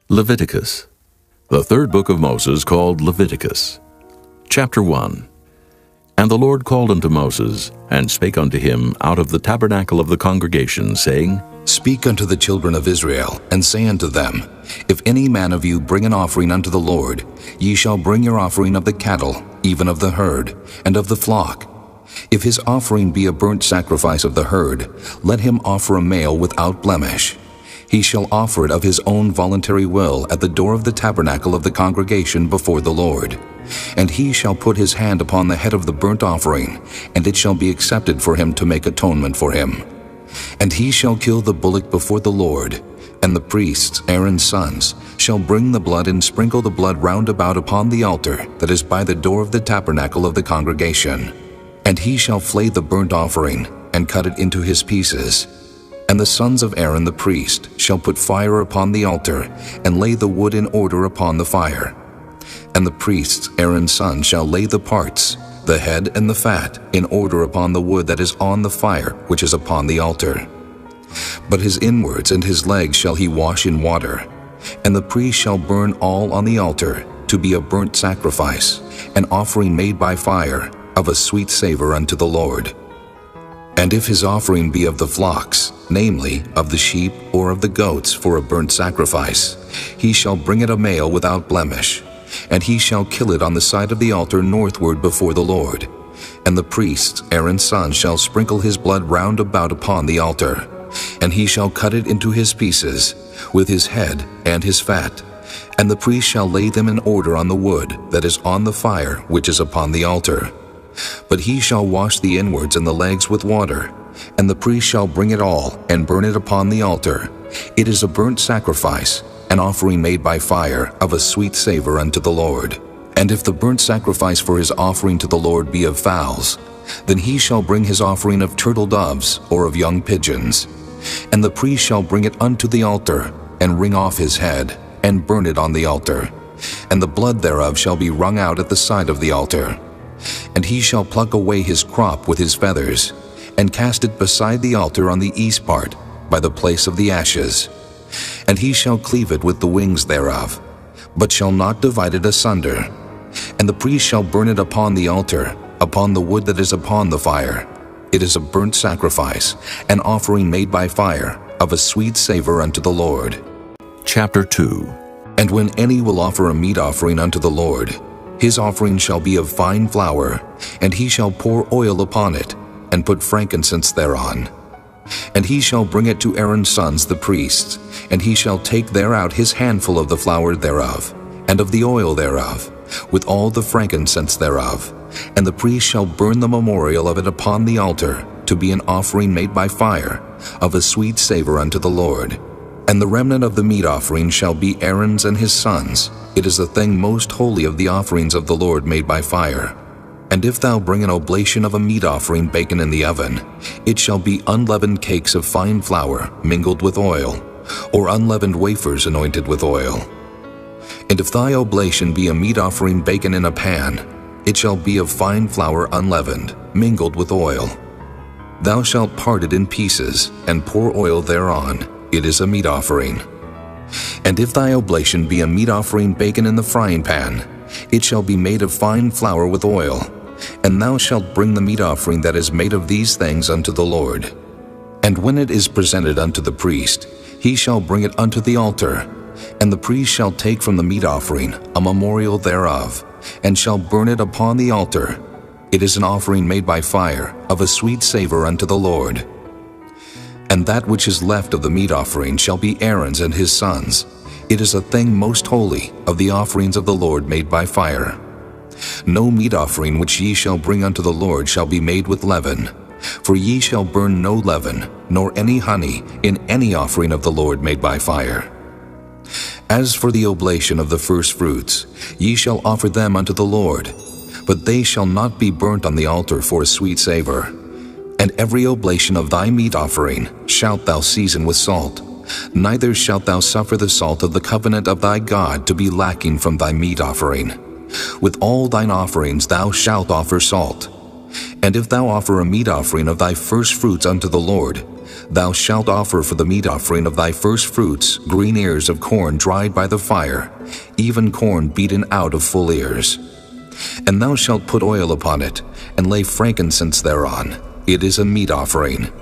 Leviticus, the third book of Moses, called Leviticus. Chapter 1. And the Lord called unto Moses, and spake unto him out of the tabernacle of the congregation, saying, Speak unto the children of Israel, and say unto them, If any man of you bring an offering unto the Lord, ye shall bring your offering of the cattle, even of the herd, and of the flock. If his offering be a burnt sacrifice of the herd, let him offer a male without blemish. He shall offer it of his own voluntary will at the door of the tabernacle of the congregation before the Lord. And he shall put his hand upon the head of the burnt offering, and it shall be accepted for him to make atonement for him. And he shall kill the bullock before the Lord, and the priests, Aaron's sons, shall bring the blood and sprinkle the blood round about upon the altar that is by the door of the tabernacle of the congregation. And he shall flay the burnt offering, and cut it into his pieces. And the sons of Aaron the priest shall put fire upon the altar, and lay the wood in order upon the fire. And the priests, Aaron's sons, shall lay the parts, the head and the fat, in order upon the wood that is on the fire which is upon the altar. But his inwards and his legs shall he wash in water. And the priest shall burn all on the altar, to be a burnt sacrifice, an offering made by fire, of a sweet savor unto the Lord. And if his offering be of the flocks, namely, of the sheep or of the goats for a burnt sacrifice, he shall bring it a male without blemish, and he shall kill it on the side of the altar northward before the Lord. And the priests, Aaron's sons, shall sprinkle his blood round about upon the altar, and he shall cut it into his pieces, with his head and his fat. And the priest shall lay them in order on the wood that is on the fire which is upon the altar. But he shall wash the inwards and the legs with water, and the priest shall bring it all, and burn it upon the altar. It is a burnt sacrifice, an offering made by fire, of a sweet savor unto the Lord. And if the burnt sacrifice for his offering to the Lord be of fowls, then he shall bring his offering of turtle doves, or of young pigeons. And the priest shall bring it unto the altar, and wring off his head, and burn it on the altar. And the blood thereof shall be wrung out at the side of the altar. And he shall pluck away his crop with his feathers, and cast it beside the altar on the east part, by the place of the ashes. And he shall cleave it with the wings thereof, but shall not divide it asunder. And the priest shall burn it upon the altar, upon the wood that is upon the fire. It is a burnt sacrifice, an offering made by fire, of a sweet savor unto the Lord. Chapter 2. And when any will offer a meat offering unto the Lord, his offering shall be of fine flour, and he shall pour oil upon it, and put frankincense thereon. And he shall bring it to Aaron's sons the priests, and he shall take thereout his handful of the flour thereof, and of the oil thereof, with all the frankincense thereof. And the priest shall burn the memorial of it upon the altar, to be an offering made by fire, of a sweet savor unto the Lord. And the remnant of the meat offering shall be Aaron's and his sons. It is the thing most holy of the offerings of the Lord made by fire. And if thou bring an oblation of a meat offering baken in the oven, it shall be unleavened cakes of fine flour mingled with oil, or unleavened wafers anointed with oil. And if thy oblation be a meat offering baken in a pan, it shall be of fine flour unleavened, mingled with oil. Thou shalt part it in pieces, and pour oil thereon. It is a meat offering. And if thy oblation be a meat offering baken in the frying pan, it shall be made of fine flour with oil. And thou shalt bring the meat offering that is made of these things unto the Lord. And when it is presented unto the priest, he shall bring it unto the altar. And the priest shall take from the meat offering a memorial thereof, and shall burn it upon the altar. It is an offering made by fire, of a sweet savor unto the Lord. And that which is left of the meat offering shall be Aaron's and his sons. It is a thing most holy of the offerings of the Lord made by fire. No meat offering which ye shall bring unto the Lord shall be made with leaven, for ye shall burn no leaven, nor any honey, in any offering of the Lord made by fire. As for the oblation of the first fruits, ye shall offer them unto the Lord, but they shall not be burnt on the altar for a sweet savor. And every oblation of thy meat offering shalt thou season with salt, neither shalt thou suffer the salt of the covenant of thy God to be lacking from thy meat offering. With all thine offerings thou shalt offer salt. And if thou offer a meat offering of thy first fruits unto the Lord, Thou shalt offer for the meat offering of thy first fruits green ears of corn dried by the fire, even corn beaten out of full ears. And thou shalt put oil upon it, and lay frankincense thereon. It is a meat offering.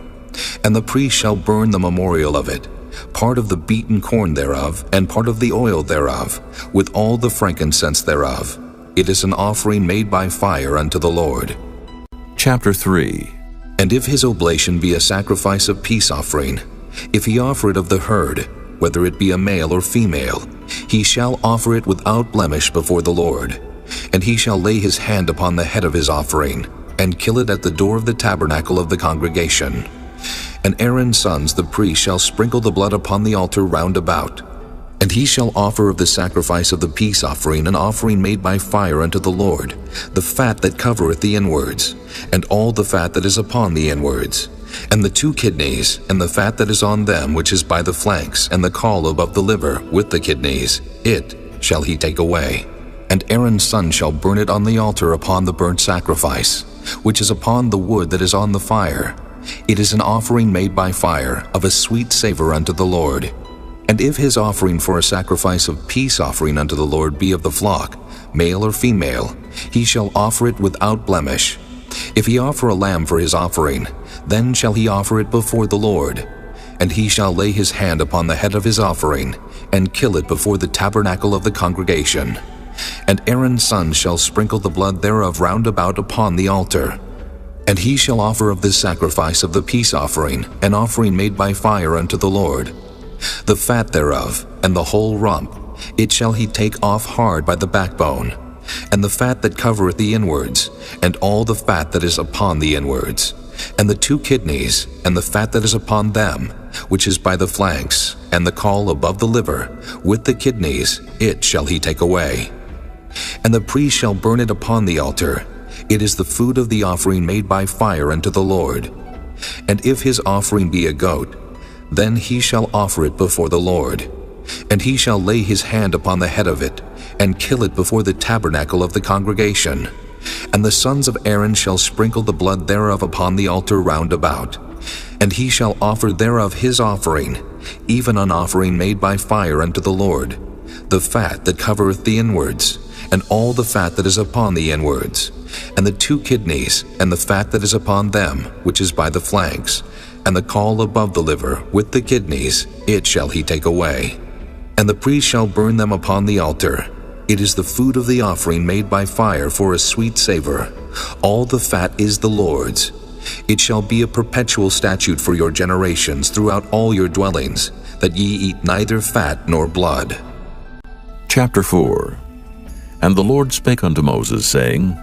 And the priest shall burn the memorial of it, part of the beaten corn thereof, and part of the oil thereof, with all the frankincense thereof. It is an offering made by fire unto the Lord. Chapter 3. And if his oblation be a sacrifice of peace offering, if he offer it of the herd, whether it be a male or female, he shall offer it without blemish before the Lord. And he shall lay his hand upon the head of his offering, and kill it at the door of the tabernacle of the congregation. And Aaron's sons the priest shall sprinkle the blood upon the altar round about. And he shall offer of the sacrifice of the peace offering an offering made by fire unto the Lord, the fat that covereth the inwards, and all the fat that is upon the inwards, and the 2 kidneys, and the fat that is on them which is by the flanks, and the caul above the liver with the kidneys, it shall he take away. And Aaron's son shall burn it on the altar upon the burnt sacrifice, which is upon the wood that is on the fire. It is an offering made by fire, of a sweet savor unto the Lord. And if his offering for a sacrifice of peace offering unto the Lord be of the flock, male or female, he shall offer it without blemish. If he offer a lamb for his offering, then shall he offer it before the Lord. And he shall lay his hand upon the head of his offering, and kill it before the tabernacle of the congregation. And Aaron's son shall sprinkle the blood thereof round about upon the altar. And he shall offer of this sacrifice of the peace offering an offering made by fire unto the Lord. The fat thereof, and the whole rump, it shall he take off hard by the backbone, and the fat that covereth the inwards, and all the fat that is upon the inwards, and the 2 kidneys, and the fat that is upon them, which is by the flanks, and the caul above the liver, with the kidneys, it shall he take away. And the priest shall burn it upon the altar. It is the food of the offering made by fire unto the Lord. And if his offering be a goat, then he shall offer it before the Lord. And he shall lay his hand upon the head of it, and kill it before the tabernacle of the congregation. And the sons of Aaron shall sprinkle the blood thereof upon the altar round about. And he shall offer thereof his offering, even an offering made by fire unto the Lord, the fat that covereth the inwards, and all the fat that is upon the inwards, and the 2 kidneys, and the fat that is upon them, which is by the flanks, and the caul above the liver, with the kidneys, it shall he take away. And the priest shall burn them upon the altar. It is the food of the offering made by fire for a sweet savor. All the fat is the Lord's. It shall be a perpetual statute for your generations throughout all your dwellings, that ye eat neither fat nor blood. Chapter 4. And the Lord spake unto Moses, saying,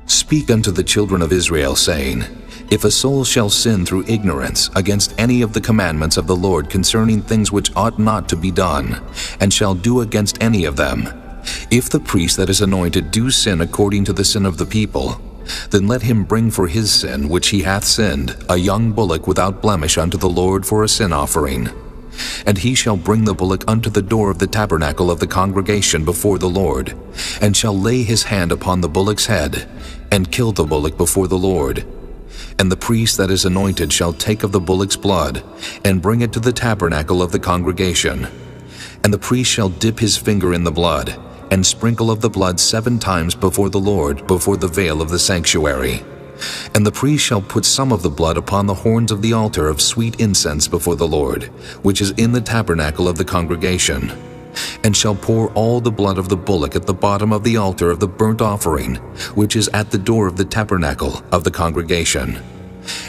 Speak unto the children of Israel, saying, If a soul shall sin through ignorance against any of the commandments of the Lord concerning things which ought not to be done, and shall do against any of them, if the priest that is anointed do sin according to the sin of the people, then let him bring for his sin which he hath sinned a young bullock without blemish unto the Lord for a sin offering. And he shall bring the bullock unto the door of the tabernacle of the congregation before the Lord, and shall lay his hand upon the bullock's head, and kill the bullock before the Lord. And the priest that is anointed shall take of the bullock's blood, and bring it to the tabernacle of the congregation. And the priest shall dip his finger in the blood, and sprinkle of the blood 7 times before the Lord, before the veil of the sanctuary. And the priest shall put some of the blood upon the horns of the altar of sweet incense before the Lord, which is in the tabernacle of the congregation, and shall pour all the blood of the bullock at the bottom of the altar of the burnt offering, which is at the door of the tabernacle of the congregation.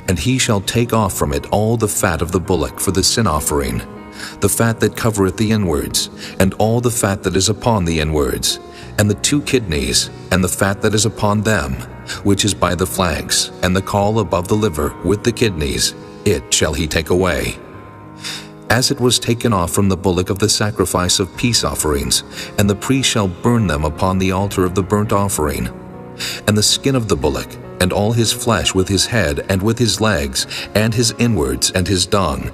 And he shall take off from it all the fat of the bullock for the sin offering, the fat that covereth the inwards, and all the fat that is upon the inwards, and the 2 kidneys, and the fat that is upon them, which is by the flanks, and the caul above the liver, with the kidneys, it shall he take away. As it was taken off from the bullock of the sacrifice of peace offerings, and the priest shall burn them upon the altar of the burnt offering. And the skin of the bullock, and all his flesh with his head, and with his legs, and his inwards, and his dung,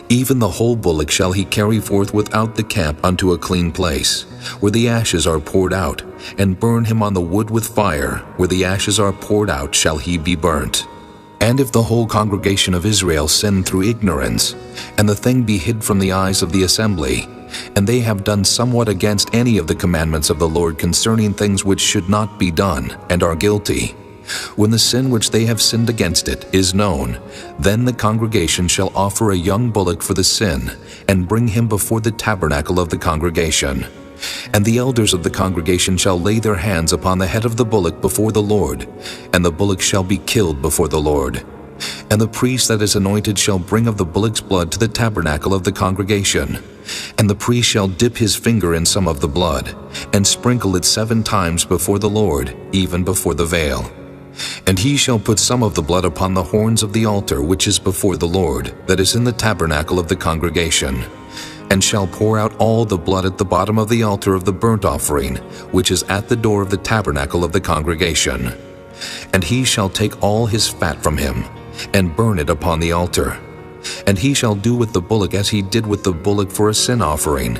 even the whole bullock shall he carry forth without the camp unto a clean place, where the ashes are poured out, and burn him on the wood with fire, where the ashes are poured out shall he be burnt. And if the whole congregation of Israel sin through ignorance, and the thing be hid from the eyes of the assembly, and they have done somewhat against any of the commandments of the Lord concerning things which should not be done, and are guilty, when the sin which they have sinned against it is known, then the congregation shall offer a young bullock for the sin, and bring him before the tabernacle of the congregation. And the elders of the congregation shall lay their hands upon the head of the bullock before the Lord, and the bullock shall be killed before the Lord. And the priest that is anointed shall bring of the bullock's blood to the tabernacle of the congregation. And the priest shall dip his finger in some of the blood, and sprinkle it 7 times before the Lord, even before the veil. And he shall put some of the blood upon the horns of the altar which is before the Lord, that is in the tabernacle of the congregation, and shall pour out all the blood at the bottom of the altar of the burnt offering, which is at the door of the tabernacle of the congregation. And he shall take all his fat from him, and burn it upon the altar. And he shall do with the bullock as he did with the bullock for a sin offering.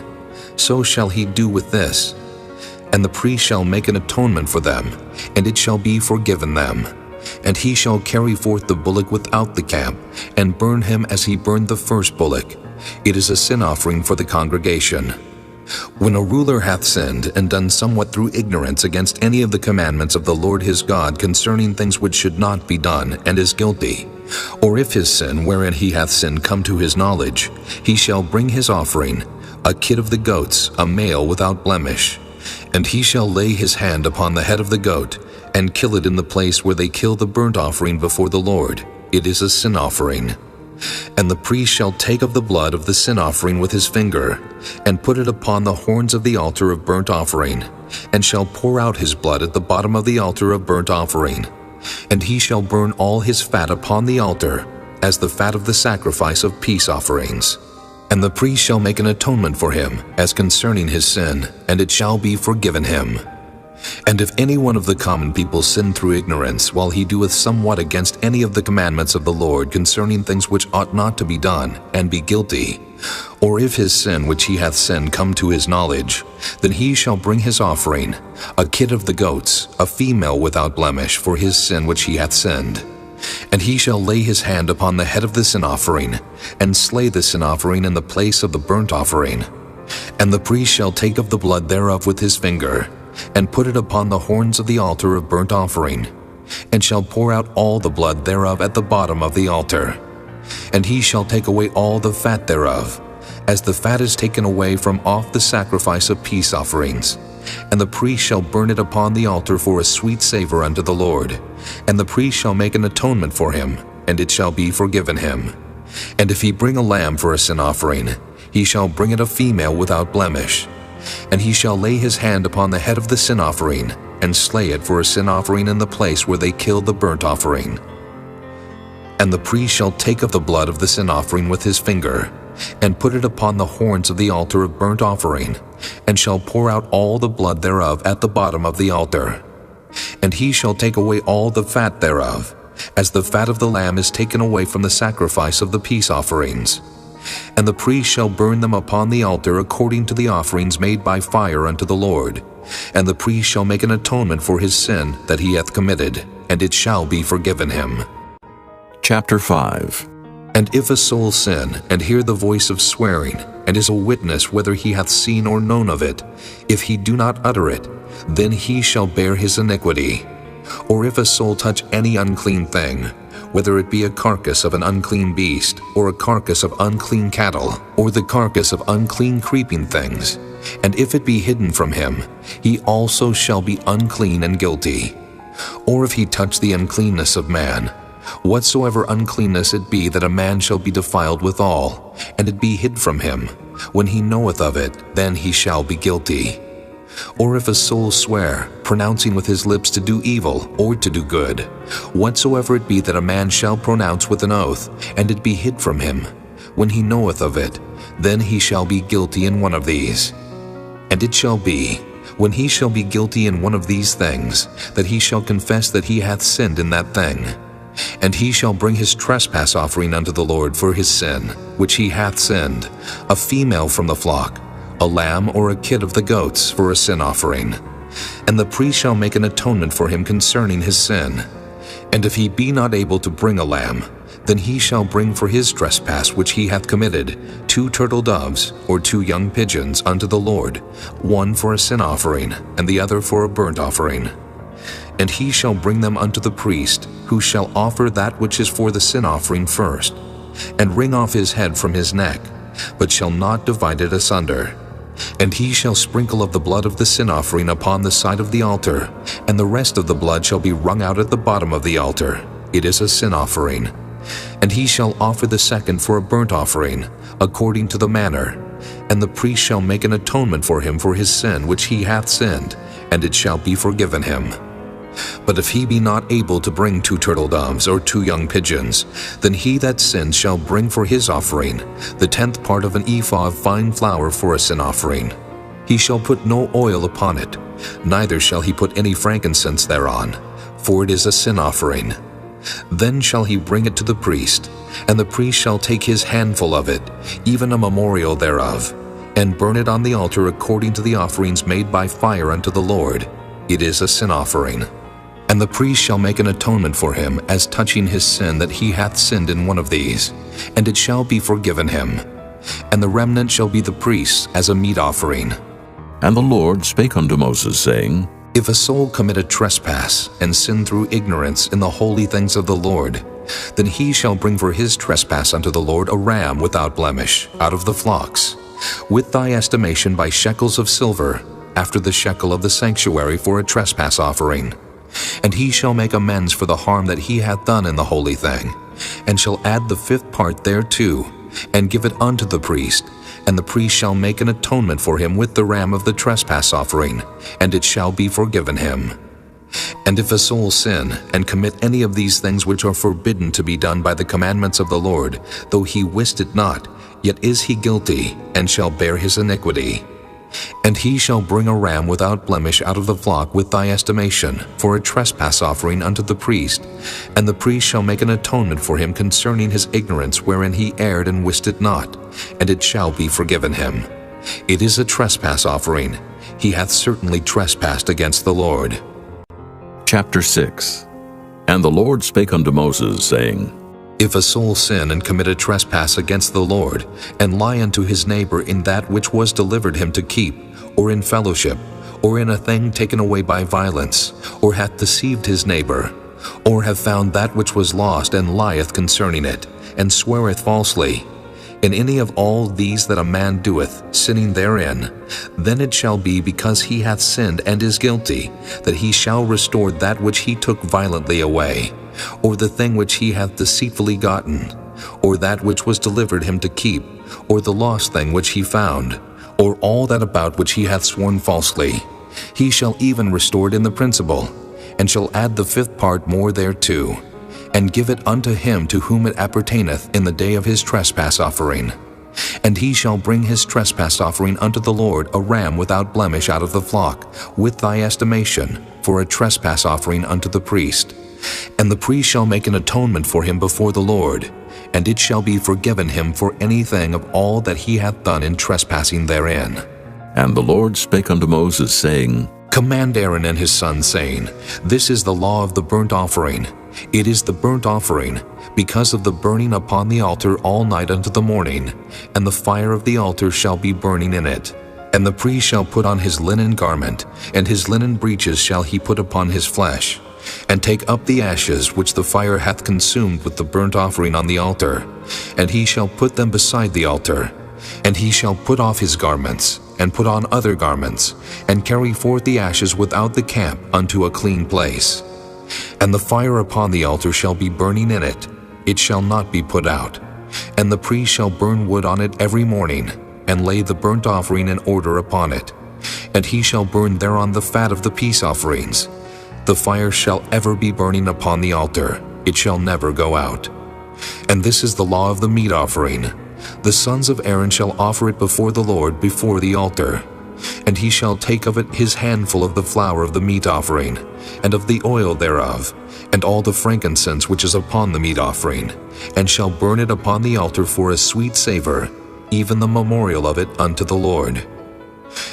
So shall he do with this. And the priest shall make an atonement for them, and it shall be forgiven them. And he shall carry forth the bullock without the camp, and burn him as he burned the first bullock. It is a sin offering for the congregation. When a ruler hath sinned and done somewhat through ignorance against any of the commandments of the Lord his God concerning things which should not be done, and is guilty, or if his sin wherein he hath sinned come to his knowledge, he shall bring his offering, a kid of the goats, a male without blemish. And he shall lay his hand upon the head of the goat, and kill it in the place where they kill the burnt offering before the Lord. It is a sin offering. And the priest shall take of the blood of the sin offering with his finger, and put it upon the horns of the altar of burnt offering, and shall pour out his blood at the bottom of the altar of burnt offering. And he shall burn all his fat upon the altar, as the fat of the sacrifice of peace offerings. And the priest shall make an atonement for him, as concerning his sin, and it shall be forgiven him. And if any one of the common people sin through ignorance, while he doeth somewhat against any of the commandments of the Lord concerning things which ought not to be done, and be guilty, or if his sin which he hath sinned come to his knowledge, then he shall bring his offering, a kid of the goats, a female without blemish, for his sin which he hath sinned. And he shall lay his hand upon the head of the sin offering, and slay the sin offering in the place of the burnt offering. And the priest shall take of the blood thereof with his finger, and put it upon the horns of the altar of burnt offering, and shall pour out all the blood thereof at the bottom of the altar. And he shall take away all the fat thereof, as the fat is taken away from off the sacrifice of peace offerings. And the priest shall burn it upon the altar for a sweet savor unto the Lord. And the priest shall make an atonement for him, and it shall be forgiven him. And if he bring a lamb for a sin offering, he shall bring it a female without blemish. And he shall lay his hand upon the head of the sin offering, and slay it for a sin offering in the place where they kill the burnt offering. And the priest shall take of the blood of the sin offering with his finger, and put it upon the horns of the altar of burnt offering, and shall pour out all the blood thereof at the bottom of the altar. And he shall take away all the fat thereof, as the fat of the lamb is taken away from the sacrifice of the peace offerings. And the priest shall burn them upon the altar according to the offerings made by fire unto the Lord. And the priest shall make an atonement for his sin that he hath committed, and it shall be forgiven him. Chapter 5. And if a soul sin, and hear the voice of swearing, and is a witness whether he hath seen or known of it, if he do not utter it, then he shall bear his iniquity. Or if a soul touch any unclean thing, whether it be a carcass of an unclean beast, or a carcass of unclean cattle, or the carcass of unclean creeping things, and if it be hidden from him, he also shall be unclean and guilty. Or if he touch the uncleanness of man, whatsoever uncleanness it be that a man shall be defiled withal, and it be hid from him, when he knoweth of it, then he shall be guilty. Or if a soul swear, pronouncing with his lips to do evil or to do good, whatsoever it be that a man shall pronounce with an oath, and it be hid from him, when he knoweth of it, then he shall be guilty in one of these. And it shall be, when he shall be guilty in one of these things, that he shall confess that he hath sinned in that thing. And he shall bring his trespass offering unto the Lord for his sin, which he hath sinned, a female from the flock, a lamb or a kid of the goats for a sin offering. And the priest shall make an atonement for him concerning his sin. And if he be not able to bring a lamb, then he shall bring for his trespass which he hath committed 2 turtle doves or 2 young pigeons unto the Lord, one for a sin offering, and the other for a burnt offering. And he shall bring them unto the priest, who shall offer that which is for the sin offering first, and wring off his head from his neck, but shall not divide it asunder. And he shall sprinkle of the blood of the sin offering upon the side of the altar, and the rest of the blood shall be wrung out at the bottom of the altar. It is a sin offering. And he shall offer the second for a burnt offering, according to the manner. And the priest shall make an atonement for him for his sin which he hath sinned, and it shall be forgiven him. But if he be not able to bring 2 turtle doves or 2 young pigeons, then he that sinned shall bring for his offering the 10th part of an ephah of fine flour for a sin offering. He shall put no oil upon it, neither shall he put any frankincense thereon, for it is a sin offering. Then shall he bring it to the priest, and the priest shall take his handful of it, even a memorial thereof, and burn it on the altar according to the offerings made by fire unto the Lord. It is a sin offering. And the priest shall make an atonement for him as touching his sin that he hath sinned in one of these, and it shall be forgiven him. And the remnant shall be the priest's as a meat offering. And the Lord spake unto Moses, saying, If a soul commit a trespass, and sin through ignorance in the holy things of the Lord, then he shall bring for his trespass unto the Lord a ram without blemish, out of the flocks, with thy estimation by shekels of silver, after the shekel of the sanctuary for a trespass offering. And he shall make amends for the harm that he hath done in the holy thing, and shall add the 5th part thereto, and give it unto the priest, and the priest shall make an atonement for him with the ram of the trespass offering, and it shall be forgiven him. And if a soul sin, and commit any of these things which are forbidden to be done by the commandments of the Lord, though he wist it not, yet is he guilty, and shall bear his iniquity. And he shall bring a ram without blemish out of the flock with thy estimation, for a trespass offering unto the priest, and the priest shall make an atonement for him concerning his ignorance wherein he erred and wist it not, and it shall be forgiven him. It is a trespass offering. He hath certainly trespassed against the Lord. Chapter 6. And the Lord spake unto Moses, saying, If a soul sin and commit a trespass against the Lord, and lie unto his neighbor in that which was delivered him to keep, or in fellowship, or in a thing taken away by violence, or hath deceived his neighbor, or have found that which was lost, and lieth concerning it, and sweareth falsely, in any of all these that a man doeth, sinning therein, then it shall be because he hath sinned and is guilty, that he shall restore that which he took violently away, or the thing which he hath deceitfully gotten, or that which was delivered him to keep, or the lost thing which he found, or all that about which he hath sworn falsely. He shall even restore it in the principal, and shall add the 5th part more thereto, and give it unto him to whom it appertaineth in the day of his trespass offering. And he shall bring his trespass offering unto the Lord a ram without blemish out of the flock, with thy estimation, for a trespass offering unto the priest. And the priest shall make an atonement for him before the Lord, and it shall be forgiven him for anything of all that he hath done in trespassing therein. And the Lord spake unto Moses, saying, Command Aaron and his sons, saying, This is the law of the burnt offering. It is the burnt offering, because of the burning upon the altar all night unto the morning, and the fire of the altar shall be burning in it. And the priest shall put on his linen garment, and his linen breeches shall he put upon his flesh, and take up the ashes which the fire hath consumed with the burnt offering on the altar, and he shall put them beside the altar. And he shall put off his garments, and put on other garments, and carry forth the ashes without the camp unto a clean place. And the fire upon the altar shall be burning in it, it shall not be put out. And the priest shall burn wood on it every morning, and lay the burnt offering in order upon it. And he shall burn thereon the fat of the peace offerings. The fire shall ever be burning upon the altar, it shall never go out. And this is the law of the meat offering. The sons of Aaron shall offer it before the Lord before the altar. And he shall take of it his handful of the flour of the meat offering, and of the oil thereof, and all the frankincense which is upon the meat offering, and shall burn it upon the altar for a sweet savor, even the memorial of it unto the Lord.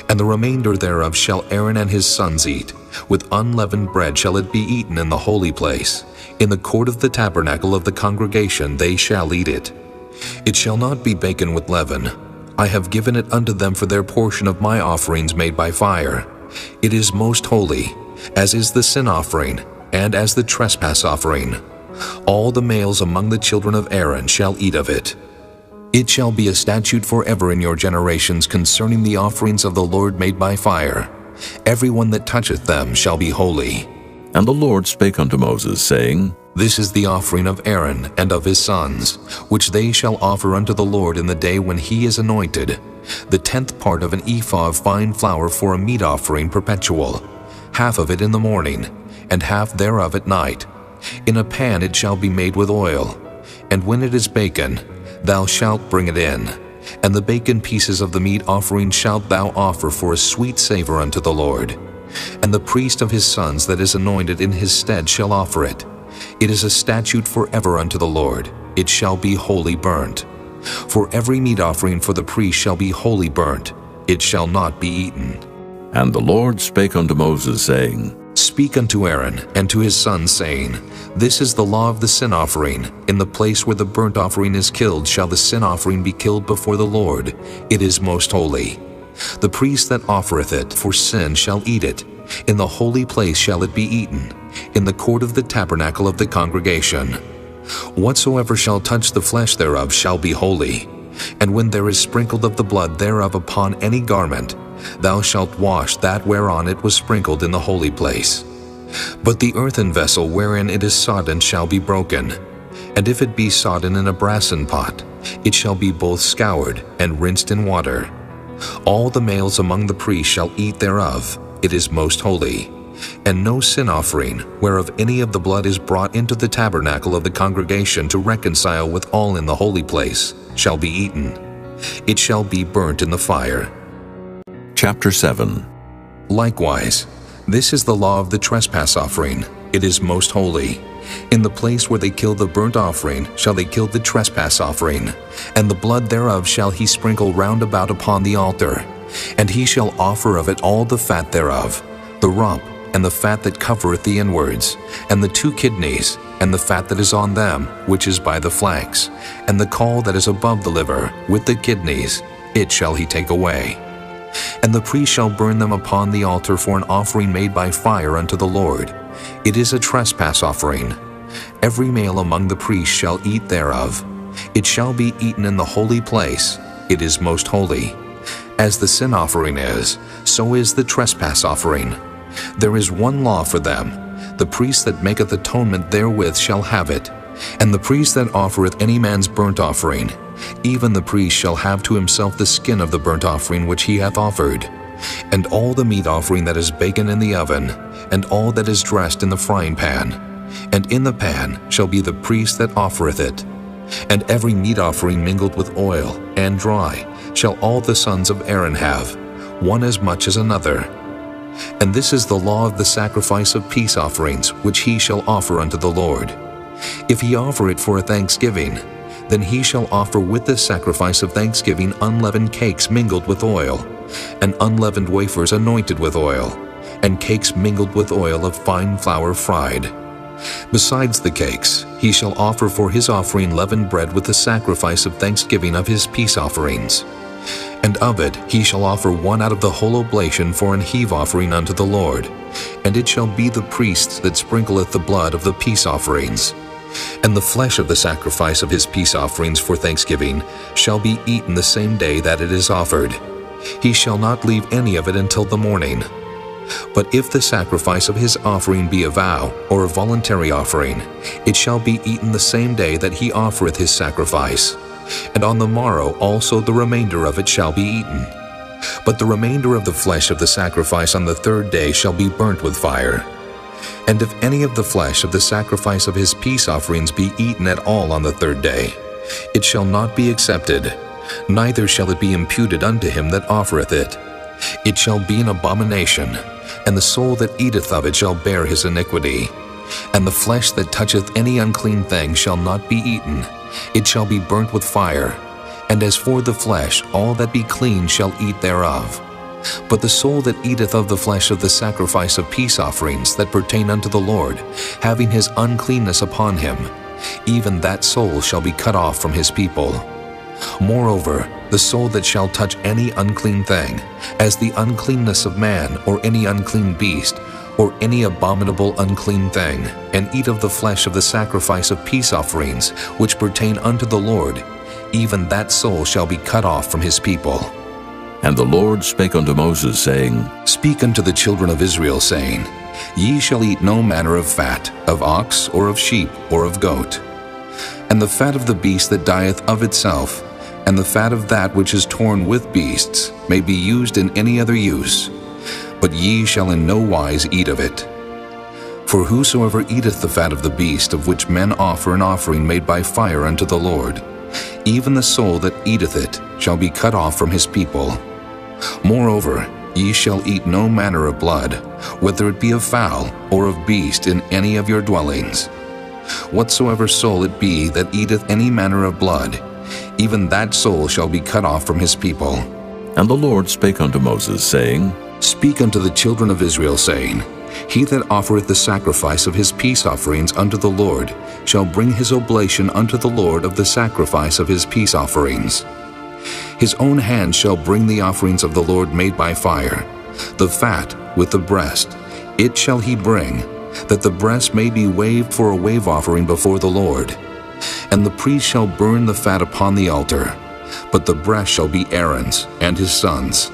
And the remainder thereof shall Aaron and his sons eat, With unleavened bread shall it be eaten in the holy place. In the court of the tabernacle of the congregation they shall eat it. It shall not be baken with leaven. I have given it unto them for their portion of my offerings made by fire. It is most holy, as is the sin offering, and as the trespass offering. All the males among the children of Aaron shall eat of it. It shall be a statute forever in your generations concerning the offerings of the Lord made by fire. Every one that toucheth them shall be holy. And the Lord spake unto Moses, saying, This is the offering of Aaron and of his sons, which they shall offer unto the Lord in the day when he is anointed, the 10th part of an ephah of fine flour for a meat offering perpetual, half of it in the morning, and half thereof at night. In a pan it shall be made with oil, and when it is baken, thou shalt bring it in. And the baken pieces of the meat offering shalt thou offer for a sweet savor unto the Lord. And the priest of his sons that is anointed in his stead shall offer it. It is a statute forever unto the Lord. It shall be wholly burnt. For every meat offering for the priest shall be wholly burnt. It shall not be eaten. And the Lord spake unto Moses, saying, Speak unto Aaron and to his sons, saying, This is the law of the sin offering. In the place where the burnt offering is killed shall the sin offering be killed before the Lord. It is most holy. The priest that offereth it for sin shall eat it. In the holy place shall it be eaten, in the court of the tabernacle of the congregation. Whatsoever shall touch the flesh thereof shall be holy. And when there is sprinkled of the blood thereof upon any garment, thou shalt wash that whereon it was sprinkled in the holy place. But the earthen vessel wherein it is sodden shall be broken. And if it be sodden in a brassen pot, it shall be both scoured and rinsed in water. All the males among the priests shall eat thereof. It is most holy. And no sin offering, whereof any of the blood is brought into the tabernacle of the congregation to reconcile with all in the holy place, shall be eaten. It shall be burnt in the fire. Chapter 7. Likewise, this is the law of the trespass offering. It is most holy. In the place where they kill the burnt offering shall they kill the trespass offering, and the blood thereof shall he sprinkle round about upon the altar. And he shall offer of it all the fat thereof, the rump, and the fat that covereth the inwards, and the 2 kidneys, and the fat that is on them, which is by the flanks, and the caul that is above the liver, with the kidneys, it shall he take away. And the priest shall burn them upon the altar for an offering made by fire unto the Lord. It is a trespass offering. Every male among the priests shall eat thereof. It shall be eaten in the holy place. It is most holy. As the sin offering is, so is the trespass offering. There is one law for them. The priest that maketh atonement therewith shall have it. And the priest that offereth any man's burnt offering, even the priest shall have to himself the skin of the burnt offering which he hath offered, and all the meat offering that is baken in the oven, and all that is dressed in the frying pan. And in the pan shall be the priest that offereth it. And every meat offering mingled with oil, and dry, shall all the sons of Aaron have, one as much as another. And this is the law of the sacrifice of peace offerings, which he shall offer unto the Lord. If he offer it for a thanksgiving, then he shall offer with the sacrifice of thanksgiving unleavened cakes mingled with oil, and unleavened wafers anointed with oil, and cakes mingled with oil of fine flour fried. Besides the cakes, he shall offer for his offering leavened bread with the sacrifice of thanksgiving of his peace offerings. And of it he shall offer one out of the whole oblation for an heave offering unto the Lord, and it shall be the priest that sprinkleth the blood of the peace offerings. And the flesh of the sacrifice of his peace offerings for thanksgiving shall be eaten the same day that it is offered. He shall not leave any of it until the morning. But if the sacrifice of his offering be a vow, or a voluntary offering, it shall be eaten the same day that he offereth his sacrifice. And on the morrow also the remainder of it shall be eaten. But the remainder of the flesh of the sacrifice on the 3rd day shall be burnt with fire. And if any of the flesh of the sacrifice of his peace offerings be eaten at all on the 3rd day, it shall not be accepted, neither shall it be imputed unto him that offereth it. It shall be an abomination, and the soul that eateth of it shall bear his iniquity. And the flesh that toucheth any unclean thing shall not be eaten, it shall be burnt with fire. And as for the flesh, all that be clean shall eat thereof. But the soul that eateth of the flesh of the sacrifice of peace offerings that pertain unto the Lord, having his uncleanness upon him, even that soul shall be cut off from his people. Moreover, the soul that shall touch any unclean thing, as the uncleanness of man, or any unclean beast, or any abominable unclean thing, and eat of the flesh of the sacrifice of peace offerings, which pertain unto the Lord, even that soul shall be cut off from his people. And the Lord spake unto Moses, saying, Speak unto the children of Israel, saying, Ye shall eat no manner of fat, of ox, or of sheep, or of goat. And the fat of the beast that dieth of itself, and the fat of that which is torn with beasts, may be used in any other use. But ye shall in no wise eat of it. For whosoever eateth the fat of the beast of which men offer an offering made by fire unto the Lord, even the soul that eateth it shall be cut off from his people. Moreover, ye shall eat no manner of blood, whether it be of fowl or of beast in any of your dwellings. Whatsoever soul it be that eateth any manner of blood, even that soul shall be cut off from his people. And the Lord spake unto Moses, saying, Speak unto the children of Israel, saying, He that offereth the sacrifice of his peace offerings unto the Lord shall bring his oblation unto the Lord of the sacrifice of his peace offerings. His own hand shall bring the offerings of the Lord made by fire, the fat with the breast, it shall he bring, that the breast may be waved for a wave offering before the Lord. And the priest shall burn the fat upon the altar, but the breast shall be Aaron's and his sons'.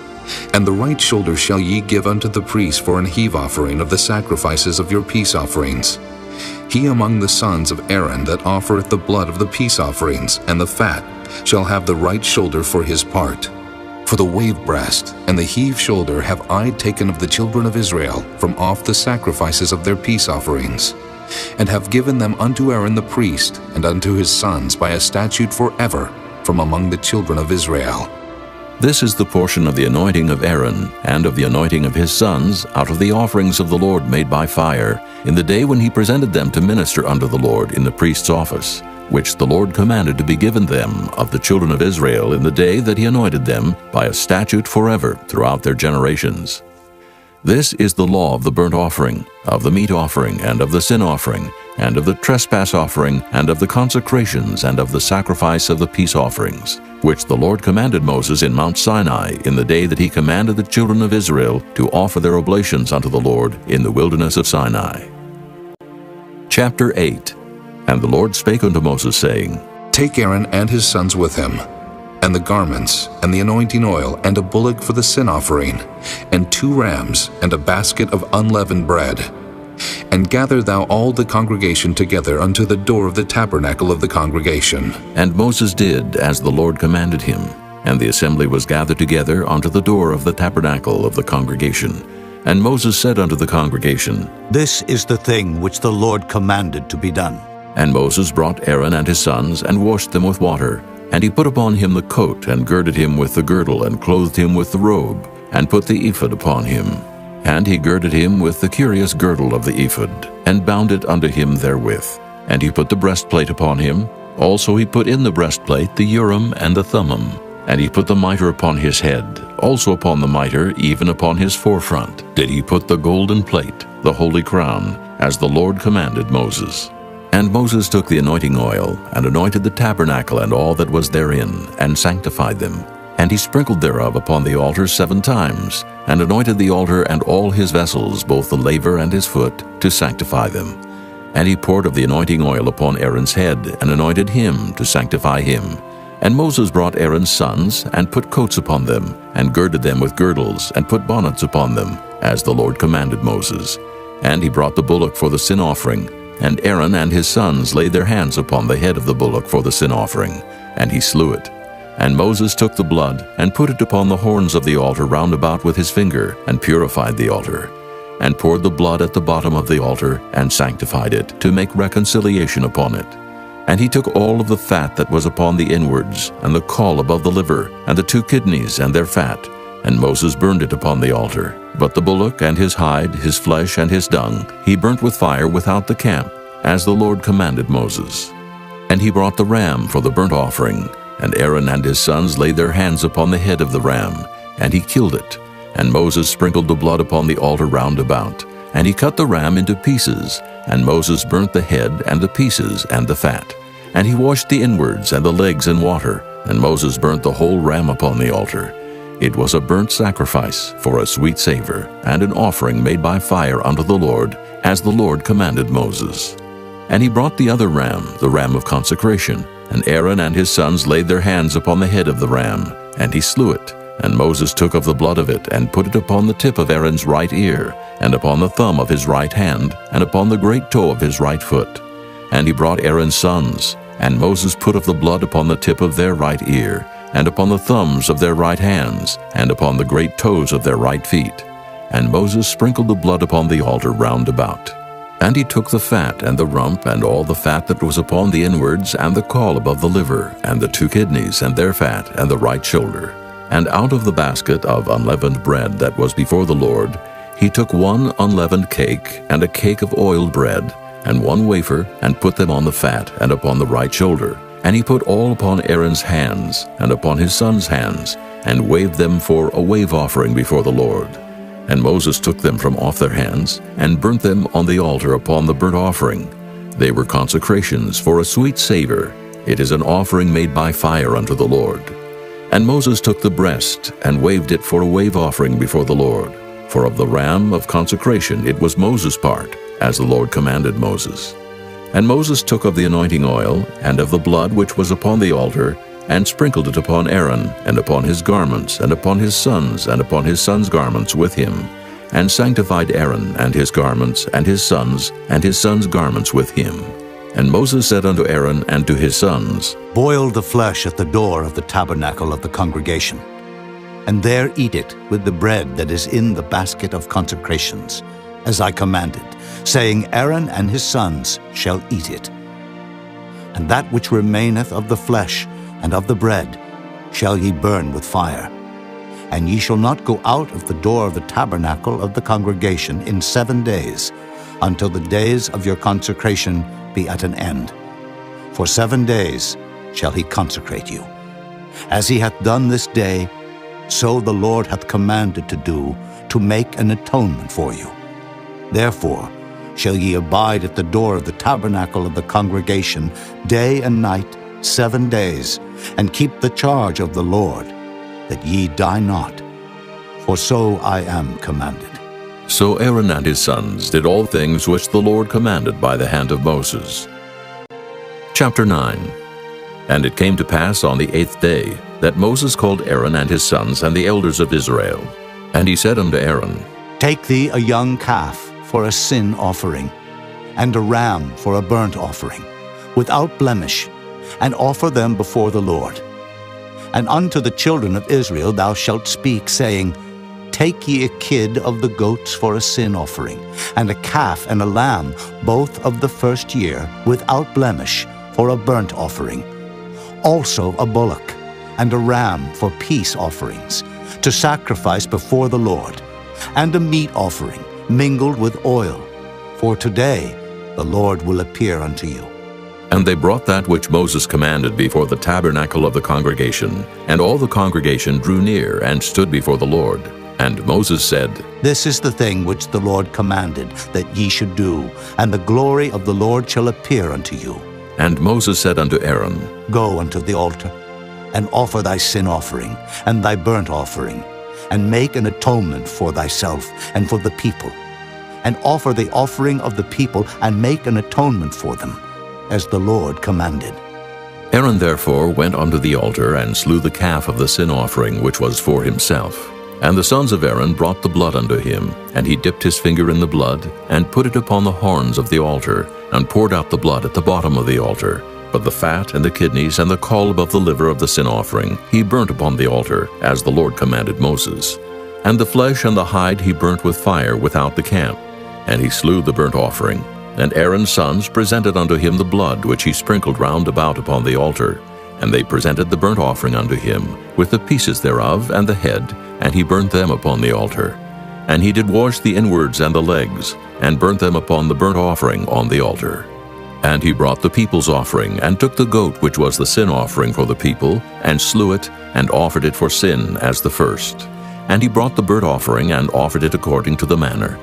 And the right shoulder shall ye give unto the priest for an heave offering of the sacrifices of your peace offerings. He among the sons of Aaron that offereth the blood of the peace offerings and the fat shall have the right shoulder for his part. For the wave breast and the heave shoulder have I taken of the children of Israel from off the sacrifices of their peace offerings, and have given them unto Aaron the priest and unto his sons by a statute forever from among the children of Israel. This is the portion of the anointing of Aaron, and of the anointing of his sons, out of the offerings of the Lord made by fire, in the day when he presented them to minister unto the Lord in the priest's office, which the Lord commanded to be given them of the children of Israel in the day that he anointed them, by a statute forever throughout their generations. This is the law of the burnt offering, of the meat offering, and of the sin offering, and of the trespass offering, and of the consecrations, and of the sacrifice of the peace offerings, which the Lord commanded Moses in Mount Sinai in the day that he commanded the children of Israel to offer their oblations unto the Lord in the wilderness of Sinai. Chapter 8. And the Lord spake unto Moses, saying, Take Aaron and his sons with him, and the garments, and the anointing oil, and a bullock for the sin offering, and 2 rams, and a basket of unleavened bread. And gather thou all the congregation together unto the door of the tabernacle of the congregation. And Moses did as the Lord commanded him, and the assembly was gathered together unto the door of the tabernacle of the congregation. And Moses said unto the congregation, This is the thing which the Lord commanded to be done. And Moses brought Aaron and his sons, and washed them with water. And he put upon him the coat, and girded him with the girdle, and clothed him with the robe, and put the ephod upon him. And he girded him with the curious girdle of the ephod, and bound it unto him therewith. And he put the breastplate upon him. Also he put in the breastplate the Urim and the Thummim. And he put the mitre upon his head. Also upon the mitre, even upon his forefront, did he put the golden plate, the holy crown, as the Lord commanded Moses. And Moses took the anointing oil, and anointed the tabernacle and all that was therein, and sanctified them. And he sprinkled thereof upon the altar 7 times, and anointed the altar and all his vessels, both the laver and his foot, to sanctify them. And he poured of the anointing oil upon Aaron's head, and anointed him to sanctify him. And Moses brought Aaron's sons, and put coats upon them, and girded them with girdles, and put bonnets upon them, as the Lord commanded Moses. And he brought the bullock for the sin offering, and Aaron and his sons laid their hands upon the head of the bullock for the sin offering, and he slew it. And Moses took the blood, and put it upon the horns of the altar round about with his finger, and purified the altar, and poured the blood at the bottom of the altar, and sanctified it, to make reconciliation upon it. And he took all of the fat that was upon the inwards, and the caul above the liver, and the 2 kidneys and their fat, and Moses burned it upon the altar. But the bullock and his hide, his flesh and his dung, he burnt with fire without the camp, as the Lord commanded Moses. And he brought the ram for the burnt offering, and Aaron and his sons laid their hands upon the head of the ram, and he killed it. And Moses sprinkled the blood upon the altar round about, and he cut the ram into pieces, and Moses burnt the head and the pieces and the fat. And he washed the inwards and the legs in water, and Moses burnt the whole ram upon the altar. It was a burnt sacrifice for a sweet savor, and an offering made by fire unto the Lord, as the Lord commanded Moses. And he brought the other ram, the ram of consecration, and Aaron and his sons laid their hands upon the head of the ram, and he slew it. And Moses took of the blood of it, and put it upon the tip of Aaron's right ear, and upon the thumb of his right hand, and upon the great toe of his right foot. And he brought Aaron's sons, and Moses put of the blood upon the tip of their right ear, and upon the thumbs of their right hands, and upon the great toes of their right feet. And Moses sprinkled the blood upon the altar round about. And he took the fat and the rump, and all the fat that was upon the inwards, and the caul above the liver, and the 2 kidneys, and their fat, and the right shoulder. And out of the basket of unleavened bread that was before the Lord, he took 1 unleavened cake, and a cake of oiled bread, and 1 wafer, and put them on the fat, and upon the right shoulder. And he put all upon Aaron's hands, and upon his sons' hands, and waved them for a wave offering before the Lord. And Moses took them from off their hands, and burnt them on the altar upon the burnt offering. They were consecrations for a sweet savor. It is an offering made by fire unto the Lord. And Moses took the breast, and waved it for a wave offering before the Lord. For of the ram of consecration it was Moses' part, as the Lord commanded Moses. And Moses took of the anointing oil, and of the blood which was upon the altar, and sprinkled it upon Aaron, and upon his garments, and upon his sons' garments with him, and sanctified Aaron and his garments, and his sons' garments with him. And Moses said unto Aaron and to his sons, Boil the flesh at the door of the tabernacle of the congregation, and there eat it with the bread that is in the basket of consecrations, as I commanded, saying, Aaron and his sons shall eat it. And that which remaineth of the flesh and of the bread shall ye burn with fire. And ye shall not go out of the door of the tabernacle of the congregation in 7 days, until the days of your consecration be at an end. For 7 days shall he consecrate you. As he hath done this day, so the Lord hath commanded to do, to make an atonement for you. Therefore shall ye abide at the door of the tabernacle of the congregation day and night 7 days, and keep the charge of the Lord, that ye die not. For so I am commanded. So Aaron and his sons did all things which the Lord commanded by the hand of Moses. Chapter 9. And it came to pass on the 8th day that Moses called Aaron and his sons and the elders of Israel. And he said unto Aaron, Take thee a young calf for a sin offering, and a ram for a burnt offering, without blemish, and offer them before the Lord. And unto the children of Israel thou shalt speak, saying, Take ye a kid of the goats for a sin offering, and a calf and a lamb, both of the first year, without blemish, for a burnt offering. Also a bullock, and a ram for peace offerings, to sacrifice before the Lord, and a meat offering, mingled with oil. For today the Lord will appear unto you. And they brought that which Moses commanded before the tabernacle of the congregation, and all the congregation drew near and stood before the Lord. And Moses said, This is the thing which the Lord commanded that ye should do, and the glory of the Lord shall appear unto you. And Moses said unto Aaron, Go unto the altar, and offer thy sin offering, and thy burnt offering, and make an atonement for thyself and for the people, and offer the offering of the people, and make an atonement for them, as the Lord commanded. Aaron therefore went unto the altar, and slew the calf of the sin offering which was for himself. And the sons of Aaron brought the blood unto him, and he dipped his finger in the blood, and put it upon the horns of the altar, and poured out the blood at the bottom of the altar. But the fat and the kidneys and the caul above the liver of the sin offering he burnt upon the altar, as the Lord commanded Moses. And the flesh and the hide he burnt with fire without the camp. And he slew the burnt offering. And Aaron's sons presented unto him the blood which he sprinkled round about upon the altar. And they presented the burnt offering unto him, with the pieces thereof and the head, and he burnt them upon the altar. And he did wash the inwards and the legs, and burnt them upon the burnt offering on the altar. And he brought the people's offering, and took the goat which was the sin offering for the people, and slew it, and offered it for sin as the first. And he brought the burnt offering and offered it according to the manner.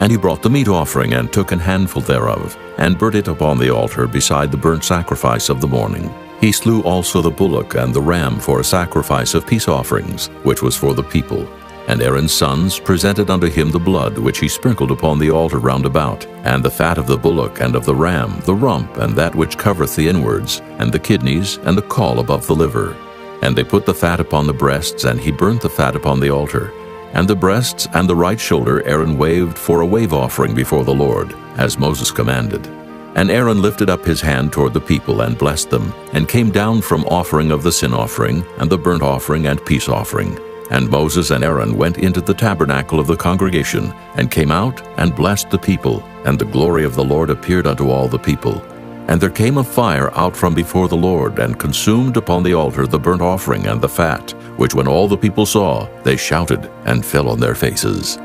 And he brought the meat offering and took an handful thereof, and burnt it upon the altar beside the burnt sacrifice of the morning. He slew also the bullock and the ram for a sacrifice of peace offerings, which was for the people. And Aaron's sons presented unto him the blood which he sprinkled upon the altar round about, and the fat of the bullock and of the ram, the rump, and that which covereth the inwards, and the kidneys, and the caul above the liver. And they put the fat upon the breasts, and he burnt the fat upon the altar. And the breasts and the right shoulder Aaron waved for a wave offering before the Lord, as Moses commanded. And Aaron lifted up his hand toward the people, and blessed them, and came down from offering of the sin offering, and the burnt offering and peace offering. And Moses and Aaron went into the tabernacle of the congregation, and came out, and blessed the people. And the glory of the Lord appeared unto all the people. And there came a fire out from before the Lord, and consumed upon the altar the burnt offering and the fat, which when all the people saw, they shouted, and fell on their faces.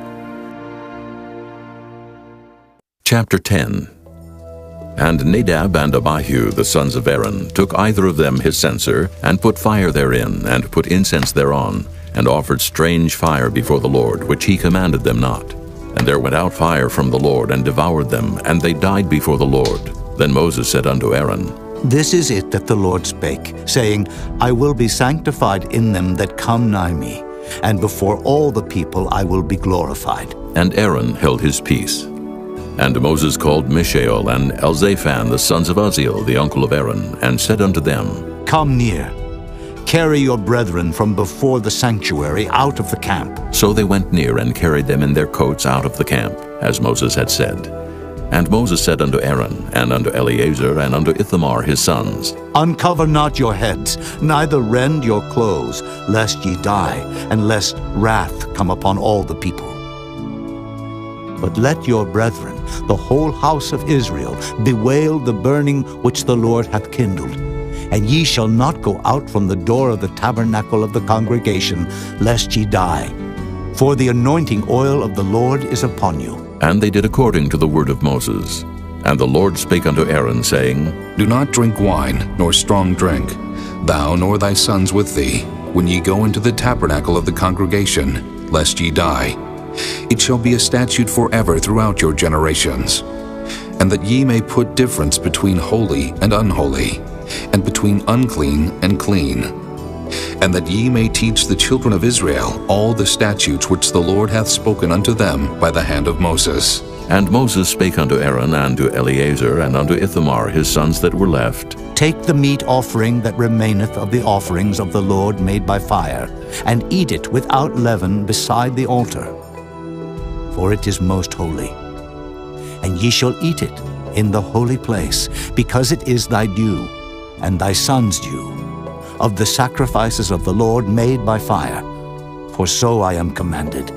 Chapter 10. And Nadab and Abihu, the sons of Aaron, took either of them his censer, and put fire therein, and put incense thereon, and offered strange fire before the Lord, which he commanded them not. And there went out fire from the Lord, and devoured them, and they died before the Lord. Then Moses said unto Aaron, This is it that the Lord spake, saying, I will be sanctified in them that come nigh me, and before all the people I will be glorified. And Aaron held his peace. And Moses called Mishael and Elzaphan, the sons of Uzziel, the uncle of Aaron, and said unto them, Come near. Carry your brethren from before the sanctuary out of the camp. So they went near and carried them in their coats out of the camp, as Moses had said. And Moses said unto Aaron, and unto Eleazar, and unto Ithamar his sons, Uncover not your heads, neither rend your clothes, lest ye die, and lest wrath come upon all the people. But let your brethren, the whole house of Israel, bewail the burning which the Lord hath kindled. And ye shall not go out from the door of the tabernacle of the congregation, lest ye die. For the anointing oil of the Lord is upon you. And they did according to the word of Moses. And the Lord spake unto Aaron, saying, Do not drink wine, nor strong drink, thou nor thy sons with thee, when ye go into the tabernacle of the congregation, lest ye die. It shall be a statute forever throughout your generations. And that ye may put difference between holy and unholy, and between unclean and clean. And that ye may teach the children of Israel all the statutes which the Lord hath spoken unto them by the hand of Moses. And Moses spake unto Aaron, and to Eleazar, and unto Ithamar his sons that were left, Take the meat offering that remaineth of the offerings of the Lord made by fire, and eat it without leaven beside the altar. For it is most holy. And ye shall eat it in the holy place, because it is thy due, and thy son's due, of the sacrifices of the Lord made by fire, for so I am commanded.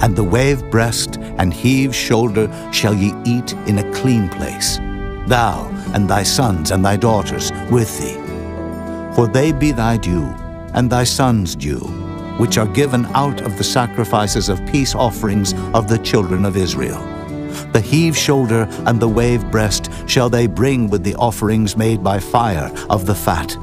And the wave breast and heave shoulder shall ye eat in a clean place, thou and thy sons and thy daughters with thee. For they be thy due, and thy sons' due, which are given out of the sacrifices of peace offerings of the children of Israel. The heave shoulder and the wave breast shall they bring with the offerings made by fire of the fat,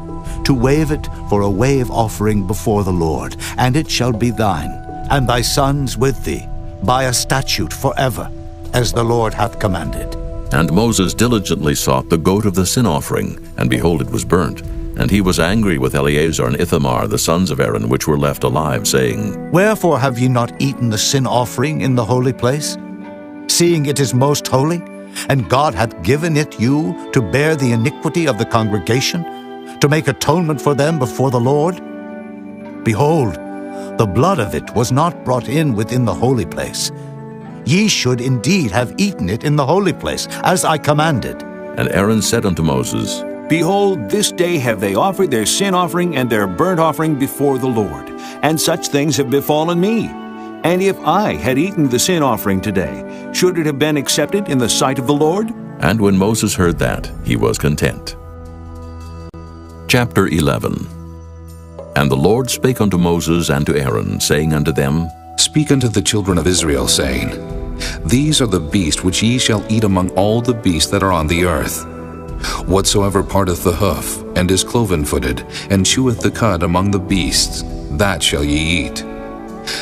to wave it for a wave offering before the Lord, and it shall be thine, and thy sons with thee, by a statute forever, as the Lord hath commanded. And Moses diligently sought the goat of the sin offering, and behold, it was burnt. And he was angry with Eleazar and Ithamar, the sons of Aaron, which were left alive, saying, Wherefore have ye not eaten the sin offering in the holy place, seeing it is most holy, and God hath given it you to bear the iniquity of the congregation, to make atonement for them before the Lord? Behold, the blood of it was not brought in within the holy place. Ye should indeed have eaten it in the holy place, as I commanded. And Aaron said unto Moses, Behold, this day have they offered their sin offering and their burnt offering before the Lord, and such things have befallen me. And if I had eaten the sin offering today, should it have been accepted in the sight of the Lord? And when Moses heard that, he was content. Chapter 11. And the Lord spake unto Moses and to Aaron, saying unto them, Speak unto the children of Israel, saying, These are the beasts which ye shall eat among all the beasts that are on the earth. Whatsoever parteth the hoof, and is cloven-footed, and cheweth the cud among the beasts, that shall ye eat.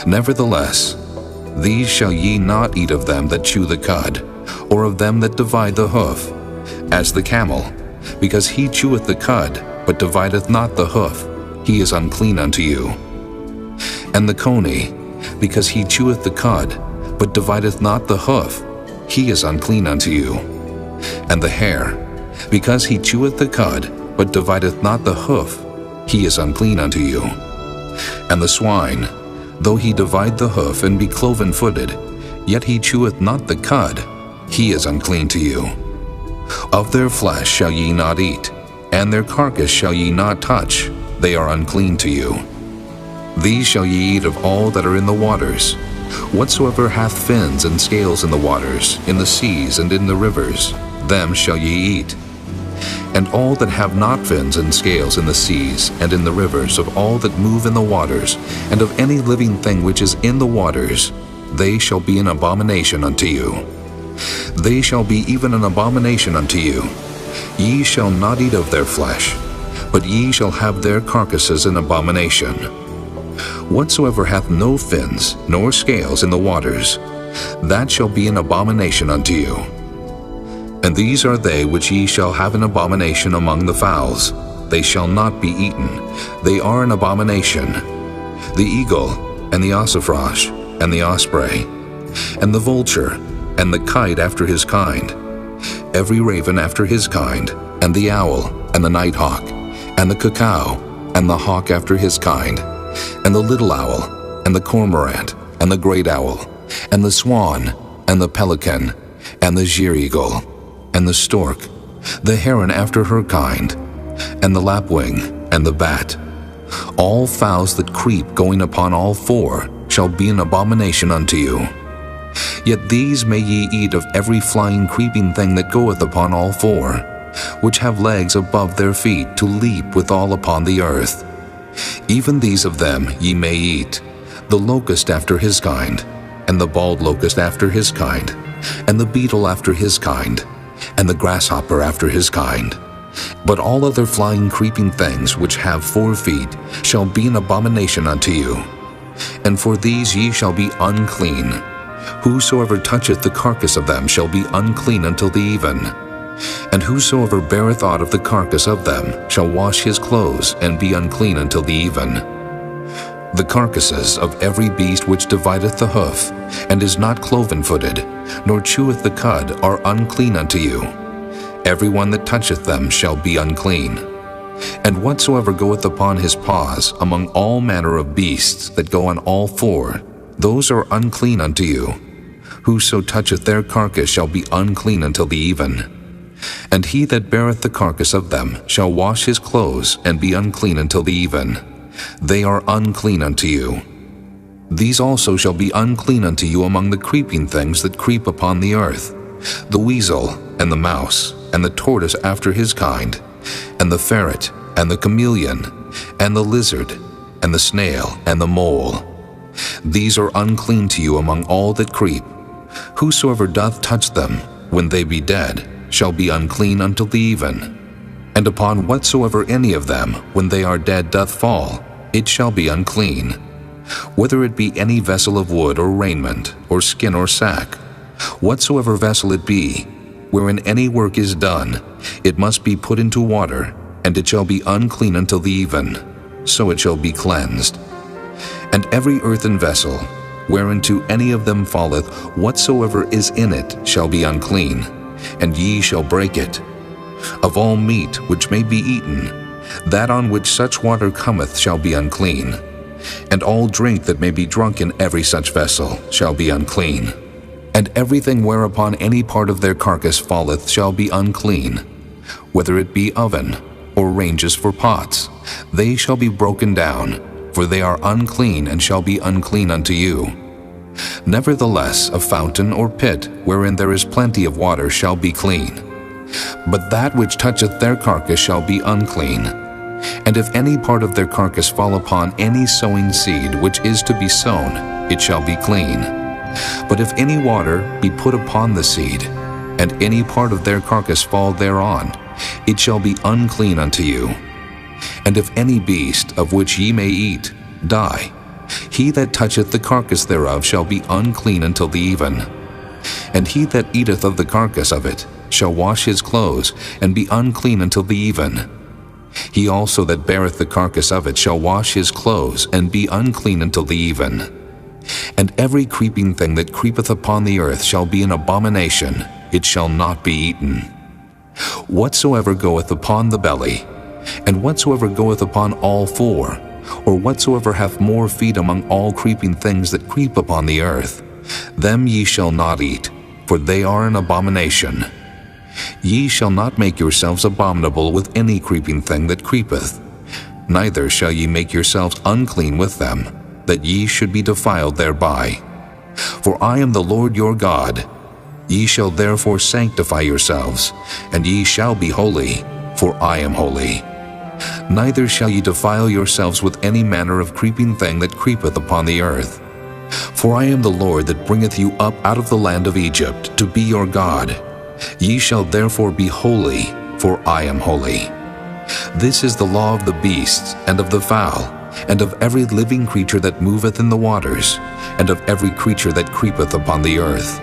Nevertheless, these shall ye not eat of them that chew the cud, or of them that divide the hoof, as the camel, because he cheweth the cud, but divideth not the hoof, he is unclean unto you. And the coney, because he cheweth the cud, but divideth not the hoof, he is unclean unto you. And the hare, because he cheweth the cud, but divideth not the hoof, he is unclean unto you. And the swine, though he divide the hoof and be cloven-footed, yet he cheweth not the cud, he is unclean to you. Of their flesh shall ye not eat, and their carcass shall ye not touch, they are unclean to you. These shall ye eat of all that are in the waters. Whatsoever hath fins and scales in the waters, in the seas and in the rivers, them shall ye eat. And all that have not fins and scales in the seas and in the rivers, of all that move in the waters, and of any living thing which is in the waters, they shall be an abomination unto you. They shall be even an abomination unto you. Ye shall not eat of their flesh, but ye shall have their carcasses an abomination. Whatsoever hath no fins nor scales in the waters, that shall be an abomination unto you. And these are they which ye shall have an abomination among the fowls. They shall not be eaten. They are an abomination. The eagle, and the ossifrage, and the osprey, and the vulture, and the kite after his kind, every raven after his kind, and the owl, and the nighthawk, and the cuckoo, and the hawk after his kind, and the little owl, and the cormorant, and the great owl, and the swan, and the pelican, and the sheer-eagle, and the stork, the heron after her kind, and the lapwing, and the bat. All fowls that creep going upon all four shall be an abomination unto you. Yet these may ye eat of every flying creeping thing that goeth upon all four, which have legs above their feet to leap withal upon the earth. Even these of them ye may eat, the locust after his kind, and the bald locust after his kind, and the beetle after his kind, and the grasshopper after his kind. But all other flying creeping things which have 4 feet shall be an abomination unto you. And for these ye shall be unclean. Whosoever toucheth the carcass of them shall be unclean until the even. And whosoever beareth aught of the carcass of them shall wash his clothes, and be unclean until the even. The carcasses of every beast which divideth the hoof, and is not cloven-footed, nor cheweth the cud, are unclean unto you. Every one that toucheth them shall be unclean. And whatsoever goeth upon his paws among all manner of beasts that go on all 4, those are unclean unto you. Whoso toucheth their carcass shall be unclean until the even. And he that beareth the carcass of them shall wash his clothes, and be unclean until the even. They are unclean unto you. These also shall be unclean unto you among the creeping things that creep upon the earth, the weasel, and the mouse, and the tortoise after his kind, and the ferret, and the chameleon, and the lizard, and the snail, and the mole. These are unclean to you among all that creep. Whosoever doth touch them, when they be dead, shall be unclean until the even. And upon whatsoever any of them, when they are dead, doth fall, it shall be unclean. Whether it be any vessel of wood or raiment, or skin or sack, whatsoever vessel it be, wherein any work is done, it must be put into water, and it shall be unclean until the even, so it shall be cleansed. And every earthen vessel, whereinto any of them falleth, whatsoever is in it shall be unclean, and ye shall break it. Of all meat which may be eaten, that on which such water cometh shall be unclean, and all drink that may be drunk in every such vessel shall be unclean. And everything whereupon any part of their carcass falleth shall be unclean, whether it be oven, or ranges for pots, they shall be broken down, for they are unclean, and shall be unclean unto you. Nevertheless, a fountain or pit, wherein there is plenty of water, shall be clean. But that which toucheth their carcass shall be unclean. And if any part of their carcass fall upon any sowing seed which is to be sown, it shall be clean. But if any water be put upon the seed, and any part of their carcass fall thereon, it shall be unclean unto you. And if any beast of which ye may eat die, He that toucheth the carcass thereof shall be unclean until the even. And he that eateth of the carcass of it shall wash his clothes, and be unclean until the even. He also that beareth the carcass of it shall wash his clothes, and be unclean until the even. And every creeping thing that creepeth upon the earth shall be an abomination, it shall not be eaten. Whatsoever goeth upon the belly, and whatsoever goeth upon all four, or whatsoever hath more feet among all creeping things that creep upon the earth, them ye shall not eat, for they are an abomination. Ye shall not make yourselves abominable with any creeping thing that creepeth, neither shall ye make yourselves unclean with them, that ye should be defiled thereby. For I am the Lord your God. Ye shall therefore sanctify yourselves, and ye shall be holy, for I am holy. Neither shall ye defile yourselves with any manner of creeping thing that creepeth upon the earth. For I am the Lord that bringeth you up out of the land of Egypt, to be your God. Ye shall therefore be holy, for I am holy. This is the law of the beasts, and of the fowl, and of every living creature that moveth in the waters, and of every creature that creepeth upon the earth,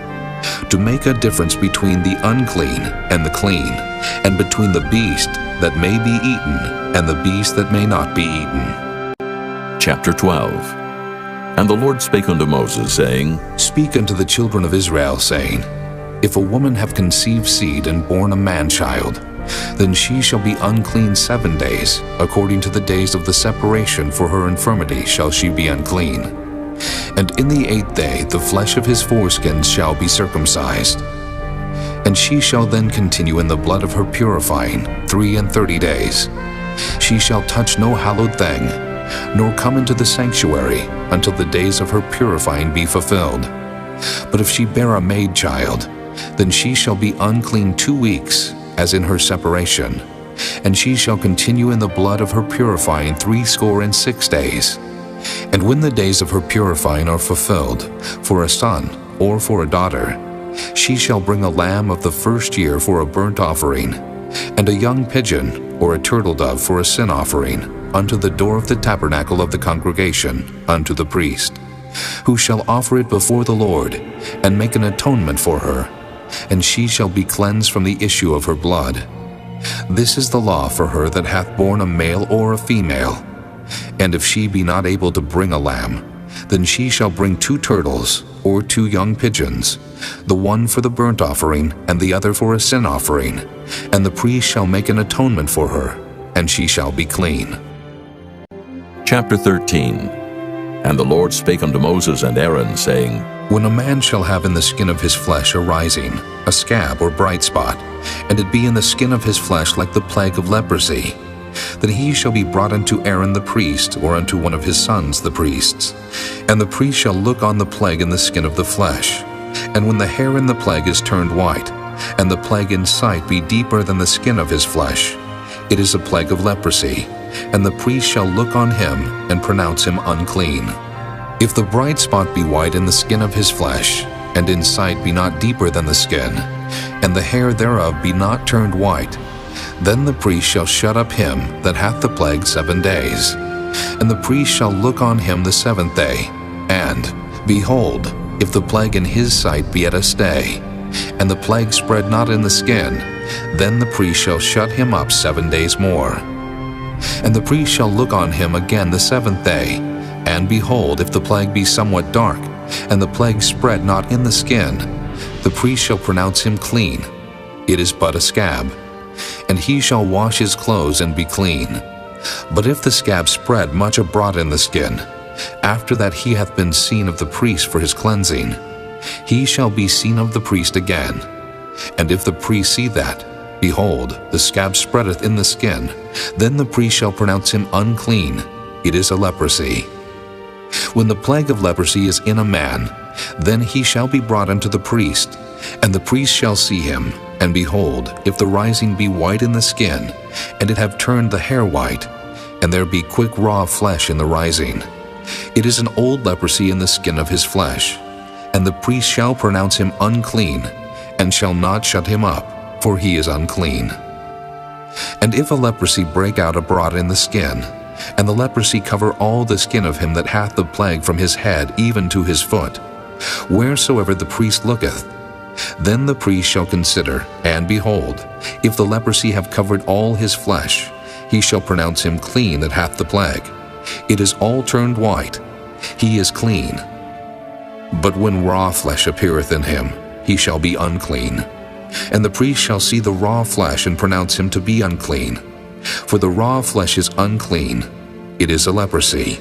to make a difference between the unclean and the clean, and between the beast that may be eaten and the beast that may not be eaten. Chapter 12. And the Lord spake unto Moses, saying, Speak unto the children of Israel, saying, If a woman have conceived seed and born a man-child, then she shall be unclean 7 days, according to the days of the separation for her infirmity shall she be unclean. And in the 8th day the flesh of his foreskins shall be circumcised. And she shall then continue in the blood of her purifying 33 days. She shall touch no hallowed thing, nor come into the sanctuary until the days of her purifying be fulfilled. But if she bear a maid child, then she shall be unclean 2 weeks, as in her separation, and she shall continue in the blood of her purifying 66 days. And when the days of her purifying are fulfilled, for a son or for a daughter, she shall bring a lamb of the first year for a burnt offering, and a young pigeon or a turtle dove for a sin offering, unto the door of the tabernacle of the congregation, unto the priest, who shall offer it before the Lord, and make an atonement for her, and she shall be cleansed from the issue of her blood. This is the law for her that hath borne a male or a female. And if she be not able to bring a lamb, then she shall bring 2 turtles or 2 young pigeons, the one for the burnt offering and the other for a sin offering, and the priest shall make an atonement for her, and she shall be clean. Chapter 13. And the Lord spake unto Moses and Aaron, saying, When a man shall have in the skin of his flesh arising a scab or bright spot, and it be in the skin of his flesh like the plague of leprosy, then he shall be brought unto Aaron the priest, or unto one of his sons the priests. And the priest shall look on the plague in the skin of the flesh. And when the hair in the plague is turned white, and the plague in sight be deeper than the skin of his flesh, it is a plague of leprosy, and the priest shall look on him, and pronounce him unclean. If the bright spot be white in the skin of his flesh, and in sight be not deeper than the skin, and the hair thereof be not turned white, then the priest shall shut up him that hath the plague 7 days. And the priest shall look on him the 7th day, and, behold, if the plague in his sight be at a stay, and the plague spread not in the skin, then the priest shall shut him up 7 days more. And the priest shall look on him again the 7th day, and behold, if the plague be somewhat dark, and the plague spread not in the skin, the priest shall pronounce him clean. It is but a scab. And he shall wash his clothes and be clean. But if the scab spread much abroad in the skin, after that he hath been seen of the priest for his cleansing, he shall be seen of the priest again. And if the priest see that, behold, the scab spreadeth in the skin, then the priest shall pronounce him unclean. It is a leprosy. When the plague of leprosy is in a man, then he shall be brought unto the priest, and the priest shall see him. And behold, if the rising be white in the skin, and it have turned the hair white, and there be quick raw flesh in the rising, it is an old leprosy in the skin of his flesh. And the priest shall pronounce him unclean, and shall not shut him up, for he is unclean. And if a leprosy break out abroad in the skin, and the leprosy cover all the skin of him that hath the plague from his head even to his foot, wheresoever the priest looketh. Then the priest shall consider, and behold, if the leprosy have covered all his flesh, he shall pronounce him clean that hath the plague. It is all turned white, he is clean. But when raw flesh appeareth in him, he shall be unclean. And the priest shall see the raw flesh, and pronounce him to be unclean. For the raw flesh is unclean, it is a leprosy.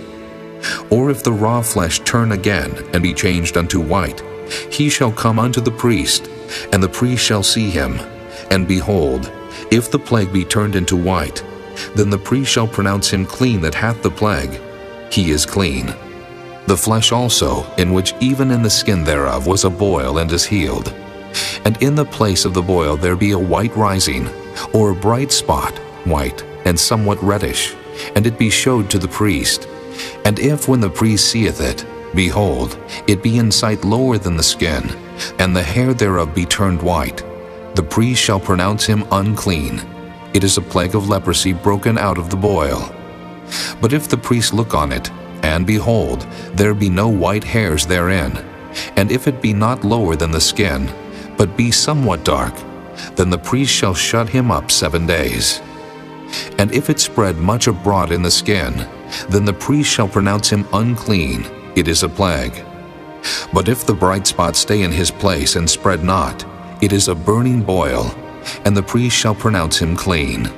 Or if the raw flesh turn again, and be changed unto white, he shall come unto the priest, and the priest shall see him. And behold, if the plague be turned into white, then the priest shall pronounce him clean that hath the plague. He is clean. The flesh also, in which even in the skin thereof was a boil, and is healed. And in the place of the boil there be a white rising, or a bright spot, white, and somewhat reddish, and it be showed to the priest. And if when the priest seeth it, behold, it be in sight lower than the skin, and the hair thereof be turned white, the priest shall pronounce him unclean. It is a plague of leprosy broken out of the boil. But if the priest look on it, and behold, there be no white hairs therein, and if it be not lower than the skin, but be somewhat dark, then the priest shall shut him up 7 days. And if it spread much abroad in the skin, then the priest shall pronounce him unclean. It is a plague. But if the bright spot stay in his place and spread not, it is a burning boil, and the priest shall pronounce him clean.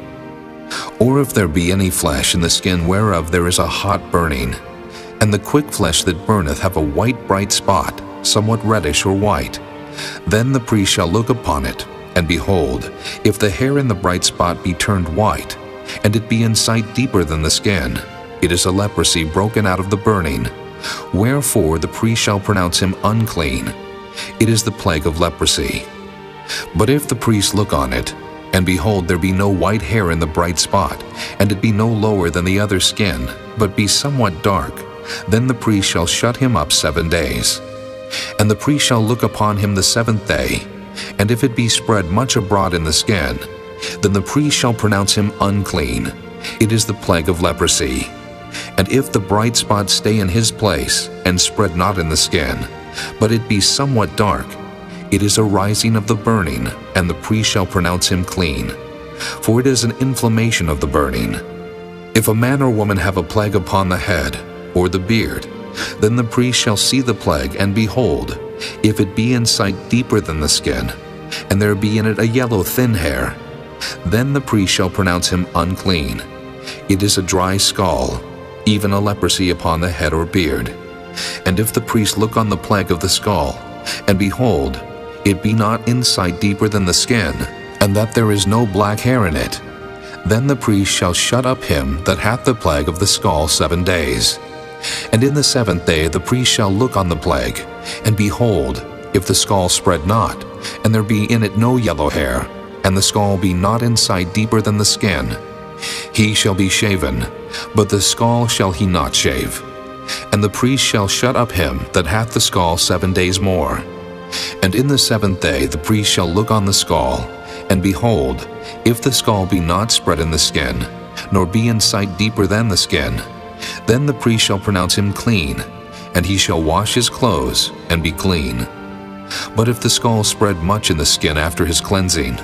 Or if there be any flesh in the skin whereof there is a hot burning, and the quick flesh that burneth have a white bright spot, somewhat reddish or white, then the priest shall look upon it, and behold, if the hair in the bright spot be turned white, and it be in sight deeper than the skin, it is a leprosy broken out of the burning. Wherefore the priest shall pronounce him unclean. It is the plague of leprosy. But if the priest look on it, and behold, there be no white hair in the bright spot, and it be no lower than the other skin, but be somewhat dark, then the priest shall shut him up 7 days. And the priest shall look upon him the 7th day, and if it be spread much abroad in the skin, then the priest shall pronounce him unclean. It is the plague of leprosy. And if the bright spot stay in his place, and spread not in the skin, but it be somewhat dark, it is a rising of the burning, and the priest shall pronounce him clean. For it is an inflammation of the burning. If a man or woman have a plague upon the head, or the beard, then the priest shall see the plague, and behold, if it be in sight deeper than the skin, and there be in it a yellow thin hair, then the priest shall pronounce him unclean. It is a dry scall, even a leprosy upon the head or beard. And if the priest look on the plague of the scall, and behold, it be not in sight deeper than the skin, and that there is no black hair in it, then the priest shall shut up him that hath the plague of the scall 7 days. And in the 7th day the priest shall look on the plague, and behold, if the scall spread not, and there be in it no yellow hair, and the scall be not in sight deeper than the skin, he shall be shaven, but the scall shall he not shave. And the priest shall shut up him that hath the scall 7 days more. And in the 7th day the priest shall look on the scall, and behold, if the scall be not spread in the skin, nor be in sight deeper than the skin, then the priest shall pronounce him clean, and he shall wash his clothes, and be clean. But if the scall spread much in the skin after his cleansing,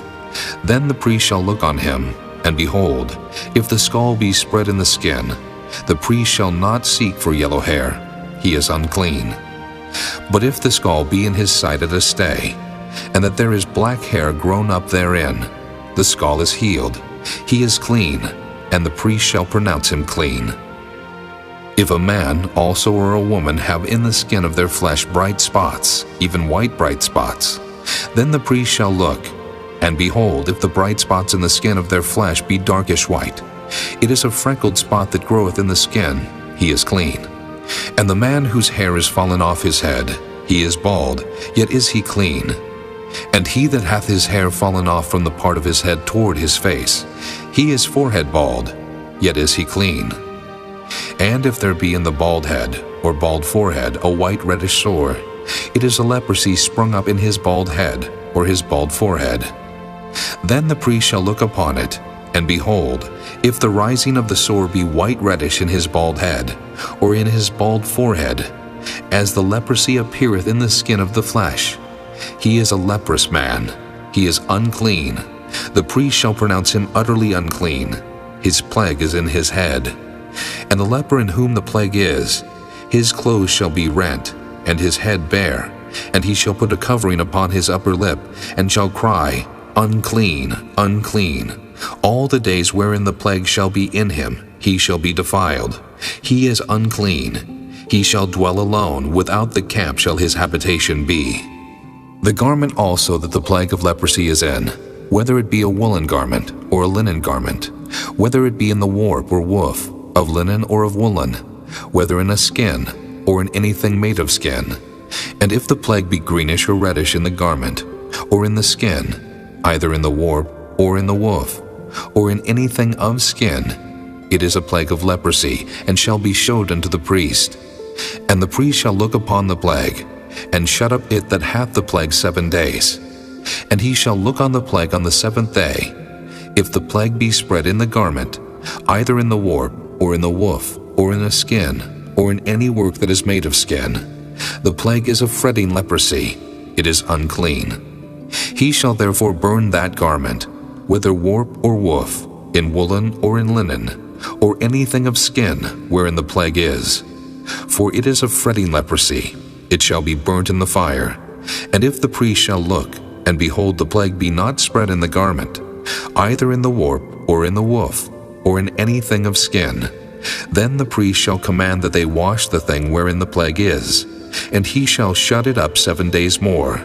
then the priest shall look on him, and behold, if the scall be spread in the skin, the priest shall not seek for yellow hair, he is unclean. But if the scall be in his sight at a stay, and that there is black hair grown up therein, the scall is healed, he is clean, and the priest shall pronounce him clean. If a man also or a woman have in the skin of their flesh bright spots, even white bright spots, then the priest shall look, and behold, if the bright spots in the skin of their flesh be darkish white, it is a freckled spot that groweth in the skin, he is clean. And the man whose hair is fallen off his head, he is bald, yet is he clean. And he that hath his hair fallen off from the part of his head toward his face, he is forehead bald, yet is he clean. And if there be in the bald head, or bald forehead, a white reddish sore, it is a leprosy sprung up in his bald head, or his bald forehead. Then the priest shall look upon it, And behold, if the rising of the sore be white reddish in his bald head, or in his bald forehead, as the leprosy appeareth in the skin of the flesh, he is a leprous man, he is unclean. The priest shall pronounce him utterly unclean. His plague is in his head. And the leper in whom the plague is, his clothes shall be rent, and his head bare, and he shall put a covering upon his upper lip, and shall cry, Unclean, unclean. All the days wherein the plague shall be in him, he shall be defiled. He is unclean. He shall dwell alone, without the camp shall his habitation be. The garment also that the plague of leprosy is in, whether it be a woolen garment or a linen garment, whether it be in the warp or woof, of linen or of woolen, whether in a skin or in anything made of skin. And if the plague be greenish or reddish in the garment, or in the skin, either in the warp or in the woof, or in anything of skin, it is a plague of leprosy, and shall be showed unto the priest. And the priest shall look upon the plague, and shut up it that hath the plague 7 days. And he shall look on the plague on the 7th day. If the plague be spread in the garment, either in the warp, or in the woof, or in a skin, or in any work that is made of skin, the plague is a fretting leprosy, it is unclean. He shall therefore burn that garment, whether warp or woof, in woolen or in linen, or anything of skin wherein the plague is. For it is a fretting leprosy, it shall be burnt in the fire. And if the priest shall look, and behold the plague be not spread in the garment, either in the warp or in the woof, or in anything of skin, then the priest shall command that they wash the thing wherein the plague is, and he shall shut it up 7 days more.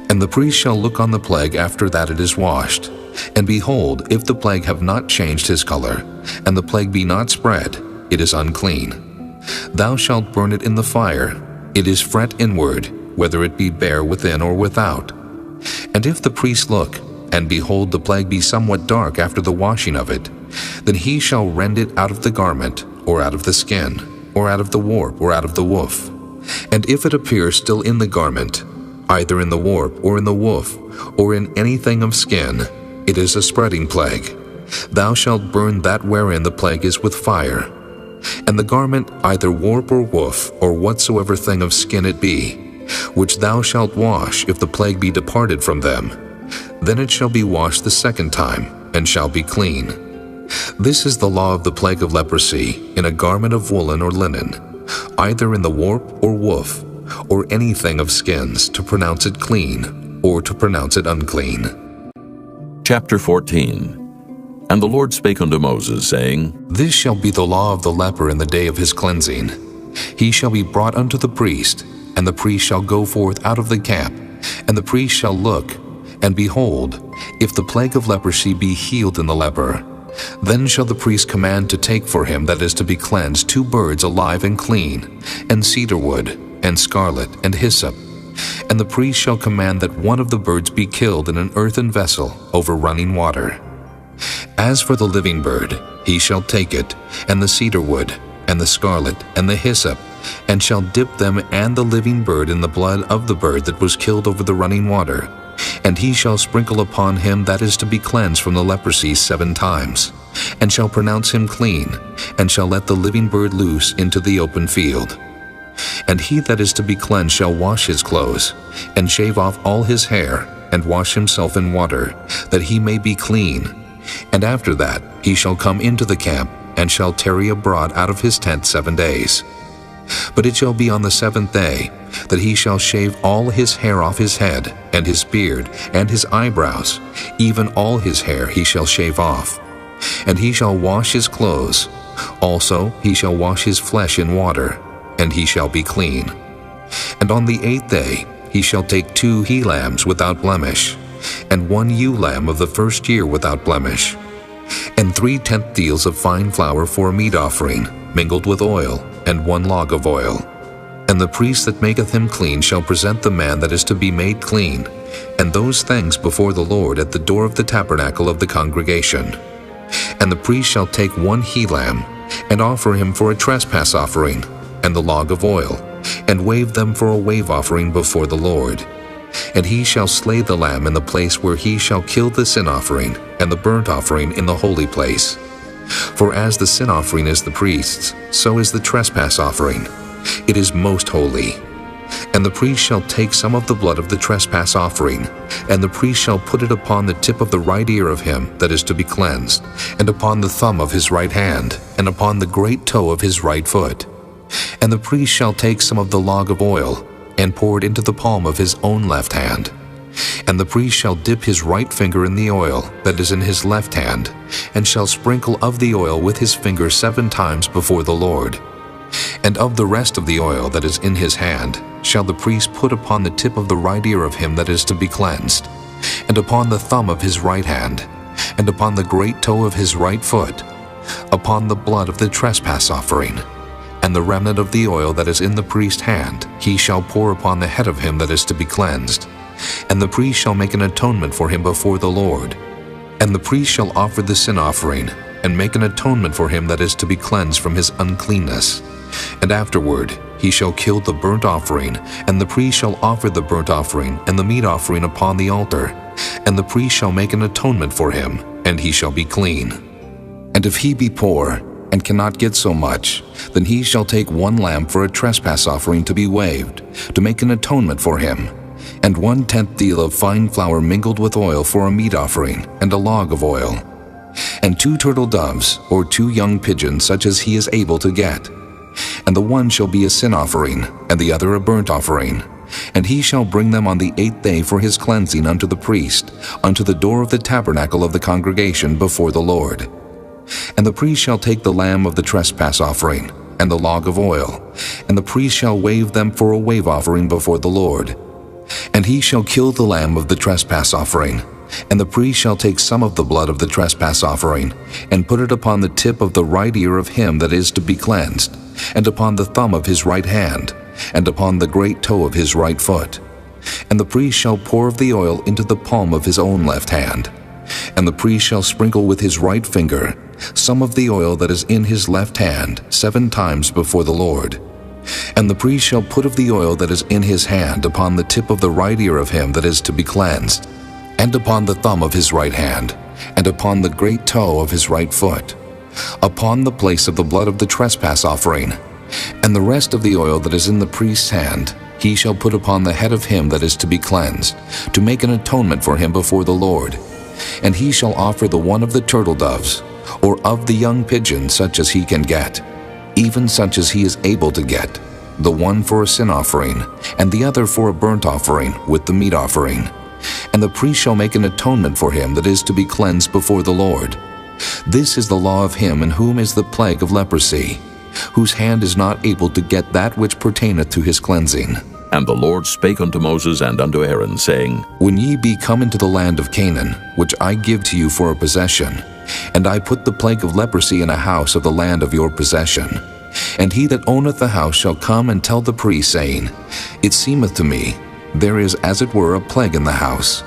And the priest shall look on the plague after that it is washed. And behold, if the plague have not changed his color, and the plague be not spread, it is unclean. Thou shalt burn it in the fire. It is fret inward, whether it be bare within or without. And if the priest look, and behold the plague be somewhat dark after the washing of it, then he shall rend it out of the garment, or out of the skin, or out of the warp, or out of the woof. And if it appear still in the garment, either in the warp, or in the woof, or in anything of skin, it is a spreading plague. Thou shalt burn that wherein the plague is with fire. And the garment, either warp or woof, or whatsoever thing of skin it be, which thou shalt wash if the plague be departed from them, then it shall be washed the 2nd time, and shall be clean. This is the law of the plague of leprosy, in a garment of woolen or linen, either in the warp or woof, or anything of skins, to pronounce it clean, or to pronounce it unclean. Chapter 14. And the Lord spake unto Moses, saying, This shall be the law of the leper in the day of his cleansing. He shall be brought unto the priest, and the priest shall go forth out of the camp, and the priest shall look, and behold, if the plague of leprosy be healed in the leper, then shall the priest command to take for him that is to be cleansed 2 birds alive and clean, and cedar wood, and scarlet, and hyssop. And the priest shall command that one of the birds be killed in an earthen vessel over running water. As for the living bird, he shall take it, and the cedar wood, and the scarlet, and the hyssop, and shall dip them and the living bird in the blood of the bird that was killed over the running water. And he shall sprinkle upon him that is to be cleansed from the leprosy 7 times, and shall pronounce him clean, and shall let the living bird loose into the open field. And he that is to be cleansed shall wash his clothes, and shave off all his hair, and wash himself in water, that he may be clean. And after that he shall come into the camp, and shall tarry abroad out of his tent 7 days. But it shall be on the 7th day that he shall shave all his hair off his head, and his beard, and his eyebrows, even all his hair he shall shave off. And he shall wash his clothes. Also he shall wash his flesh in water, and he shall be clean. And on the 8th day he shall take 2 he-lambs without blemish, and 1 ewe-lamb of the 1st year without blemish, and 3 tenth deals of fine flour for a meat offering, mingled with oil, and 1 log of oil. And the priest that maketh him clean shall present the man that is to be made clean, and those things before the Lord at the door of the tabernacle of the congregation. And the priest shall take 1 he-lamb, and offer him for a trespass offering, and the log of oil, and wave them for a wave offering before the Lord. And he shall slay the lamb in the place where he shall kill the sin offering and the burnt offering in the holy place. For as the sin offering is the priest's, so is the trespass offering. It is most holy. And the priest shall take some of the blood of the trespass offering, and the priest shall put it upon the tip of the right ear of him that is to be cleansed, and upon the thumb of his right hand, and upon the great toe of his right foot. And the priest shall take some of the log of oil, and pour it into the palm of his own left hand. And the priest shall dip his right finger in the oil that is in his left hand, and shall sprinkle of the oil with his finger 7 times before the Lord. And of the rest of the oil that is in his hand shall the priest put upon the tip of the right ear of him that is to be cleansed, and upon the thumb of his right hand, and upon the great toe of his right foot, upon the blood of the trespass offering. And the remnant of the oil that is in the priest's hand he shall pour upon the head of him that is to be cleansed. And the priest shall make an atonement for him before the Lord. And the priest shall offer the sin offering, and make an atonement for him that is to be cleansed from his uncleanness. And afterward he shall kill the burnt offering, and the priest shall offer the burnt offering and the meat offering upon the altar. And the priest shall make an atonement for him, and he shall be clean. And if he be poor, and cannot get so much, then he shall take 1 lamb for a trespass offering to be waved, to make an atonement for him, and 1/10 deal of fine flour mingled with oil for a meat offering, and a log of oil, and 2 turtle doves, or 2 young pigeons, such as he is able to get. And the one shall be a sin offering, and the other a burnt offering. And he shall bring them on the 8th day for his cleansing unto the priest, unto the door of the tabernacle of the congregation before the Lord. And the priest shall take the lamb of the trespass offering, and the log of oil, and the priest shall wave them for a wave offering before the Lord. And he shall kill the lamb of the trespass offering, and the priest shall take some of the blood of the trespass offering, and put it upon the tip of the right ear of him that is to be cleansed, and upon the thumb of his right hand, and upon the great toe of his right foot. And the priest shall pour of the oil into the palm of his own left hand. And the priest shall sprinkle with his right finger some of the oil that is in his left hand 7 times before the Lord. And the priest shall put of the oil that is in his hand upon the tip of the right ear of him that is to be cleansed, and upon the thumb of his right hand, and upon the great toe of his right foot, upon the place of the blood of the trespass offering. And the rest of the oil that is in the priest's hand he shall put upon the head of him that is to be cleansed, to make an atonement for him before the Lord. And he shall offer the one of the turtle doves, or of the young pigeon, such as he can get, even such as he is able to get, the one for a sin offering, and the other for a burnt offering with the meat offering. And the priest shall make an atonement for him that is to be cleansed before the Lord. This is the law of him in whom is the plague of leprosy, whose hand is not able to get that which pertaineth to his cleansing. And the Lord spake unto Moses and unto Aaron, saying, When ye be come into the land of Canaan, which I give to you for a possession, and I put the plague of leprosy in a house of the land of your possession, and he that owneth the house shall come and tell the priest, saying, It seemeth to me, there is as it were a plague in the house.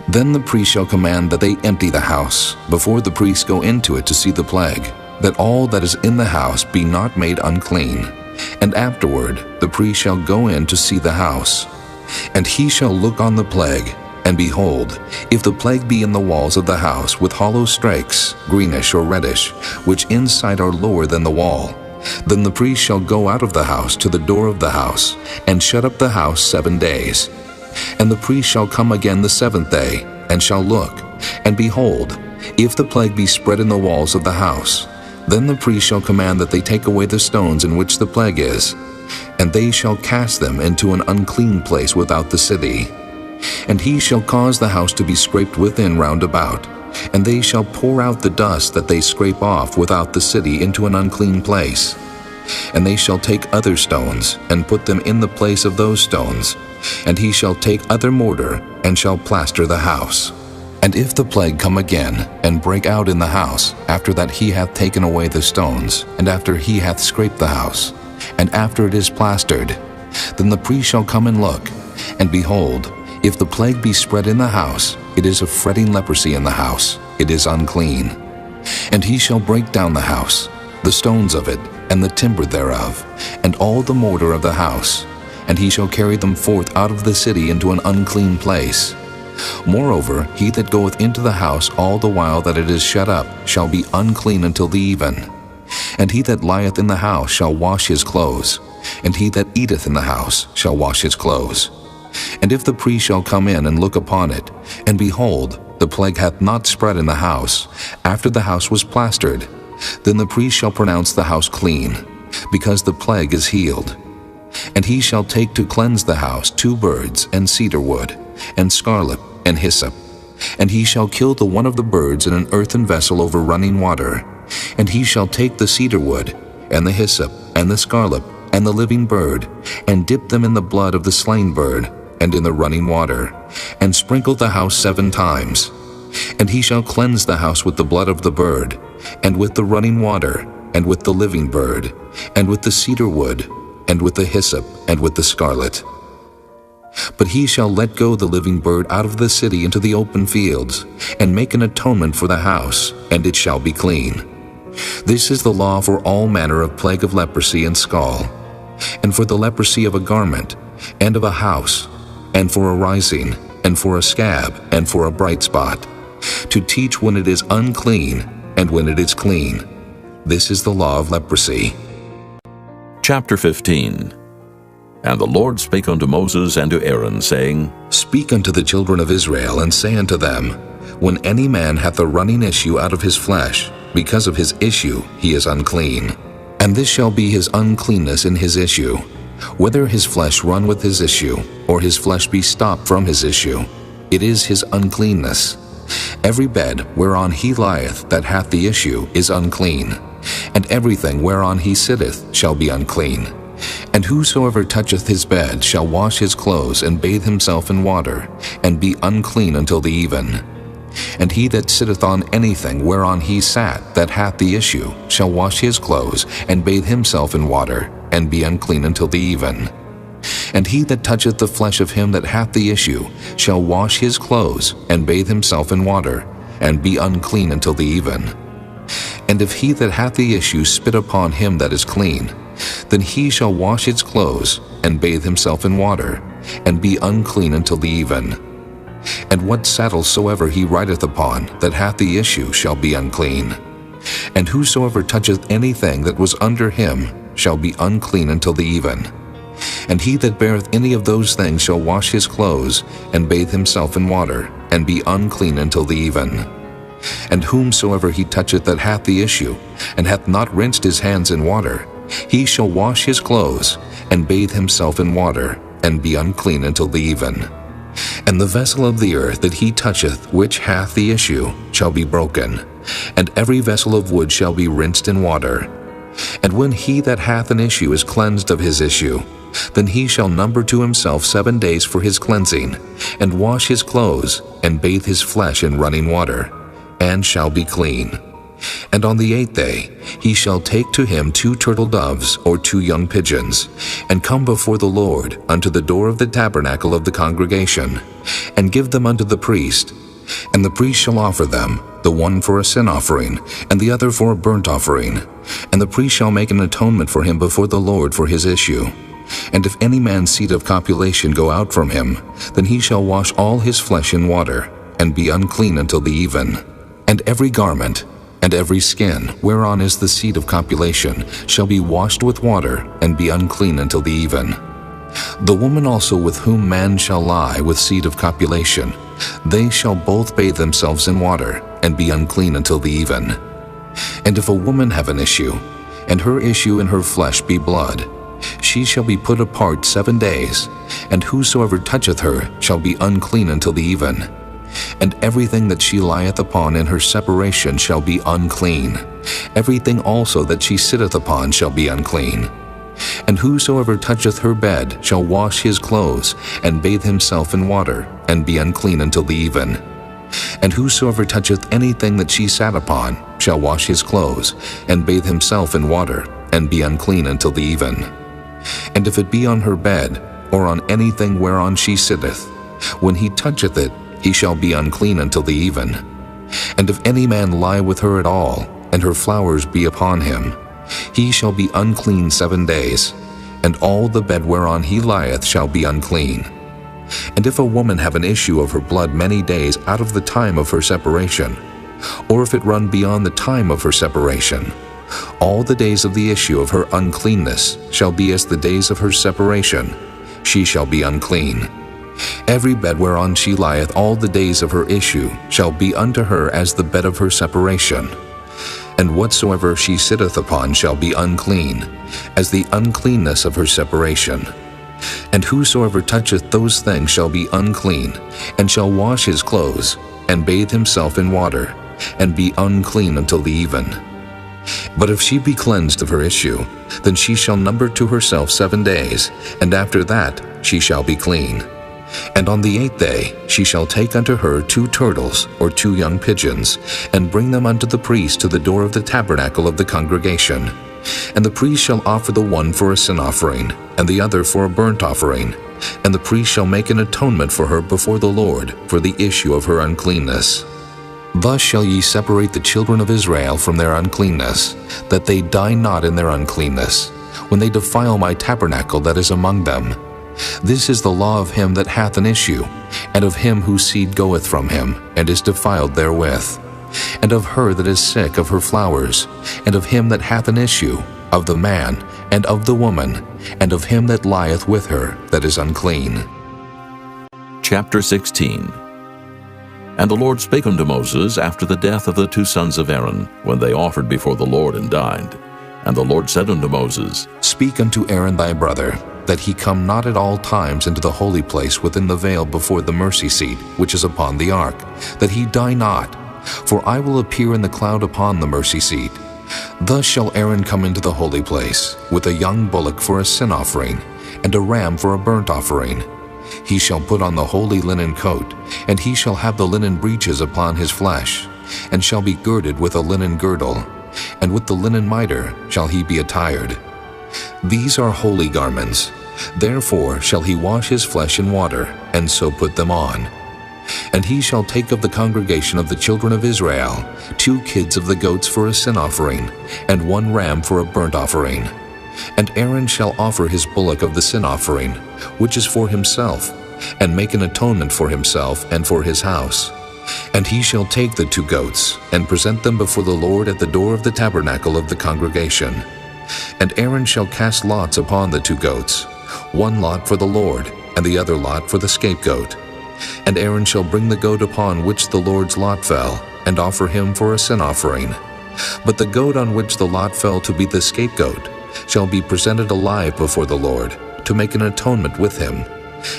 Then the priest shall command that they empty the house, before the priests go into it to see the plague, that all that is in the house be not made unclean. And afterward the priest shall go in to see the house. And he shall look on the plague, and behold, if the plague be in the walls of the house with hollow strakes, greenish or reddish, which inside are lower than the wall, then the priest shall go out of the house to the door of the house, and shut up the house 7 days. And the priest shall come again the 7th day, and shall look, and behold, if the plague be spread in the walls of the house, then the priest shall command that they take away the stones in which the plague is, and they shall cast them into an unclean place without the city. And he shall cause the house to be scraped within round about, and they shall pour out the dust that they scrape off without the city into an unclean place. And they shall take other stones, and put them in the place of those stones, and he shall take other mortar, and shall plaster the house. And if the plague come again, and break out in the house, after that he hath taken away the stones, and after he hath scraped the house, and after it is plastered, then the priest shall come and look, and behold, if the plague be spread in the house, it is a fretting leprosy in the house, it is unclean. And he shall break down the house, the stones of it, and the timber thereof, and all the mortar of the house, and he shall carry them forth out of the city into an unclean place. Moreover, he that goeth into the house all the while that it is shut up shall be unclean until the even. And he that lieth in the house shall wash his clothes, and he that eateth in the house shall wash his clothes. And if the priest shall come in and look upon it, and behold, the plague hath not spread in the house, after the house was plastered, then the priest shall pronounce the house clean, because the plague is healed. And he shall take to cleanse the house 2 birds, and cedar wood, and scarlet, and hyssop. And he shall kill the one of the birds in an earthen vessel over running water. And he shall take the cedar wood, and the hyssop, and the scarlet, and the living bird, and dip them in the blood of the slain bird, and in the running water, and sprinkle the house 7 times. And he shall cleanse the house with the blood of the bird, and with the running water, and with the living bird, and with the cedar wood, and with the hyssop, and with the scarlet. But he shall let go the living bird out of the city into the open fields, and make an atonement for the house, and it shall be clean. This is the law for all manner of plague of leprosy and scall, and for the leprosy of a garment, and of a house, and for a rising, and for a scab, and for a bright spot, to teach when it is unclean, and when it is clean. This is the law of leprosy. Chapter 15. And the Lord spake unto Moses and to Aaron, saying, Speak unto the children of Israel, and say unto them, When any man hath a running issue out of his flesh, because of his issue he is unclean. And this shall be his uncleanness in his issue, whether his flesh run with his issue, or his flesh be stopped from his issue. It is his uncleanness. Every bed whereon he lieth that hath the issue is unclean, and everything whereon he sitteth shall be unclean. And whosoever toucheth his bed shall wash his clothes, and bathe himself in water, and be unclean until the even. And he that sitteth on anything whereon he sat that hath the issue shall wash his clothes, and bathe himself in water, and be unclean until the even. And he that toucheth the flesh of him that hath the issue shall wash his clothes, and bathe himself in water, and be unclean until the even. And if he that hath the issue spit upon him that is clean, then he shall wash his clothes, and bathe himself in water, and be unclean until the even. And what saddle soever he rideth upon that hath the issue shall be unclean. And whosoever toucheth anything that was under him shall be unclean until the even. And he that beareth any of those things shall wash his clothes, and bathe himself in water, and be unclean until the even. And whomsoever he toucheth that hath the issue, and hath not rinsed his hands in water, he shall wash his clothes, and bathe himself in water, and be unclean until the even. And the vessel of the earth that he toucheth which hath the issue shall be broken, and every vessel of wood shall be rinsed in water. And when he that hath an issue is cleansed of his issue, then he shall number to himself 7 days for his cleansing, and wash his clothes, and bathe his flesh in running water, and shall be clean. And on the 8th day he shall take to him 2 turtle doves or 2 young pigeons, and come before the Lord unto the door of the tabernacle of the congregation, and give them unto the priest. And the priest shall offer them, the one for a sin offering, and the other for a burnt offering. And the priest shall make an atonement for him before the Lord for his issue. And if any man's seed of copulation go out from him, then he shall wash all his flesh in water, and be unclean until the even. And every garment, and every skin, whereon is the seed of copulation, shall be washed with water, and be unclean until the even. The woman also with whom man shall lie with seed of copulation, they shall both bathe themselves in water, and be unclean until the even. And if a woman have an issue, and her issue in her flesh be blood, she shall be put apart 7 days, and whosoever toucheth her shall be unclean until the even. And everything that she lieth upon in her separation shall be unclean. Everything also that she sitteth upon shall be unclean. And whosoever toucheth her bed shall wash his clothes, and bathe himself in water, and be unclean until the even. And whosoever toucheth anything that she sat upon shall wash his clothes, and bathe himself in water, and be unclean until the even. And if it be on her bed, or on anything whereon she sitteth, when he toucheth it, he shall be unclean until the even. And if any man lie with her at all, and her flowers be upon him, he shall be unclean 7 days. and all the bed whereon he lieth shall be unclean. And if a woman have an issue of her blood many days out of the time of her separation, or if it run beyond the time of her separation, all the days of the issue of her uncleanness shall be as the days of her separation. She shall be unclean. Every bed whereon she lieth all the days of her issue shall be unto her as the bed of her separation. And whatsoever she sitteth upon shall be unclean, as the uncleanness of her separation. And whosoever toucheth those things shall be unclean, and shall wash his clothes, and bathe himself in water, and be unclean until the even. But if she be cleansed of her issue, then she shall number to herself 7 days, and after that she shall be clean. And on the 8th day she shall take unto her 2 turtles or 2 young pigeons, and bring them unto the priest to the door of the tabernacle of the congregation. And the priest shall offer the one for a sin offering, and the other for a burnt offering. And the priest shall make an atonement for her before the Lord for the issue of her uncleanness. Thus shall ye separate the children of Israel from their uncleanness, that they die not in their uncleanness, when they defile my tabernacle that is among them. This is the law of him that hath an issue, and of him whose seed goeth from him, and is defiled therewith, and of her that is sick of her flowers, and of him that hath an issue, of the man, and of the woman, and of him that lieth with her that is unclean. Chapter 16. And the Lord spake unto Moses after the death of the 2 sons of Aaron, when they offered before the Lord and died. And the Lord said unto Moses, Speak unto Aaron thy brother, that he come not at all times into the holy place within the veil before the mercy seat, which is upon the ark, that he die not. For I will appear in the cloud upon the mercy seat. Thus shall Aaron come into the holy place, with a young bullock for a sin offering, and a ram for a burnt offering. He shall put on the holy linen coat, and he shall have the linen breeches upon his flesh, and shall be girded with a linen girdle, and with the linen mitre shall he be attired. These are holy garments. Therefore shall he wash his flesh in water, and so put them on. And he shall take of the congregation of the children of Israel 2 kids of the goats for a sin offering, and 1 ram for a burnt offering. And Aaron shall offer his bullock of the sin offering, which is for himself, and make an atonement for himself and for his house. And he shall take the 2 goats, and present them before the Lord at the door of the tabernacle of the congregation. And Aaron shall cast lots upon the 2 goats, 1 lot for the Lord, and the other lot for the scapegoat. And Aaron shall bring the goat upon which the Lord's lot fell, and offer him for a sin offering. But the goat on which the lot fell to be the scapegoat shall be presented alive before the Lord, to make an atonement with him,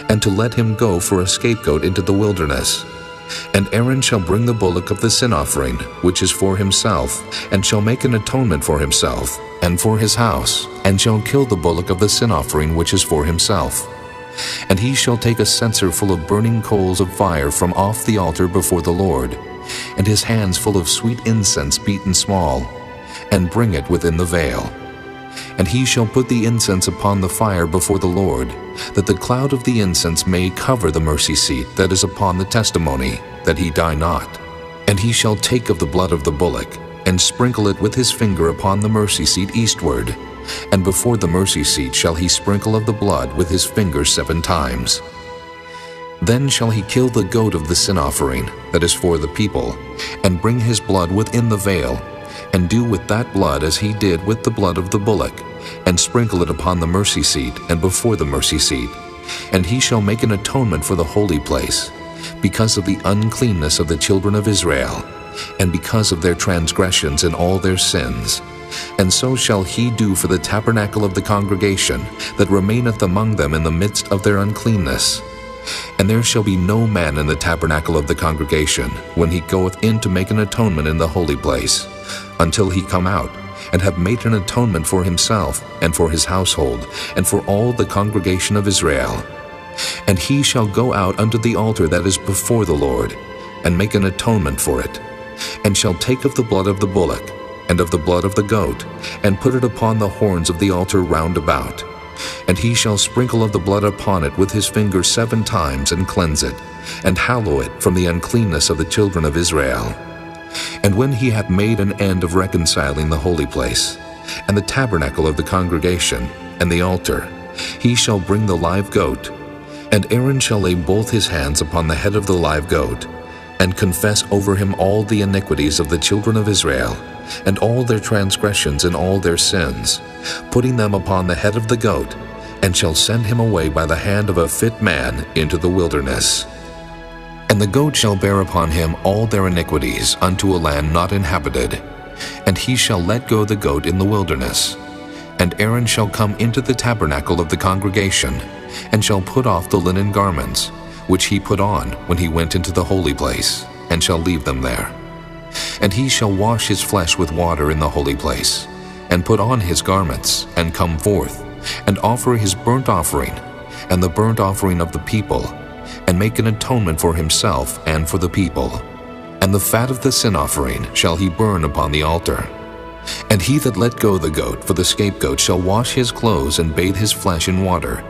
and to let him go for a scapegoat into the wilderness. And Aaron shall bring the bullock of the sin offering, which is for himself, and shall make an atonement for himself, and for his house, and shall kill the bullock of the sin offering which is for himself. And he shall take a censer full of burning coals of fire from off the altar before the Lord, and his hands full of sweet incense beaten small, and bring it within the veil. And he shall put the incense upon the fire before the Lord, that the cloud of the incense may cover the mercy seat that is upon the testimony, that he die not. And he shall take of the blood of the bullock, and sprinkle it with his finger upon the mercy seat eastward, and before the mercy seat shall he sprinkle of the blood with his finger 7 times. Then shall he kill the goat of the sin offering, that is for the people, and bring his blood within the veil, and do with that blood as he did with the blood of the bullock, and sprinkle it upon the mercy seat and before the mercy seat. And he shall make an atonement for the holy place, because of the uncleanness of the children of Israel, and because of their transgressions and all their sins. And so shall he do for the tabernacle of the congregation that remaineth among them in the midst of their uncleanness. And there shall be no man in the tabernacle of the congregation when he goeth in to make an atonement in the holy place, until he come out, and have made an atonement for himself, and for his household, and for all the congregation of Israel. And he shall go out unto the altar that is before the Lord, and make an atonement for it, and shall take of the blood of the bullock, and of the blood of the goat, and put it upon the horns of the altar round about. And he shall sprinkle of the blood upon it with his finger 7 times, and cleanse it, and hallow it from the uncleanness of the children of Israel. And when he hath made an end of reconciling the holy place, and the tabernacle of the congregation, and the altar, he shall bring the live goat, and Aaron shall lay both his hands upon the head of the live goat, and confess over him all the iniquities of the children of Israel, and all their transgressions and all their sins, putting them upon the head of the goat, and shall send him away by the hand of a fit man into the wilderness. And the goat shall bear upon him all their iniquities unto a land not inhabited, and he shall let go the goat in the wilderness. And Aaron shall come into the tabernacle of the congregation, and shall put off the linen garments, which he put on when he went into the holy place, and shall leave them there. And he shall wash his flesh with water in the holy place, and put on his garments, and come forth, and offer his burnt offering, and the burnt offering of the people, and make an atonement for himself and for the people. And the fat of the sin offering shall he burn upon the altar. And he that let go the goat for the scapegoat shall wash his clothes and bathe his flesh in water,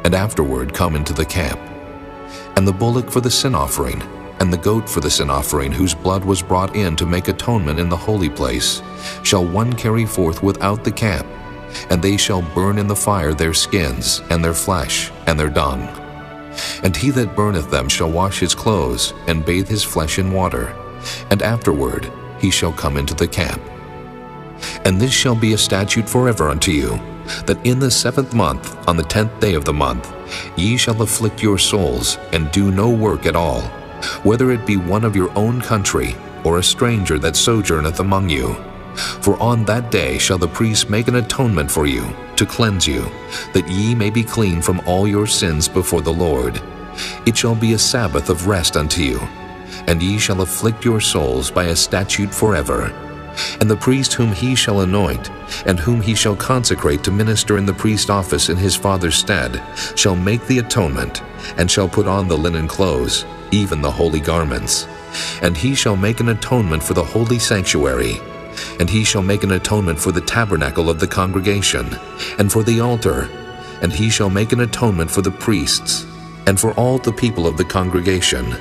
and afterward come into the camp. And the bullock for the sin offering, and the goat for the sin offering, whose blood was brought in to make atonement in the holy place, shall one carry forth without the camp, and they shall burn in the fire their skins, and their flesh, and their dung. And he that burneth them shall wash his clothes, and bathe his flesh in water, and afterward he shall come into the camp. And this shall be a statute forever unto you, that in the 7th month, on the 10th day of the month, ye shall afflict your souls, and do no work at all, whether it be one of your own country, or a stranger that sojourneth among you. For on that day shall the priest make an atonement for you, to cleanse you, that ye may be clean from all your sins before the Lord. It shall be a Sabbath of rest unto you, and ye shall afflict your souls by a statute forever. And the priest whom he shall anoint, and whom he shall consecrate to minister in the priest office in his father's stead, shall make the atonement, and shall put on the linen clothes, even the holy garments. And he shall make an atonement for the holy sanctuary, and he shall make an atonement for the tabernacle of the congregation, and for the altar, and he shall make an atonement for the priests, and for all the people of the congregation.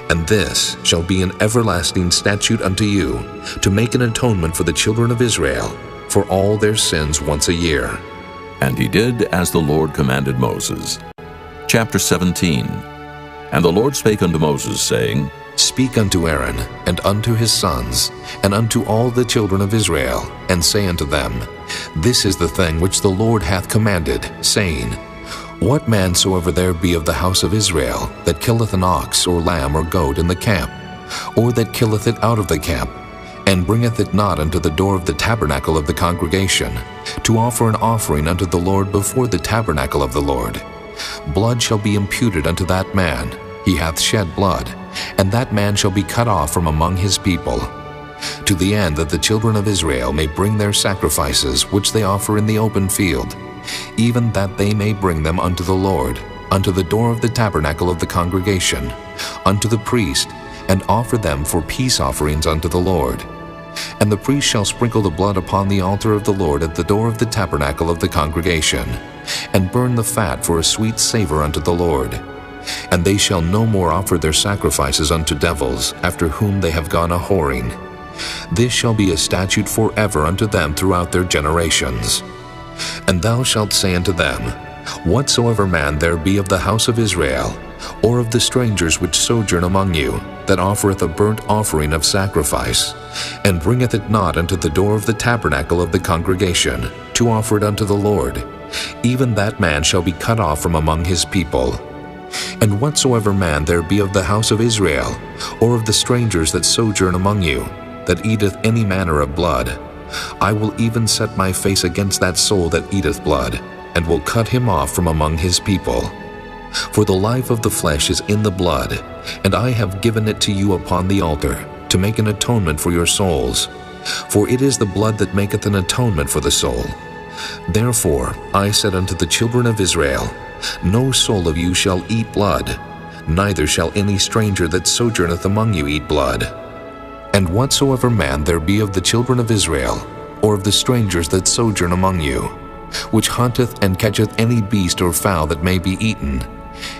And this shall be an everlasting statute unto you, to make an atonement for the children of Israel, for all their sins once a year. And he did as the Lord commanded Moses. Chapter 17. And the Lord spake unto Moses, saying, Speak unto Aaron, and unto his sons, and unto all the children of Israel, and say unto them, This is the thing which the Lord hath commanded, saying, What man soever there be of the house of Israel, that killeth an ox, or lamb, or goat in the camp, or that killeth it out of the camp, and bringeth it not unto the door of the tabernacle of the congregation, to offer an offering unto the Lord before the tabernacle of the Lord, blood shall be imputed unto that man. He hath shed blood, and that man shall be cut off from among his people, to the end that the children of Israel may bring their sacrifices which they offer in the open field, even that they may bring them unto the Lord, unto the door of the tabernacle of the congregation, unto the priest, and offer them for peace offerings unto the Lord. And the priest shall sprinkle the blood upon the altar of the Lord at the door of the tabernacle of the congregation, and burn the fat for a sweet savor unto the Lord. And they shall no more offer their sacrifices unto devils, after whom they have gone a-whoring. This shall be a statute forever unto them throughout their generations. And thou shalt say unto them, Whatsoever man there be of the house of Israel, or of the strangers which sojourn among you, that offereth a burnt offering of sacrifice, and bringeth it not unto the door of the tabernacle of the congregation, to offer it unto the Lord, even that man shall be cut off from among his people. And whatsoever man there be of the house of Israel, or of the strangers that sojourn among you, that eateth any manner of blood, I will even set my face against that soul that eateth blood, and will cut him off from among his people. For the life of the flesh is in the blood, and I have given it to you upon the altar, to make an atonement for your souls. For it is the blood that maketh an atonement for the soul. Therefore I said unto the children of Israel, No soul of you shall eat blood, neither shall any stranger that sojourneth among you eat blood. And whatsoever man there be of the children of Israel, or of the strangers that sojourn among you, which hunteth and catcheth any beast or fowl that may be eaten,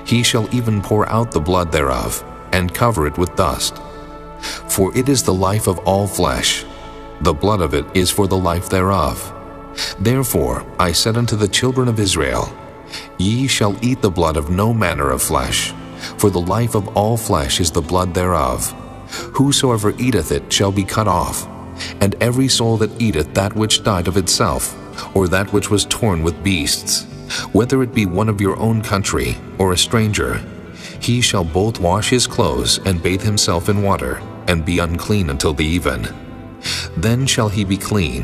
he shall even pour out the blood thereof, and cover it with dust. For it is the life of all flesh, the blood of it is for the life thereof. Therefore I said unto the children of Israel, Ye shall eat the blood of no manner of flesh, for the life of all flesh is the blood thereof. Whosoever eateth it shall be cut off. And every soul that eateth that which died of itself, or that which was torn with beasts, whether it be one of your own country, or a stranger, he shall both wash his clothes and bathe himself in water, and be unclean until the even. Then shall he be clean.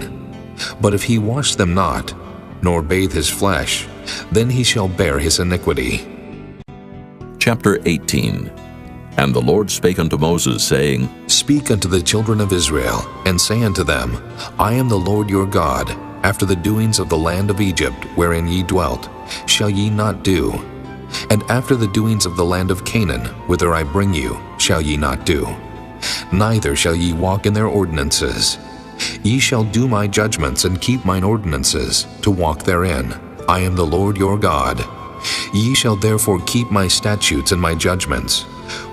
But if he wash them not, nor bathe his flesh, then he shall bear his iniquity. Chapter 18. And the Lord spake unto Moses, saying, Speak unto the children of Israel, and say unto them, I am the Lord your God. After the doings of the land of Egypt, wherein ye dwelt, shall ye not do. And after the doings of the land of Canaan, whither I bring you, shall ye not do. Neither shall ye walk in their ordinances. Ye shall do my judgments and keep mine ordinances, to walk therein. I am the Lord your God. Ye shall therefore keep my statutes and my judgments,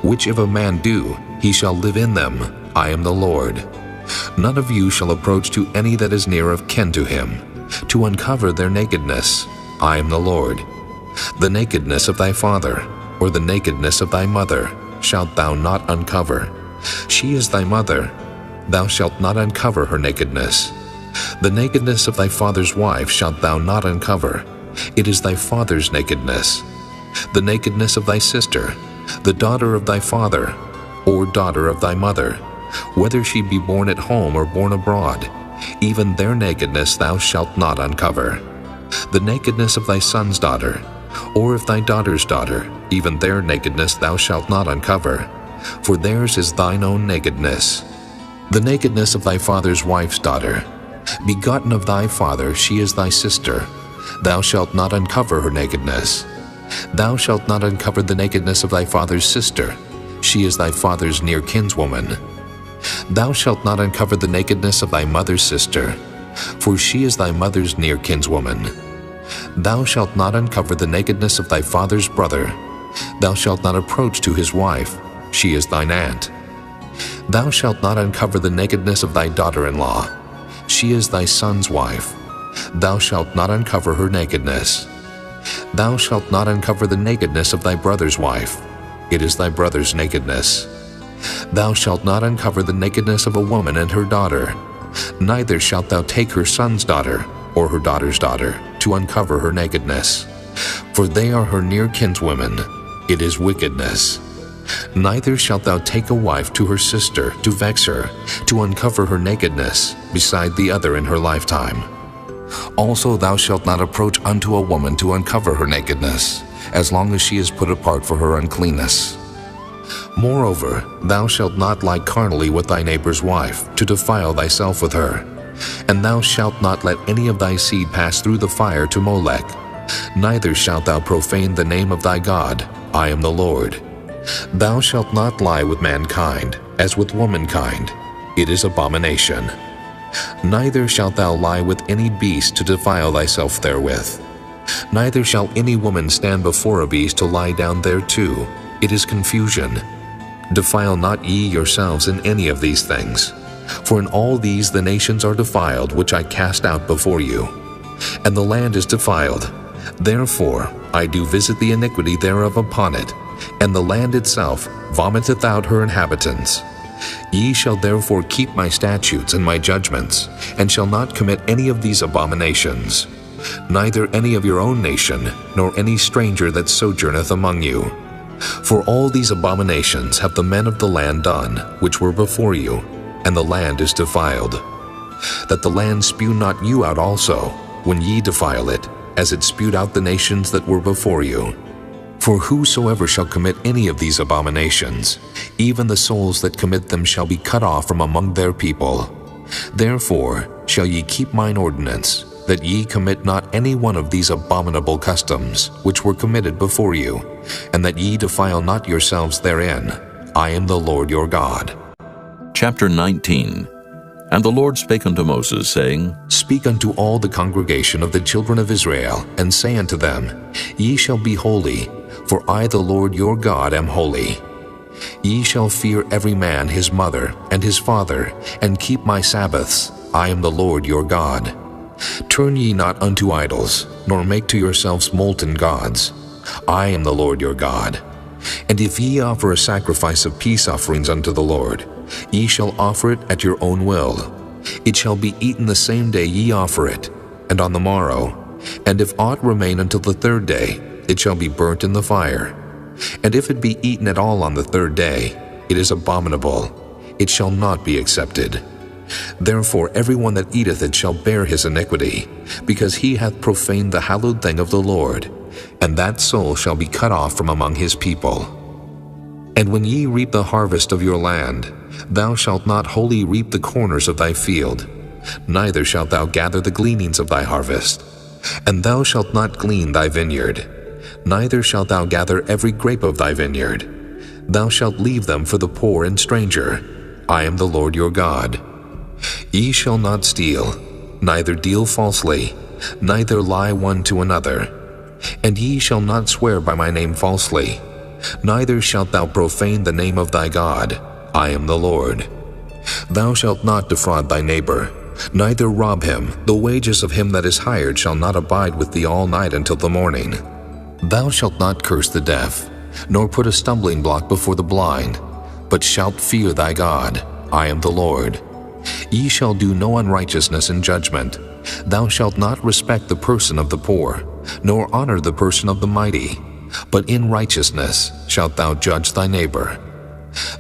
which if a man do, he shall live in them. I am the Lord. None of you shall approach to any that is near of kin to him, to uncover their nakedness. I am the Lord. The nakedness of thy father, or the nakedness of thy mother, shalt thou not uncover. She is thy mother. Thou shalt not uncover her nakedness. The nakedness of thy father's wife shalt thou not uncover. It is thy father's nakedness. The nakedness of thy sister, the daughter of thy father, or daughter of thy mother, whether she be born at home or born abroad, even their nakedness thou shalt not uncover. The nakedness of thy son's daughter, or of thy daughter's daughter, even their nakedness thou shalt not uncover, for theirs is thine own nakedness. The nakedness of thy father's wife's daughter, begotten of thy father, she is thy sister. Thou shalt not uncover her nakedness. Thou shalt not uncover the nakedness of thy father's sister. She is thy father's near kinswoman. Thou shalt not uncover the nakedness of thy mother's sister, for she is thy mother's near kinswoman. Thou shalt not uncover the nakedness of thy father's brother. Thou shalt not approach to his wife. She is thine aunt. Thou shalt not uncover the nakedness of thy daughter-in-law. She is thy son's wife. Thou shalt not uncover her nakedness. Thou shalt not uncover the nakedness of thy brother's wife. It is thy brother's nakedness. Thou shalt not uncover the nakedness of a woman and her daughter. Neither shalt thou take her son's daughter, or her daughter's daughter, to uncover her nakedness. For they are her near kinswomen. It is wickedness. Neither shalt thou take a wife to her sister, to vex her, to uncover her nakedness, beside the other in her lifetime. Also thou shalt not approach unto a woman to uncover her nakedness, as long as she is put apart for her uncleanness. Moreover, thou shalt not lie carnally with thy neighbor's wife, to defile thyself with her. And thou shalt not let any of thy seed pass through the fire to Molech. Neither shalt thou profane the name of thy God. I am the Lord. Thou shalt not lie with mankind, as with womankind. It is abomination. Neither shalt thou lie with any beast to defile thyself therewith. Neither shall any woman stand before a beast to lie down thereto. It is confusion. Defile not ye yourselves in any of these things. For in all these the nations are defiled, which I cast out before you. And the land is defiled. Therefore I do visit the iniquity thereof upon it, and the land itself vomiteth out her inhabitants. Ye shall therefore keep my statutes and my judgments, and shall not commit any of these abominations, neither any of your own nation, nor any stranger that sojourneth among you. For all these abominations have the men of the land done, which were before you, and the land is defiled. That the land spew not you out also, when ye defile it, as it spewed out the nations that were before you. For whosoever shall commit any of these abominations, even the souls that commit them shall be cut off from among their people. Therefore shall ye keep mine ordinance, that ye commit not any one of these abominable customs, which were committed before you, and that ye defile not yourselves therein. I am the Lord your God. Chapter 19. And the Lord spake unto Moses, saying, Speak unto all the congregation of the children of Israel, and say unto them, Ye shall be holy, for I the Lord your God am holy. Ye shall fear every man his mother and his father, and keep my Sabbaths. I am the Lord your God. Turn ye not unto idols, nor make to yourselves molten gods. I am the Lord your God. And if ye offer a sacrifice of peace offerings unto the Lord, ye shall offer it at your own will. It shall be eaten the same day ye offer it, and on the morrow. And if aught remain until the third day, it shall be burnt in the fire. And if it be eaten at all on the third day, it is abominable. It shall not be accepted. Therefore every one that eateth it shall bear his iniquity, because he hath profaned the hallowed thing of the Lord, and that soul shall be cut off from among his people. And when ye reap the harvest of your land, thou shalt not wholly reap the corners of thy field, neither shalt thou gather the gleanings of thy harvest. And thou shalt not glean thy vineyard, neither shalt thou gather every grape of thy vineyard. Thou shalt leave them for the poor and stranger. I am the Lord your God. Ye shall not steal, neither deal falsely, neither lie one to another. And ye shall not swear by my name falsely, neither shalt thou profane the name of thy God. I am the Lord. Thou shalt not defraud thy neighbor, neither rob him. The wages of him that is hired shall not abide with thee all night until the morning. Thou shalt not curse the deaf, nor put a stumbling block before the blind, but shalt fear thy God. I am the Lord. Ye shall do no unrighteousness in judgment. Thou shalt not respect the person of the poor, nor honor the person of the mighty, but in righteousness shalt thou judge thy neighbor.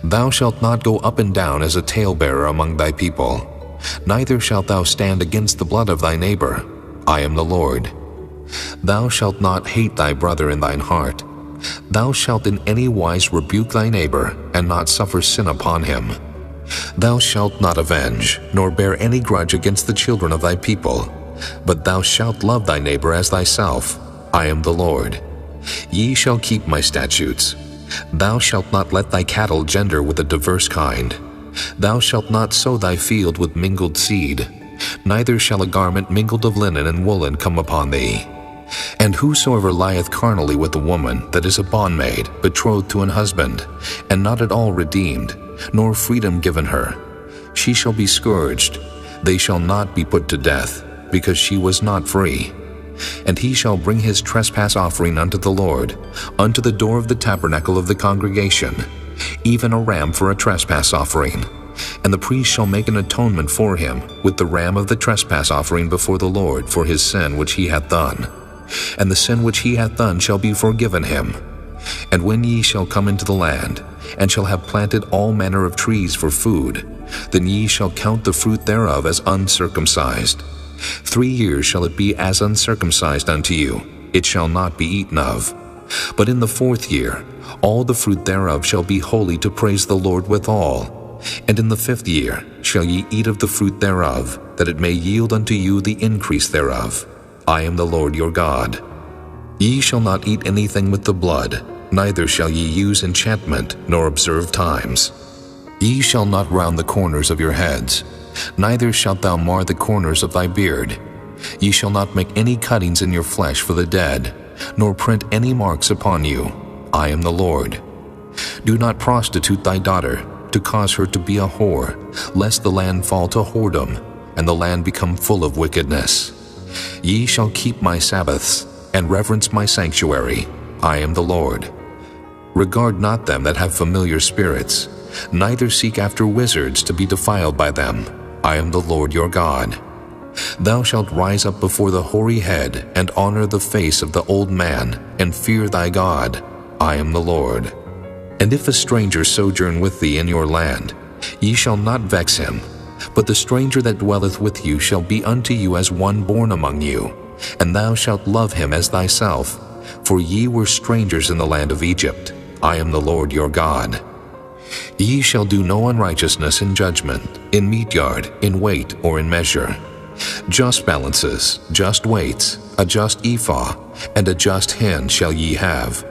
Thou shalt not go up and down as a talebearer among thy people, neither shalt thou stand against the blood of thy neighbor. I am the Lord. Thou shalt not hate thy brother in thine heart. Thou shalt in any wise rebuke thy neighbor, and not suffer sin upon him. Thou shalt not avenge, nor bear any grudge against the children of thy people, but thou shalt love thy neighbor as thyself. I am the Lord. Ye shall keep my statutes. Thou shalt not let thy cattle gender with a diverse kind. Thou shalt not sow thy field with mingled seed, neither shall a garment mingled of linen and woolen come upon thee. And whosoever lieth carnally with a woman that is a bondmaid, betrothed to an husband, and not at all redeemed, nor freedom given her, she shall be scourged. They shall not be put to death, because she was not free. And he shall bring his trespass offering unto the Lord, unto the door of the tabernacle of the congregation, even a ram for a trespass offering. And the priest shall make an atonement for him with the ram of the trespass offering before the Lord for his sin which he hath done. And the sin which he hath done shall be forgiven him. And when ye shall come into the land, and shall have planted all manner of trees for food, then ye shall count the fruit thereof as uncircumcised. 3 years shall it be as uncircumcised unto you, it shall not be eaten of. But in the 4th year all the fruit thereof shall be holy to praise the Lord withal. And in the 5th year shall ye eat of the fruit thereof, that it may yield unto you the increase thereof. I am the Lord your God. Ye shall not eat anything with the blood, neither shall ye use enchantment, nor observe times. Ye shall not round the corners of your heads, neither shalt thou mar the corners of thy beard. Ye shall not make any cuttings in your flesh for the dead, nor print any marks upon you. I am the Lord. Do not prostitute thy daughter, to cause her to be a whore, lest the land fall to whoredom, and the land become full of wickedness. Ye shall keep my Sabbaths, and reverence my sanctuary. I am the Lord. Regard not them that have familiar spirits, neither seek after wizards to be defiled by them. I am the Lord your God. Thou shalt rise up before the hoary head, and honor the face of the old man, and fear thy God. I am the Lord. And if a stranger sojourn with thee in your land, ye shall not vex him, but the stranger that dwelleth with you shall be unto you as one born among you, and thou shalt love him as thyself, for ye were strangers in the land of Egypt. I am the Lord your God. Ye shall do no unrighteousness in judgment, in meat yard, in weight, or in measure. Just balances, just weights, a just ephah, and a just hin shall ye have.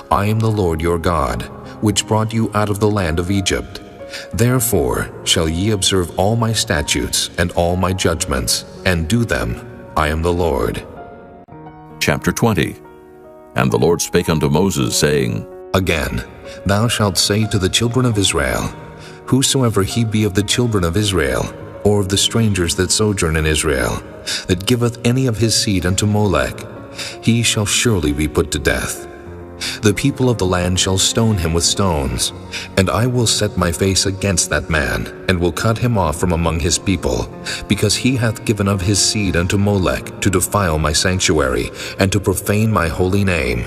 I am the Lord your God, which brought you out of the land of Egypt. Therefore shall ye observe all my statutes and all my judgments, and do them. I am the Lord. Chapter 20. And the Lord spake unto Moses, saying, Again, thou shalt say to the children of Israel, Whosoever he be of the children of Israel, or of the strangers that sojourn in Israel, that giveth any of his seed unto Molech, he shall surely be put to death. The people of the land shall stone him with stones, and I will set my face against that man, and will cut him off from among his people, because he hath given of his seed unto Molech to defile my sanctuary, and to profane my holy name.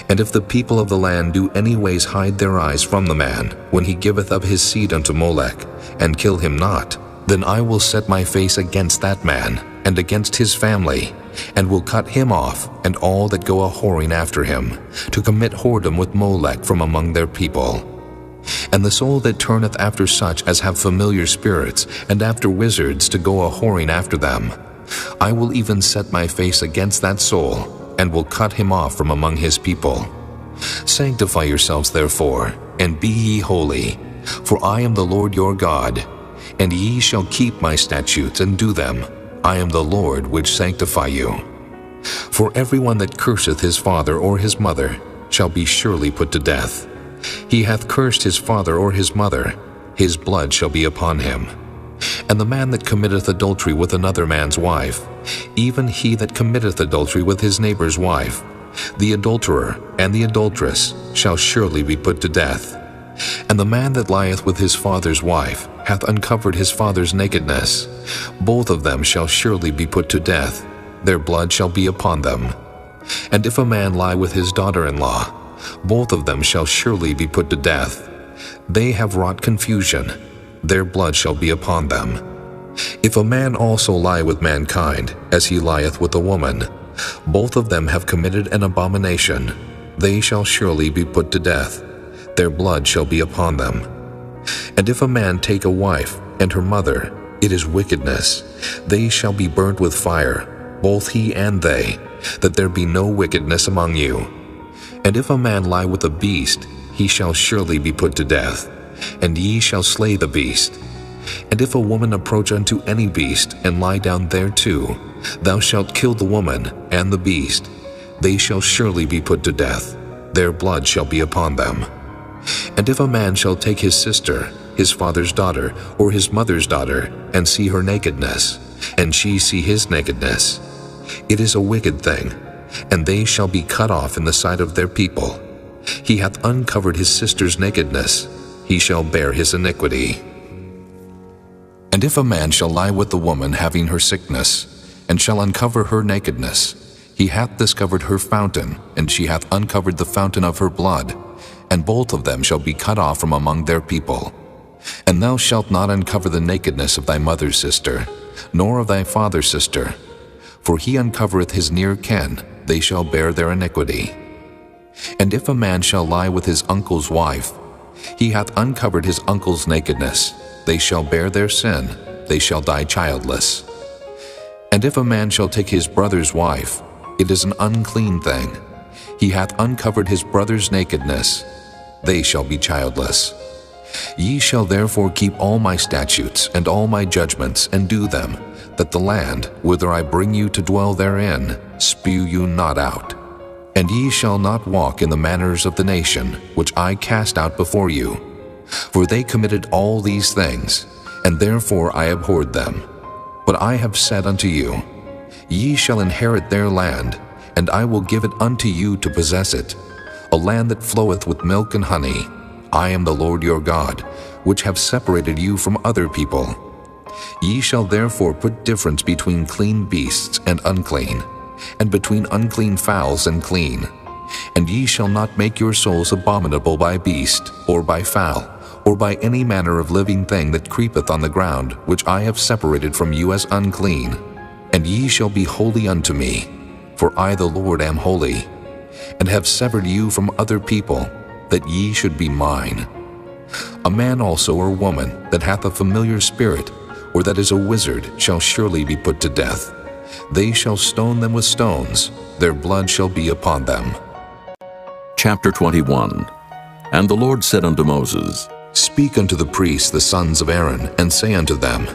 And if the people of the land do any ways hide their eyes from the man, when he giveth of his seed unto Molech, and kill him not, then I will set my face against that man, and against his family, and will cut him off, and all that go a-whoring after him, to commit whoredom with Molech from among their people. And the soul that turneth after such as have familiar spirits, and after wizards to go a-whoring after them, I will even set my face against that soul, and will cut him off from among his people. Sanctify yourselves therefore, and be ye holy, for I am the Lord your God, and ye shall keep my statutes and do them. I am the Lord which sanctify you. For everyone that curseth his father or his mother shall be surely put to death. He hath cursed his father or his mother, his blood shall be upon him. And the man that committeth adultery with another man's wife, even he that committeth adultery with his neighbor's wife, the adulterer and the adulteress shall surely be put to death. And the man that lieth with his father's wife hath uncovered his father's nakedness. Both of them shall surely be put to death. Their blood shall be upon them. And if a man lie with his daughter-in-law, both of them shall surely be put to death. They have wrought confusion. Their blood shall be upon them. If a man also lie with mankind, as he lieth with a woman, both of them have committed an abomination. They shall surely be put to death. Their blood shall be upon them. And if a man take a wife and her mother, it is wickedness. They shall be burnt with fire, both he and they, that there be no wickedness among you. And if a man lie with a beast, he shall surely be put to death, and ye shall slay the beast. And if a woman approach unto any beast, and lie down thereto, thou shalt kill the woman and the beast. They shall surely be put to death. Their blood shall be upon them. And if a man shall take his sister, his father's daughter, or his mother's daughter, and see her nakedness, and she see his nakedness, it is a wicked thing, and they shall be cut off in the sight of their people. He hath uncovered his sister's nakedness, he shall bear his iniquity. And if a man shall lie with the woman having her sickness, and shall uncover her nakedness, he hath discovered her fountain, and she hath uncovered the fountain of her blood, and both of them shall be cut off from among their people. And thou shalt not uncover the nakedness of thy mother's sister, nor of thy father's sister, for he uncovereth his near kin, they shall bear their iniquity. And if a man shall lie with his uncle's wife, he hath uncovered his uncle's nakedness, they shall bear their sin, they shall die childless. And if a man shall take his brother's wife, it is an unclean thing. He hath uncovered his brother's nakedness, they shall be childless. Ye shall therefore keep all my statutes and all my judgments, and do them, that the land, whither I bring you to dwell therein, spew you not out. And ye shall not walk in the manners of the nation, which I cast out before you. For they committed all these things, and therefore I abhorred them. But I have said unto you, ye shall inherit their land, and I will give it unto you to possess it, a land that floweth with milk and honey. I am the Lord your God, which have separated you from other people. Ye shall therefore put difference between clean beasts and unclean, and between unclean fowls and clean. And ye shall not make your souls abominable by beast, or by fowl, or by any manner of living thing that creepeth on the ground, which I have separated from you as unclean. And ye shall be holy unto me, for I the Lord am holy, and have severed you from other people, that ye should be mine. A man also or woman that hath a familiar spirit, or that is a wizard, shall surely be put to death. They shall stone them with stones, their blood shall be upon them. Chapter 21. And the Lord said unto Moses, Speak unto the priests the sons of Aaron, and say unto them,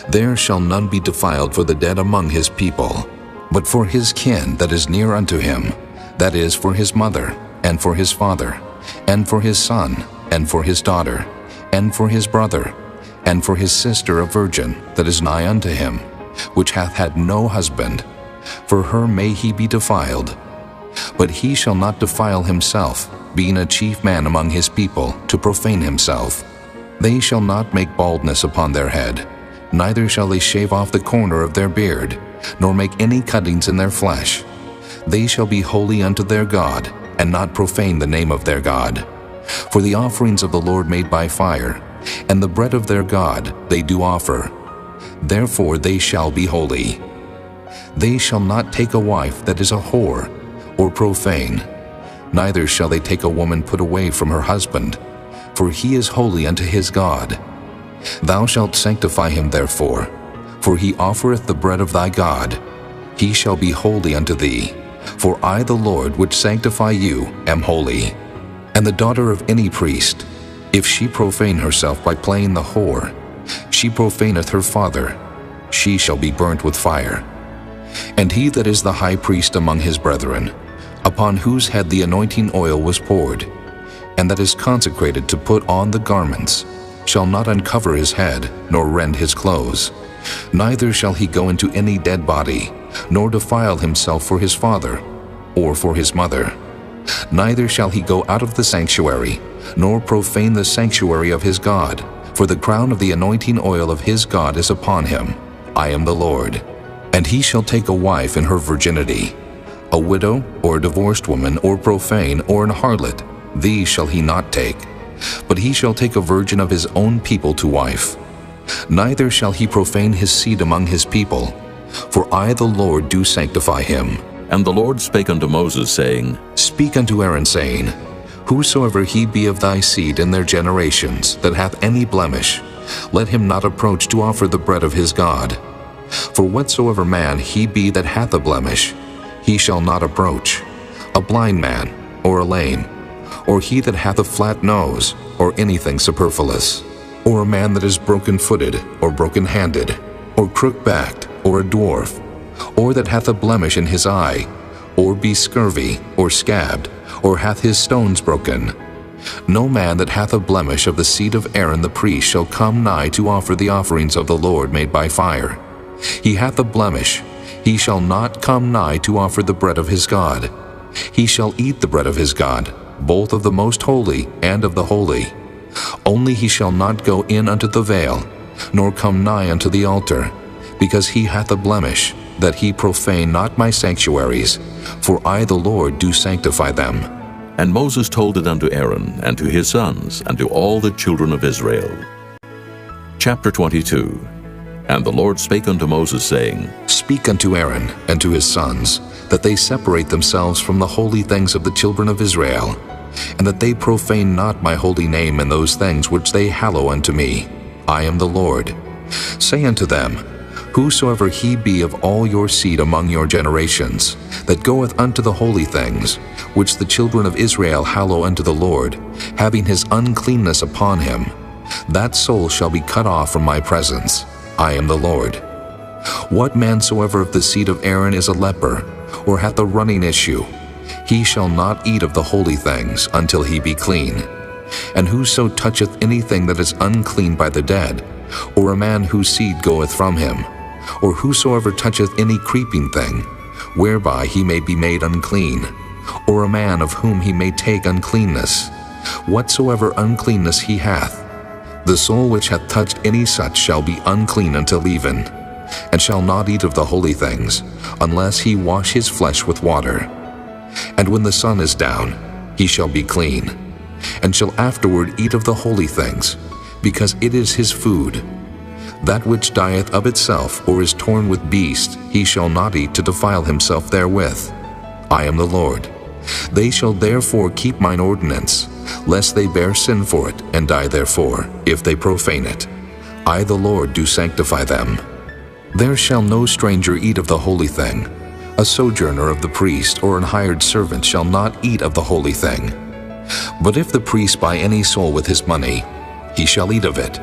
There shall none be defiled for the dead among his people, but for his kin that is near unto him, that is, for his mother, and for his father, and for his son, and for his daughter, and for his brother, and for his sister a virgin that is nigh unto him, which hath had no husband, for her may he be defiled. But he shall not defile himself, being a chief man among his people, to profane himself. They shall not make baldness upon their head, neither shall they shave off the corner of their beard, nor make any cuttings in their flesh. They shall be holy unto their God, and not profane the name of their God. For the offerings of the Lord made by fire, and the bread of their God they do offer. Therefore they shall be holy. They shall not take a wife that is a whore, or profane, neither shall they take a woman put away from her husband, for he is holy unto his God. Thou shalt sanctify him therefore, for he offereth the bread of thy God. He shall be holy unto thee, for I the Lord which sanctify you am holy. And the daughter of any priest, if she profane herself by playing the whore, she profaneth her father, she shall be burnt with fire. And he that is the high priest among his brethren, upon whose head the anointing oil was poured, and that is consecrated to put on the garments, shall not uncover his head, nor rend his clothes. Neither shall he go into any dead body, nor defile himself for his father, or for his mother. Neither shall he go out of the sanctuary, nor profane the sanctuary of his God, for the crown of the anointing oil of his God is upon him. I am the Lord. And he shall take a wife in her virginity, a widow, or a divorced woman, or profane, or an harlot, these shall he not take. But he shall take a virgin of his own people to wife. Neither shall he profane his seed among his people, for I the Lord do sanctify him. And the Lord spake unto Moses, saying, Speak unto Aaron, saying, Whosoever he be of thy seed in their generations, that hath any blemish, let him not approach to offer the bread of his God. For whatsoever man he be that hath a blemish, he shall not approach, a blind man, or a lame, or he that hath a flat nose, or anything superfluous, or a man that is broken-footed, or broken-handed, or crook-backed, or a dwarf, or that hath a blemish in his eye, or be scurvy, or scabbed, or hath his stones broken. No man that hath a blemish of the seed of Aaron the priest shall come nigh to offer the offerings of the Lord made by fire. He hath a blemish, he shall not come nigh to offer the bread of his God. He shall eat the bread of his God, both of the most holy and of the holy. Only he shall not go in unto the veil, nor come nigh unto the altar, because he hath a blemish, that he profane not my sanctuaries, for I the Lord do sanctify them. And Moses told it unto Aaron, and to his sons, and to all the children of Israel. Chapter 22. And the Lord spake unto Moses, saying, Speak unto Aaron and to his sons, that they separate themselves from the holy things of the children of Israel, and that they profane not my holy name in those things which they hallow unto me. I am the Lord. Say unto them, Whosoever he be of all your seed among your generations, that goeth unto the holy things, which the children of Israel hallow unto the Lord, having his uncleanness upon him, that soul shall be cut off from my presence. I am the Lord. What man soever of the seed of Aaron is a leper, or hath a running issue, he shall not eat of the holy things until he be clean. And whoso toucheth anything that is unclean by the dead, or a man whose seed goeth from him, or whosoever toucheth any creeping thing, whereby he may be made unclean, or a man of whom he may take uncleanness, whatsoever uncleanness he hath, the soul which hath touched any such shall be unclean until even, and shall not eat of the holy things, unless he wash his flesh with water. And when the sun is down, he shall be clean, and shall afterward eat of the holy things, because it is his food. That which dieth of itself, or is torn with beasts, he shall not eat to defile himself therewith. I am the Lord. They shall therefore keep mine ordinance, lest they bear sin for it, and die therefore, if they profane it. I the Lord do sanctify them. There shall no stranger eat of the holy thing. A sojourner of the priest, or an hired servant, shall not eat of the holy thing. But if the priest buy any soul with his money, he shall eat of it,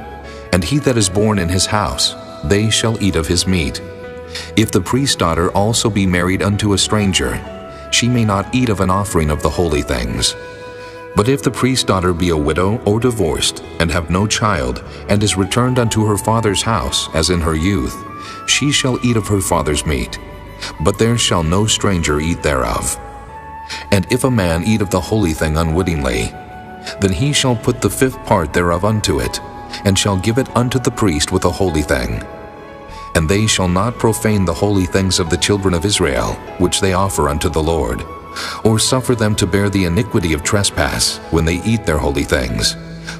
and he that is born in his house, they shall eat of his meat. If the priest's daughter also be married unto a stranger, she may not eat of an offering of the holy things. But if the priest's daughter be a widow or divorced, and have no child, and is returned unto her father's house, as in her youth, she shall eat of her father's meat, but there shall no stranger eat thereof. And if a man eat of the holy thing unwittingly, then he shall put the fifth part thereof unto it, and shall give it unto the priest with a holy thing. And they shall not profane the holy things of the children of Israel, which they offer unto the Lord, or suffer them to bear the iniquity of trespass when they eat their holy things.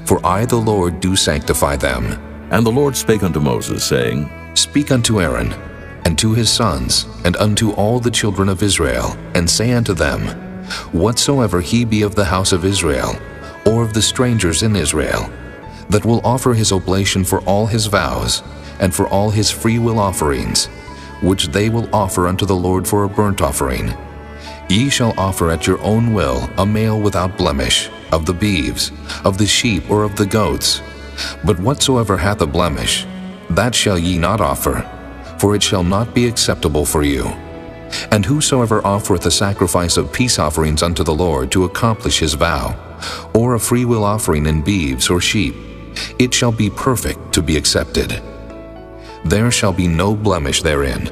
For I the Lord do sanctify them. And the Lord spake unto Moses, saying, Speak unto Aaron, and to his sons, and unto all the children of Israel, and say unto them, Whatsoever he be of the house of Israel, or of the strangers in Israel, that will offer his oblation for all his vows, and for all his freewill offerings, which they will offer unto the Lord for a burnt offering, ye shall offer at your own will a male without blemish, of the beeves, of the sheep, or of the goats. But whatsoever hath a blemish, that shall ye not offer, for it shall not be acceptable for you. And whosoever offereth a sacrifice of peace offerings unto the Lord to accomplish his vow, or a freewill offering in beeves or sheep, it shall be perfect to be accepted. There shall be no blemish therein,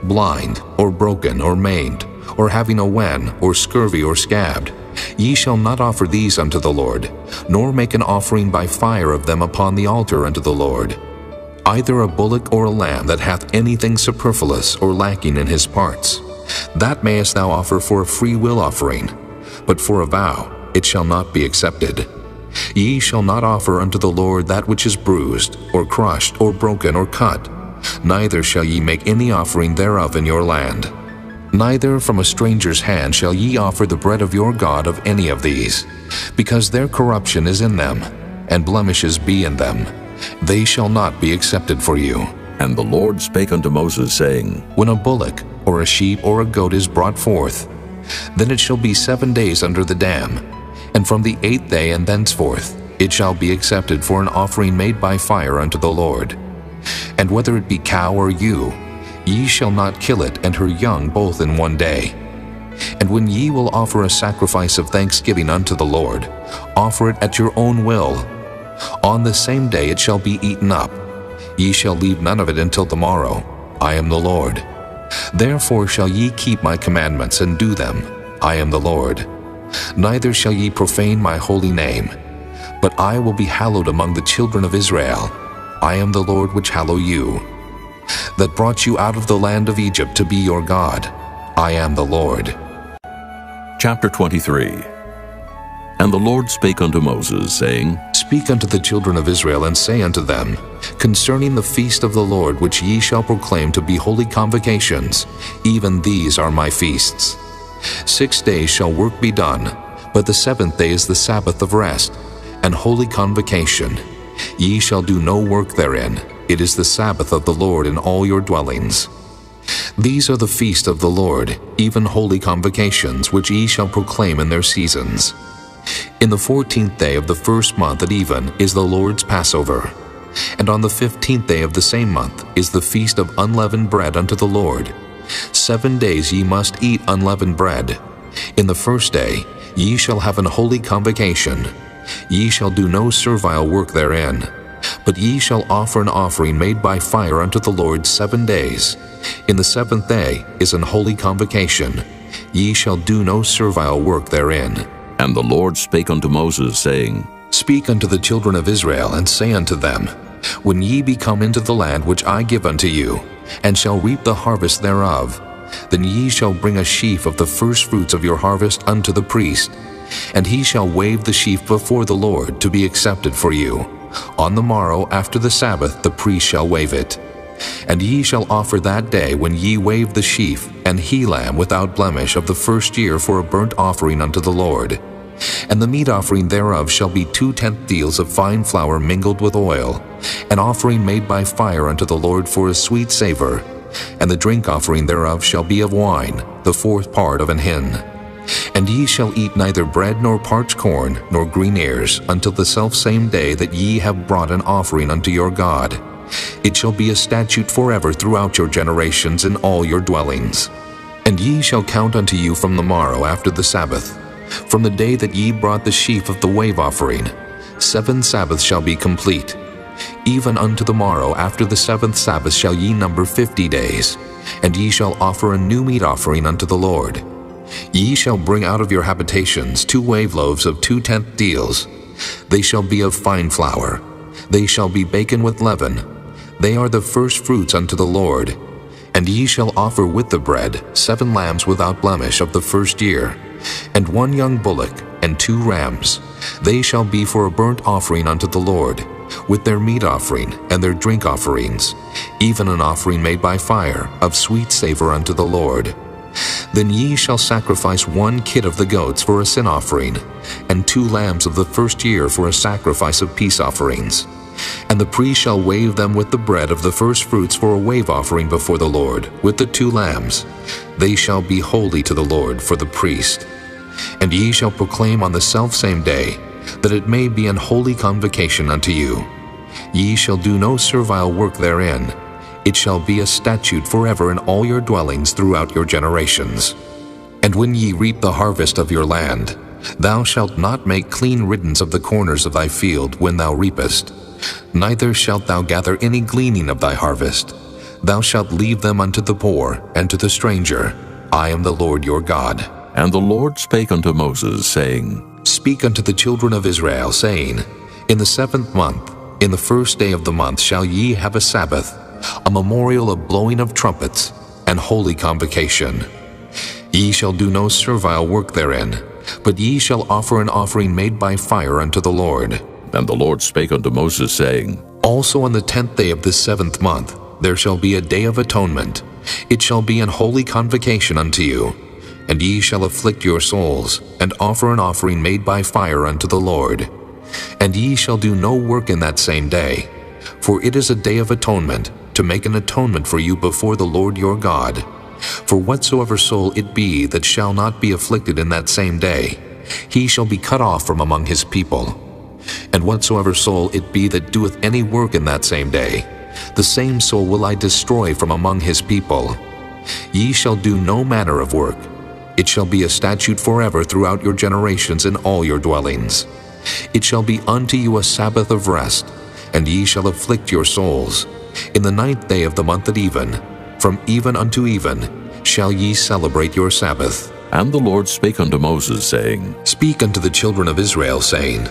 blind, or broken, or maimed, or having a wen, or scurvy, or scabbed. Ye shall not offer these unto the Lord, nor make an offering by fire of them upon the altar unto the Lord. Either a bullock or a lamb that hath anything superfluous or lacking in his parts, that mayest thou offer for a free will offering, but for a vow it shall not be accepted. Ye shall not offer unto the Lord that which is bruised, or crushed, or broken, or cut, neither shall ye make any offering thereof in your land. Neither from a stranger's hand shall ye offer the bread of your God of any of these, because their corruption is in them, and blemishes be in them. They shall not be accepted for you. And the Lord spake unto Moses, saying, When a bullock, or a sheep, or a goat is brought forth, then it shall be 7 days under the dam, and from the 8th day and thenceforth it shall be accepted for an offering made by fire unto the Lord. And whether it be cow or ewe, ye shall not kill it and her young both in 1 day. And when ye will offer a sacrifice of thanksgiving unto the Lord, offer it at your own will. On the same day it shall be eaten up. Ye shall leave none of it until the morrow. I am the Lord. Therefore shall ye keep my commandments and do them. I am the Lord. Neither shall ye profane my holy name, but I will be hallowed among the children of Israel. I am the Lord which hallow you, that brought you out of the land of Egypt to be your God. I am the Lord. Chapter 23. And the Lord spake unto Moses, saying, Speak unto the children of Israel, and say unto them, Concerning the feast of the Lord which ye shall proclaim to be holy convocations, even these are my feasts. 6 days shall work be done, but the 7th day is the Sabbath of rest, and holy convocation. Ye shall do no work therein. It is the Sabbath of the Lord in all your dwellings. These are the feast of the Lord, even holy convocations, which ye shall proclaim in their seasons. In the 14th day of the first month at even is the Lord's Passover. And on the 15th day of the same month is the feast of unleavened bread unto the Lord. 7 days ye must eat unleavened bread. In the first day ye shall have an holy convocation. Ye shall do no servile work therein, but ye shall offer an offering made by fire unto the Lord 7 days. In the 7th day is an holy convocation. Ye shall do no servile work therein. And the Lord spake unto Moses, saying, Speak unto the children of Israel, and say unto them, When ye be come into the land which I give unto you, and shall reap the harvest thereof, then ye shall bring a sheaf of the firstfruits of your harvest unto the priest, and he shall wave the sheaf before the Lord to be accepted for you. On the morrow after the Sabbath the priest shall wave it. And ye shall offer that day when ye wave the sheaf an he-lamb without blemish of the first year for a burnt offering unto the Lord. And the meat offering thereof shall be 2/10 deals of fine flour mingled with oil, an offering made by fire unto the Lord for a sweet savor. And the drink offering thereof shall be of wine, the 4th part of an hin. And ye shall eat neither bread nor parched corn nor green ears until the selfsame day that ye have brought an offering unto your God. It shall be a statute forever throughout your generations in all your dwellings. And ye shall count unto you from the morrow after the Sabbath From the day that ye brought the sheaf of the wave offering, 7 Sabbaths shall be complete. Even unto the morrow after the 7th Sabbath shall ye number 50 days, and ye shall offer a new meat offering unto the Lord. Ye shall bring out of your habitations 2 wave loaves of 2/10 deals. They shall be of fine flour. They shall be baken with leaven. They are the first fruits unto the Lord. And ye shall offer with the bread 7 lambs without blemish of the first year, and 1 young bullock, and 2 rams. They shall be for a burnt offering unto the Lord, with their meat offering and their drink offerings, even an offering made by fire, of sweet savor unto the Lord. Then ye shall sacrifice 1 kid of the goats for a sin offering, and 2 lambs of the first year for a sacrifice of peace offerings. And the priest shall wave them with the bread of the first fruits for a wave offering before the Lord, with the 2 lambs. They shall be holy to the Lord for the priest. And ye shall proclaim on the selfsame day, that it may be an holy convocation unto you. Ye shall do no servile work therein. It shall be a statute forever in all your dwellings throughout your generations. And when ye reap the harvest of your land, thou shalt not make clean riddance of the corners of thy field when thou reapest. Neither shalt thou gather any gleaning of thy harvest. Thou shalt leave them unto the poor and to the stranger. I am the Lord your God. And the Lord spake unto Moses, saying, Speak unto the children of Israel, saying, In the 7th month, in the first day of the month shall ye have a Sabbath, a memorial of blowing of trumpets, and holy convocation. Ye shall do no servile work therein, but ye shall offer an offering made by fire unto the Lord. And the Lord spake unto Moses, saying, Also on the 10th day of this 7th month there shall be a day of atonement. It shall be an holy convocation unto you. And ye shall afflict your souls, and offer an offering made by fire unto the Lord. And ye shall do no work in that same day, for it is a day of atonement, to make an atonement for you before the Lord your God. For whatsoever soul it be that shall not be afflicted in that same day, he shall be cut off from among his people. And whatsoever soul it be that doeth any work in that same day, the same soul will I destroy from among his people. Ye shall do no manner of work. It shall be a statute forever throughout your generations in all your dwellings. It shall be unto you a Sabbath of rest, and ye shall afflict your souls. In the 9th day of the month at even, from even unto even, shall ye celebrate your Sabbath. And the Lord spake unto Moses, saying, Speak unto the children of Israel, saying,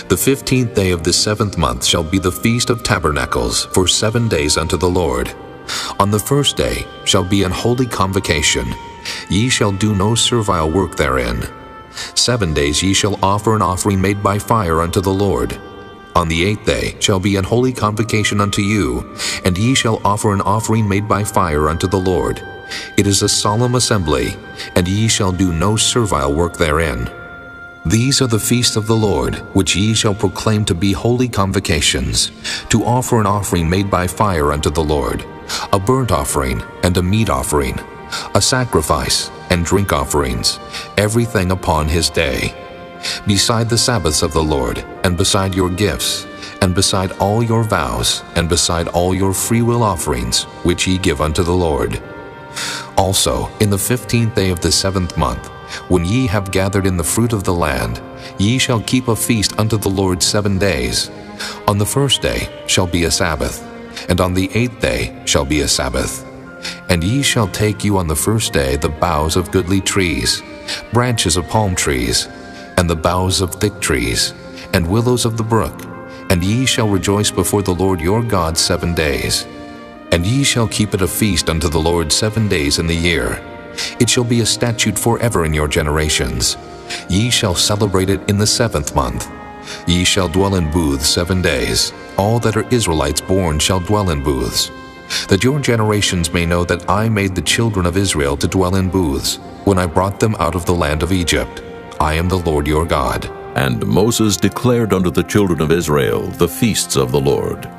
The 15th day of the 7th month shall be the feast of tabernacles for 7 days unto the Lord. On the first day shall be an holy convocation. Ye shall do no servile work therein. 7 days ye shall offer an offering made by fire unto the Lord. On the 8th day shall be an holy convocation unto you, and ye shall offer an offering made by fire unto the Lord. It is a solemn assembly, and ye shall do no servile work therein. These are the feasts of the Lord, which ye shall proclaim to be holy convocations, to offer an offering made by fire unto the Lord, a burnt offering and a meat offering, a sacrifice and drink offerings, everything upon his day. Beside the Sabbaths of the Lord, and beside your gifts, and beside all your vows, and beside all your freewill offerings, which ye give unto the Lord. Also, in the 15th day of the 7th month, when ye have gathered in the fruit of the land, ye shall keep a feast unto the Lord 7 days. On the first day shall be a Sabbath, and on the 8th day shall be a Sabbath. And ye shall take you on the first day the boughs of goodly trees, branches of palm trees, and the boughs of thick trees, and willows of the brook, and ye shall rejoice before the Lord your God 7 days. And ye shall keep it a feast unto the Lord 7 days in the year. It shall be a statute forever in your generations. Ye shall celebrate it in the 7th month. Ye shall dwell in booths 7 days. All that are Israelites born shall dwell in booths, that your generations may know that I made the children of Israel to dwell in booths, when I brought them out of the land of Egypt. I am the Lord your God. And Moses declared unto the children of Israel the feasts of the Lord.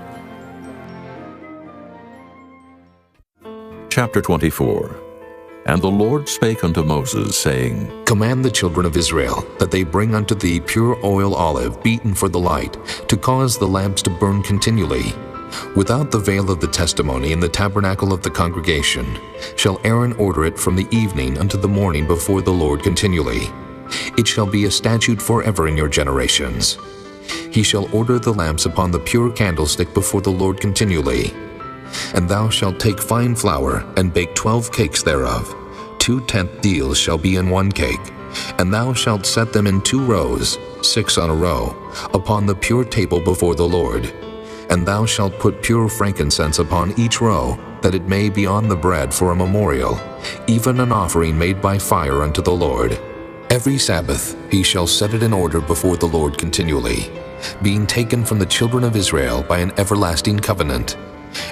Chapter 24. And the Lord spake unto Moses, saying, Command the children of Israel that they bring unto thee pure oil olive beaten for the light, to cause the lamps to burn continually. Without the veil of the testimony in the tabernacle of the congregation shall Aaron order it from the evening unto the morning before the Lord continually. It shall be a statute forever in your generations. He shall order the lamps upon the pure candlestick before the Lord continually. And thou shalt take fine flour, and bake 12 cakes thereof. 2/10 deals shall be in one cake. And thou shalt set them in 2 rows, 6 on a row, upon the pure table before the Lord. And thou shalt put pure frankincense upon each row, that it may be on the bread for a memorial, even an offering made by fire unto the Lord. Every Sabbath he shall set it in order before the Lord continually, being taken from the children of Israel by an everlasting covenant.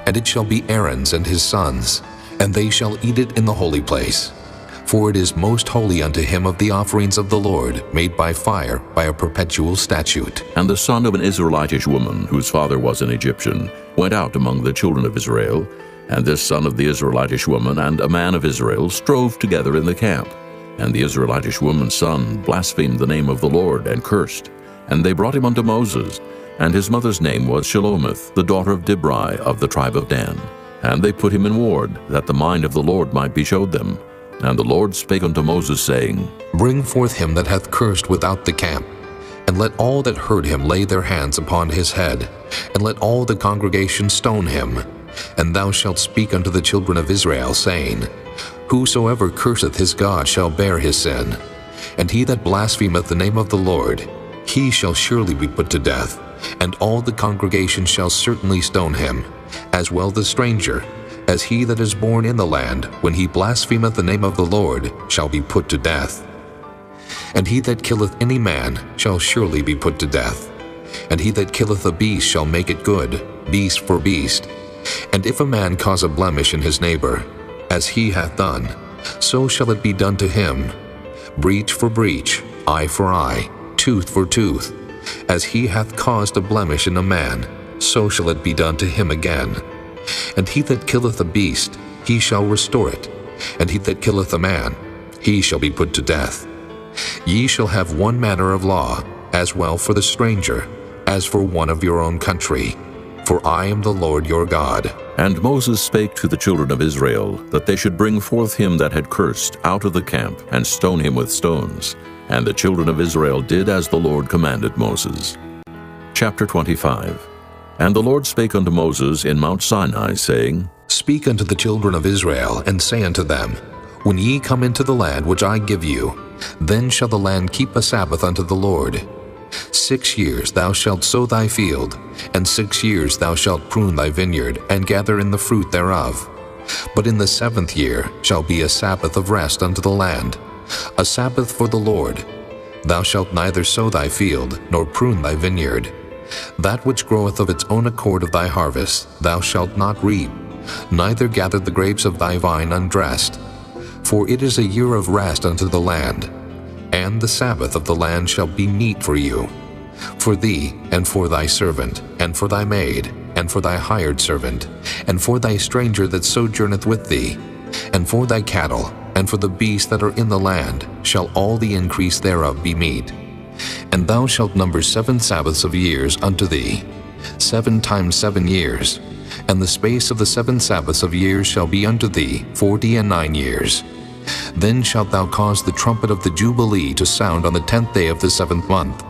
And it shall be Aaron's and his sons, and they shall eat it in the holy place. For it is most holy unto him of the offerings of the Lord, made by fire, by a perpetual statute. And the son of an Israelitish woman, whose father was an Egyptian, went out among the children of Israel, and this son of the Israelitish woman and a man of Israel strove together in the camp. And the Israelitish woman's son blasphemed the name of the Lord, and cursed. And they brought him unto Moses, and his mother's name was Shelomith, the daughter of Dibri of the tribe of Dan. And they put him in ward, that the mind of the Lord might be showed them. And the Lord spake unto Moses, saying, Bring forth him that hath cursed without the camp, and let all that heard him lay their hands upon his head, and let all the congregation stone him. And thou shalt speak unto the children of Israel, saying, Whosoever curseth his God shall bear his sin. And he that blasphemeth the name of the Lord, he shall surely be put to death, and all the congregation shall certainly stone him, as well the stranger, as he that is born in the land, when he blasphemeth the name of the Lord, shall be put to death. And he that killeth any man shall surely be put to death. And he that killeth a beast shall make it good, beast for beast. And if a man cause a blemish in his neighbor, as he hath done, so shall it be done to him. Breach for breach, eye for eye, tooth for tooth. As he hath caused a blemish in a man, so shall it be done to him again. And he that killeth a beast, he shall restore it. And he that killeth a man, he shall be put to death. Ye shall have one manner of law, as well for the stranger, as for one of your own country. For I am the Lord your God. And Moses spake to the children of Israel, that they should bring forth him that had cursed out of the camp, and stone him with stones. And the children of Israel did as the Lord commanded Moses. Chapter 25. And the Lord spake unto Moses in Mount Sinai, saying, Speak unto the children of Israel, and say unto them, When ye come into the land which I give you, then shall the land keep a Sabbath unto the Lord. 6 years thou shalt sow thy field, and 6 years thou shalt prune thy vineyard, and gather in the fruit thereof. But in the 7th year shall be a Sabbath of rest unto the land, a Sabbath for the Lord. Thou shalt neither sow thy field, nor prune thy vineyard. That which groweth of its own accord of thy harvest thou shalt not reap, neither gather the grapes of thy vine undressed. For it is a year of rest unto the land, and the Sabbath of the land shall be meat for you, for thee, and for thy servant, and for thy maid, and for thy hired servant, and for thy stranger that sojourneth with thee, and for thy cattle, and for the beasts that are in the land, shall all the increase thereof be meat. And thou shalt number 7 Sabbaths of years unto thee, 7 times 7 years, and the space of the 7 Sabbaths of years shall be unto thee 49 years. Then shalt thou cause the trumpet of the Jubilee to sound on the 10th day of the 7th month.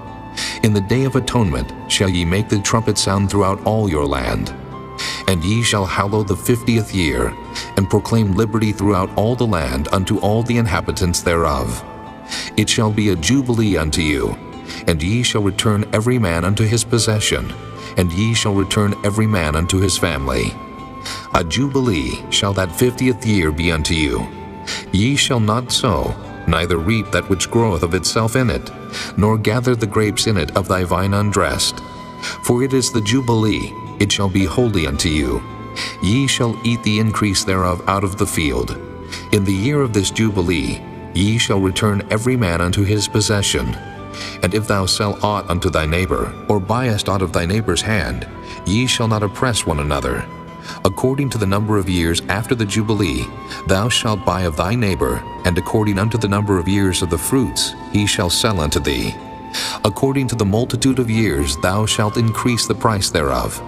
In the day of atonement shall ye make the trumpet sound throughout all your land. And ye shall hallow the 50th year, and proclaim liberty throughout all the land unto all the inhabitants thereof. It shall be a jubilee unto you, and ye shall return every man unto his possession, and ye shall return every man unto his family. A jubilee shall that 50th year be unto you. Ye shall not sow, neither reap that which groweth of itself in it, nor gather the grapes in it of thy vine undressed. For it is the jubilee, it shall be holy unto you. Ye shall eat the increase thereof out of the field. In the year of this jubilee ye shall return every man unto his possession. And if thou sell aught unto thy neighbor, or buyest aught of thy neighbor's hand, ye shall not oppress one another. According to the number of years after the Jubilee, thou shalt buy of thy neighbor, and according unto the number of years of the fruits, he shall sell unto thee. According to the multitude of years thou shalt increase the price thereof,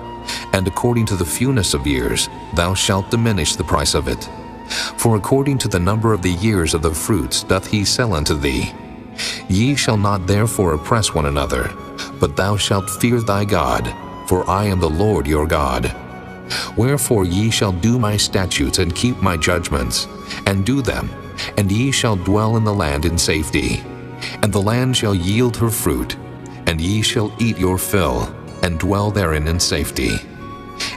and according to the fewness of years thou shalt diminish the price of it. For according to the number of the years of the fruits doth he sell unto thee. Ye shall not therefore oppress one another, but thou shalt fear thy God, for I am the Lord your God. Wherefore ye shall do my statutes and keep my judgments, and do them, and ye shall dwell in the land in safety. And the land shall yield her fruit, and ye shall eat your fill, and dwell therein in safety.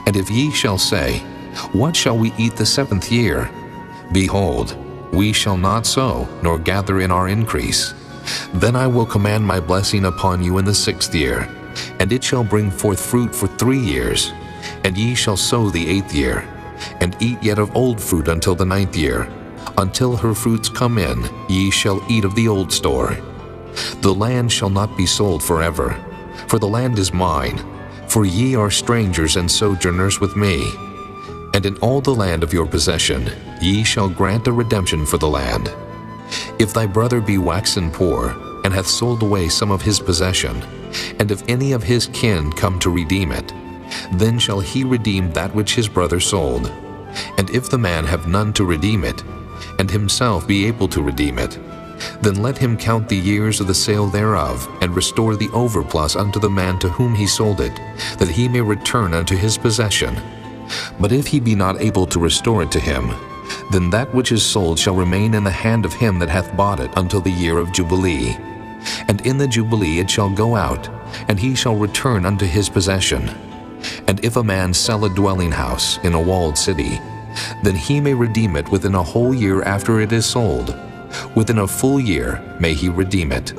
And if ye shall say, What shall we eat the 7th year? Behold, we shall not sow, nor gather in our increase. Then I will command my blessing upon you in the 6th year, and it shall bring forth fruit for 3 years. And ye shall sow the 8th year, and eat yet of old fruit until the 9th year. Until her fruits come in, ye shall eat of the old store. The land shall not be sold forever, for the land is mine, for ye are strangers and sojourners with me. And in all the land of your possession ye shall grant a redemption for the land. If thy brother be waxen poor, and hath sold away some of his possession, and if any of his kin come to redeem it, then shall he redeem that which his brother sold. And if the man have none to redeem it, and himself be able to redeem it, then let him count the years of the sale thereof, and restore the overplus unto the man to whom he sold it, that he may return unto his possession. But if he be not able to restore it to him, then that which is sold shall remain in the hand of him that hath bought it until the year of Jubilee. And in the Jubilee it shall go out, and he shall return unto his possession. And if a man sell a dwelling house in a walled city, then he may redeem it within a whole year after it is sold. Within a full year may he redeem it.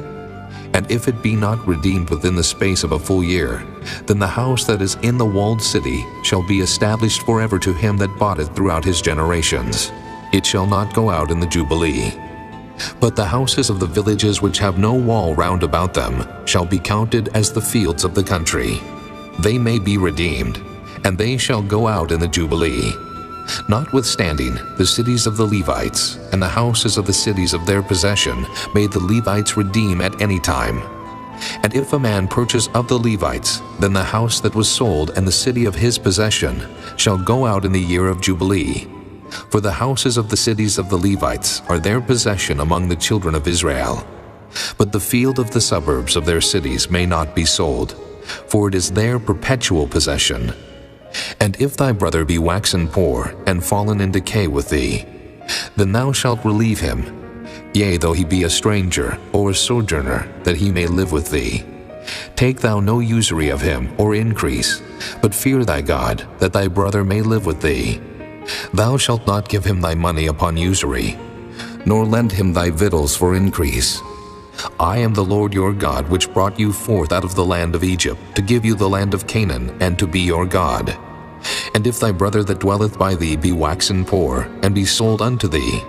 And if it be not redeemed within the space of a full year, then the house that is in the walled city shall be established forever to him that bought it throughout his generations. It shall not go out in the Jubilee. But the houses of the villages which have no wall round about them shall be counted as the fields of the country. They may be redeemed, and they shall go out in the Jubilee. Notwithstanding, the cities of the Levites and the houses of the cities of their possession may the Levites redeem at any time. And if a man purchase of the Levites, then the house that was sold and the city of his possession shall go out in the year of Jubilee. For the houses of the cities of the Levites are their possession among the children of Israel. But the field of the suburbs of their cities may not be sold, for it is their perpetual possession. And if thy brother be waxen poor, and fallen in decay with thee, then thou shalt relieve him, yea, though he be a stranger or a sojourner, that he may live with thee. Take thou no usury of him, or increase, but fear thy God, that thy brother may live with thee. Thou shalt not give him thy money upon usury, nor lend him thy victuals for increase. I am the Lord your God, which brought you forth out of the land of Egypt, to give you the land of Canaan, and to be your God. And if thy brother that dwelleth by thee be waxen poor, and be sold unto thee,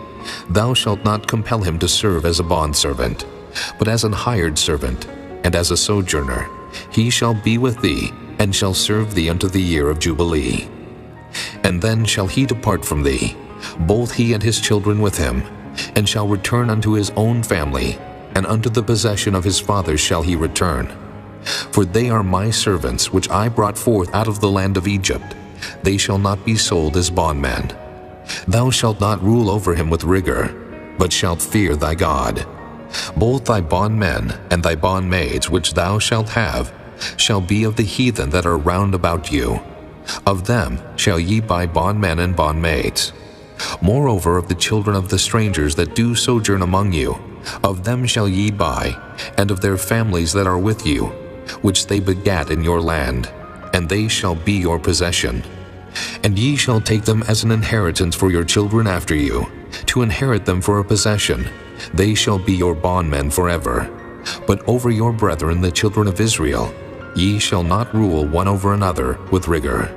thou shalt not compel him to serve as a bondservant, but as an hired servant, and as a sojourner. He shall be with thee, and shall serve thee unto the year of Jubilee. And then shall he depart from thee, both he and his children with him, and shall return unto his own family, and unto the possession of his fathers shall he return. For they are my servants, which I brought forth out of the land of Egypt. They shall not be sold as bondmen. Thou shalt not rule over him with rigor, but shalt fear thy God. Both thy bondmen and thy bondmaids which thou shalt have shall be of the heathen that are round about you. Of them shall ye buy bondmen and bondmaids. Moreover, of the children of the strangers that do sojourn among you, of them shall ye buy, and of their families that are with you, which they begat in your land, and they shall be your possession. And ye shall take them as an inheritance for your children after you, to inherit them for a possession. They shall be your bondmen forever. But over your brethren the children of Israel, ye shall not rule one over another with rigor.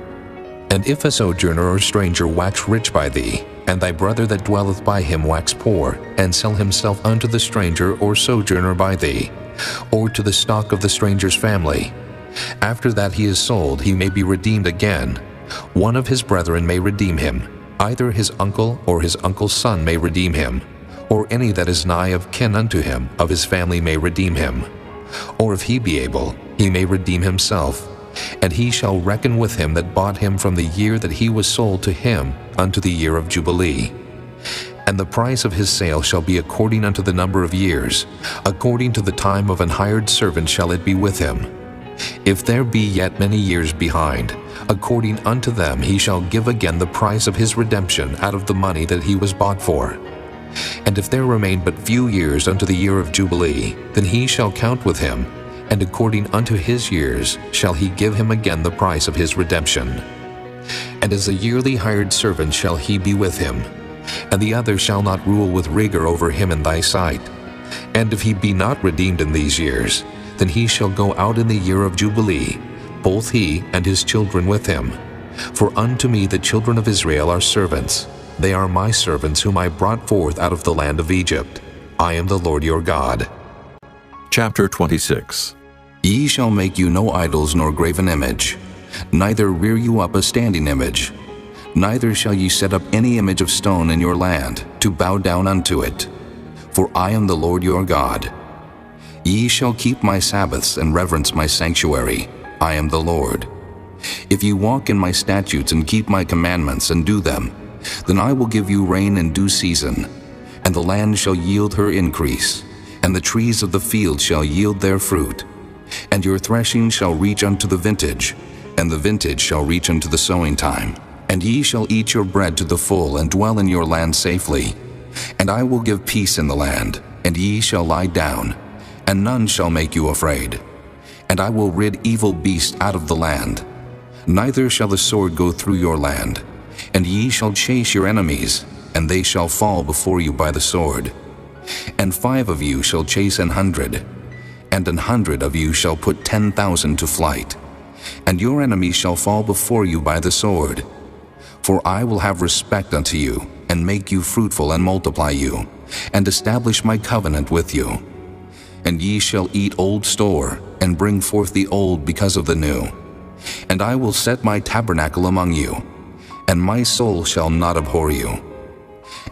And if a sojourner or stranger wax rich by thee, and thy brother that dwelleth by him wax poor, and sell himself unto the stranger or sojourner by thee, or to the stock of the stranger's family, after that he is sold, he may be redeemed again. One of his brethren may redeem him, either his uncle or his uncle's son may redeem him, or any that is nigh of kin unto him of his family may redeem him. Or if he be able, he may redeem himself, and he shall reckon with him that bought him from the year that he was sold to him unto the year of Jubilee. And the price of his sale shall be according unto the number of years, according to the time of an hired servant shall it be with him. If there be yet many years behind, according unto them he shall give again the price of his redemption out of the money that he was bought for. And if there remain but few years unto the year of Jubilee, then he shall count with him, and according unto his years shall he give him again the price of his redemption. And as a yearly hired servant shall he be with him, and the other shall not rule with rigor over him in thy sight. And if he be not redeemed in these years, then he shall go out in the year of Jubilee, both he and his children with him. For unto me the children of Israel are servants. They are my servants whom I brought forth out of the land of Egypt. I am the Lord your God. Chapter 26. Ye shall make you no idols nor graven image, neither rear you up a standing image. Neither shall ye set up any image of stone in your land, to bow down unto it. For I am the Lord your God. Ye shall keep my Sabbaths and reverence my sanctuary. I am the Lord. If ye walk in my statutes and keep my commandments and do them, then I will give you rain in due season, and the land shall yield her increase, and the trees of the field shall yield their fruit. And your threshing shall reach unto the vintage, and the vintage shall reach unto the sowing time. And ye shall eat your bread to the full, and dwell in your land safely. And I will give peace in the land, and ye shall lie down, and none shall make you afraid. And I will rid evil beasts out of the land. Neither shall the sword go through your land. And ye shall chase your enemies, and they shall fall before you by the sword. And 5 of you shall chase 100, and 100 of you shall put 10,000 to flight. And your enemies shall fall before you by the sword. For I will have respect unto you, and make you fruitful, and multiply you, and establish my covenant with you. And ye shall eat old store, and bring forth the old because of the new. And I will set my tabernacle among you, and my soul shall not abhor you.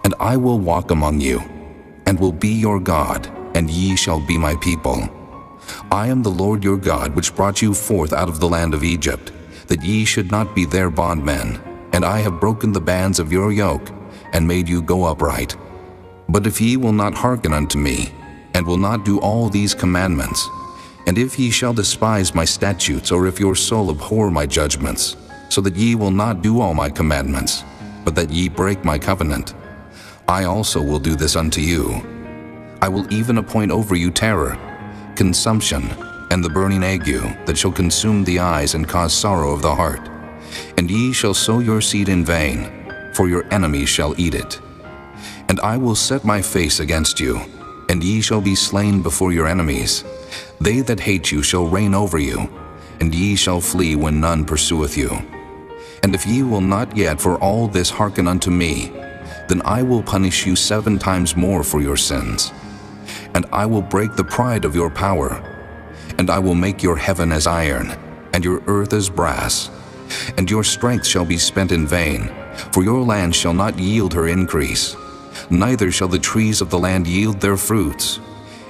And I will walk among you, and will be your God, and ye shall be my people. I am the Lord your God, which brought you forth out of the land of Egypt, that ye should not be their bondmen. And I have broken the bands of your yoke, and made you go upright. But if ye will not hearken unto me, and will not do all these commandments, and if ye shall despise my statutes, or if your soul abhor my judgments, so that ye will not do all my commandments, but that ye break my covenant, I also will do this unto you. I will even appoint over you terror, consumption, and the burning ague, that shall consume the eyes and cause sorrow of the heart. And ye shall sow your seed in vain, for your enemies shall eat it. And I will set my face against you, and ye shall be slain before your enemies. They that hate you shall reign over you, and ye shall flee when none pursueth you. And if ye will not yet for all this hearken unto me, then I will punish you 7 times more for your sins. And I will break the pride of your power, and I will make your heaven as iron, and your earth as brass. And your strength shall be spent in vain, for your land shall not yield her increase, neither shall the trees of the land yield their fruits.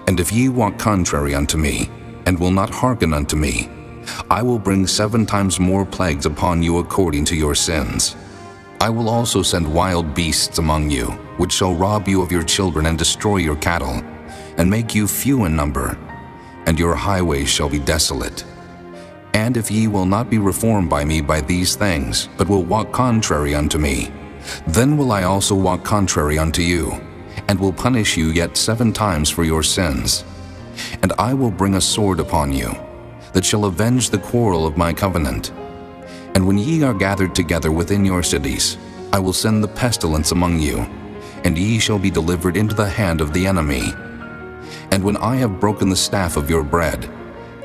And if ye walk contrary unto me, and will not hearken unto me, I will bring 7 times more plagues upon you according to your sins. I will also send wild beasts among you, which shall rob you of your children and destroy your cattle, and make you few in number, and your highways shall be desolate. And if ye will not be reformed by me by these things, but will walk contrary unto me, then will I also walk contrary unto you, and will punish you yet 7 times for your sins. And I will bring a sword upon you, that shall avenge the quarrel of my covenant. And when ye are gathered together within your cities, I will send the pestilence among you, and ye shall be delivered into the hand of the enemy. And when I have broken the staff of your bread,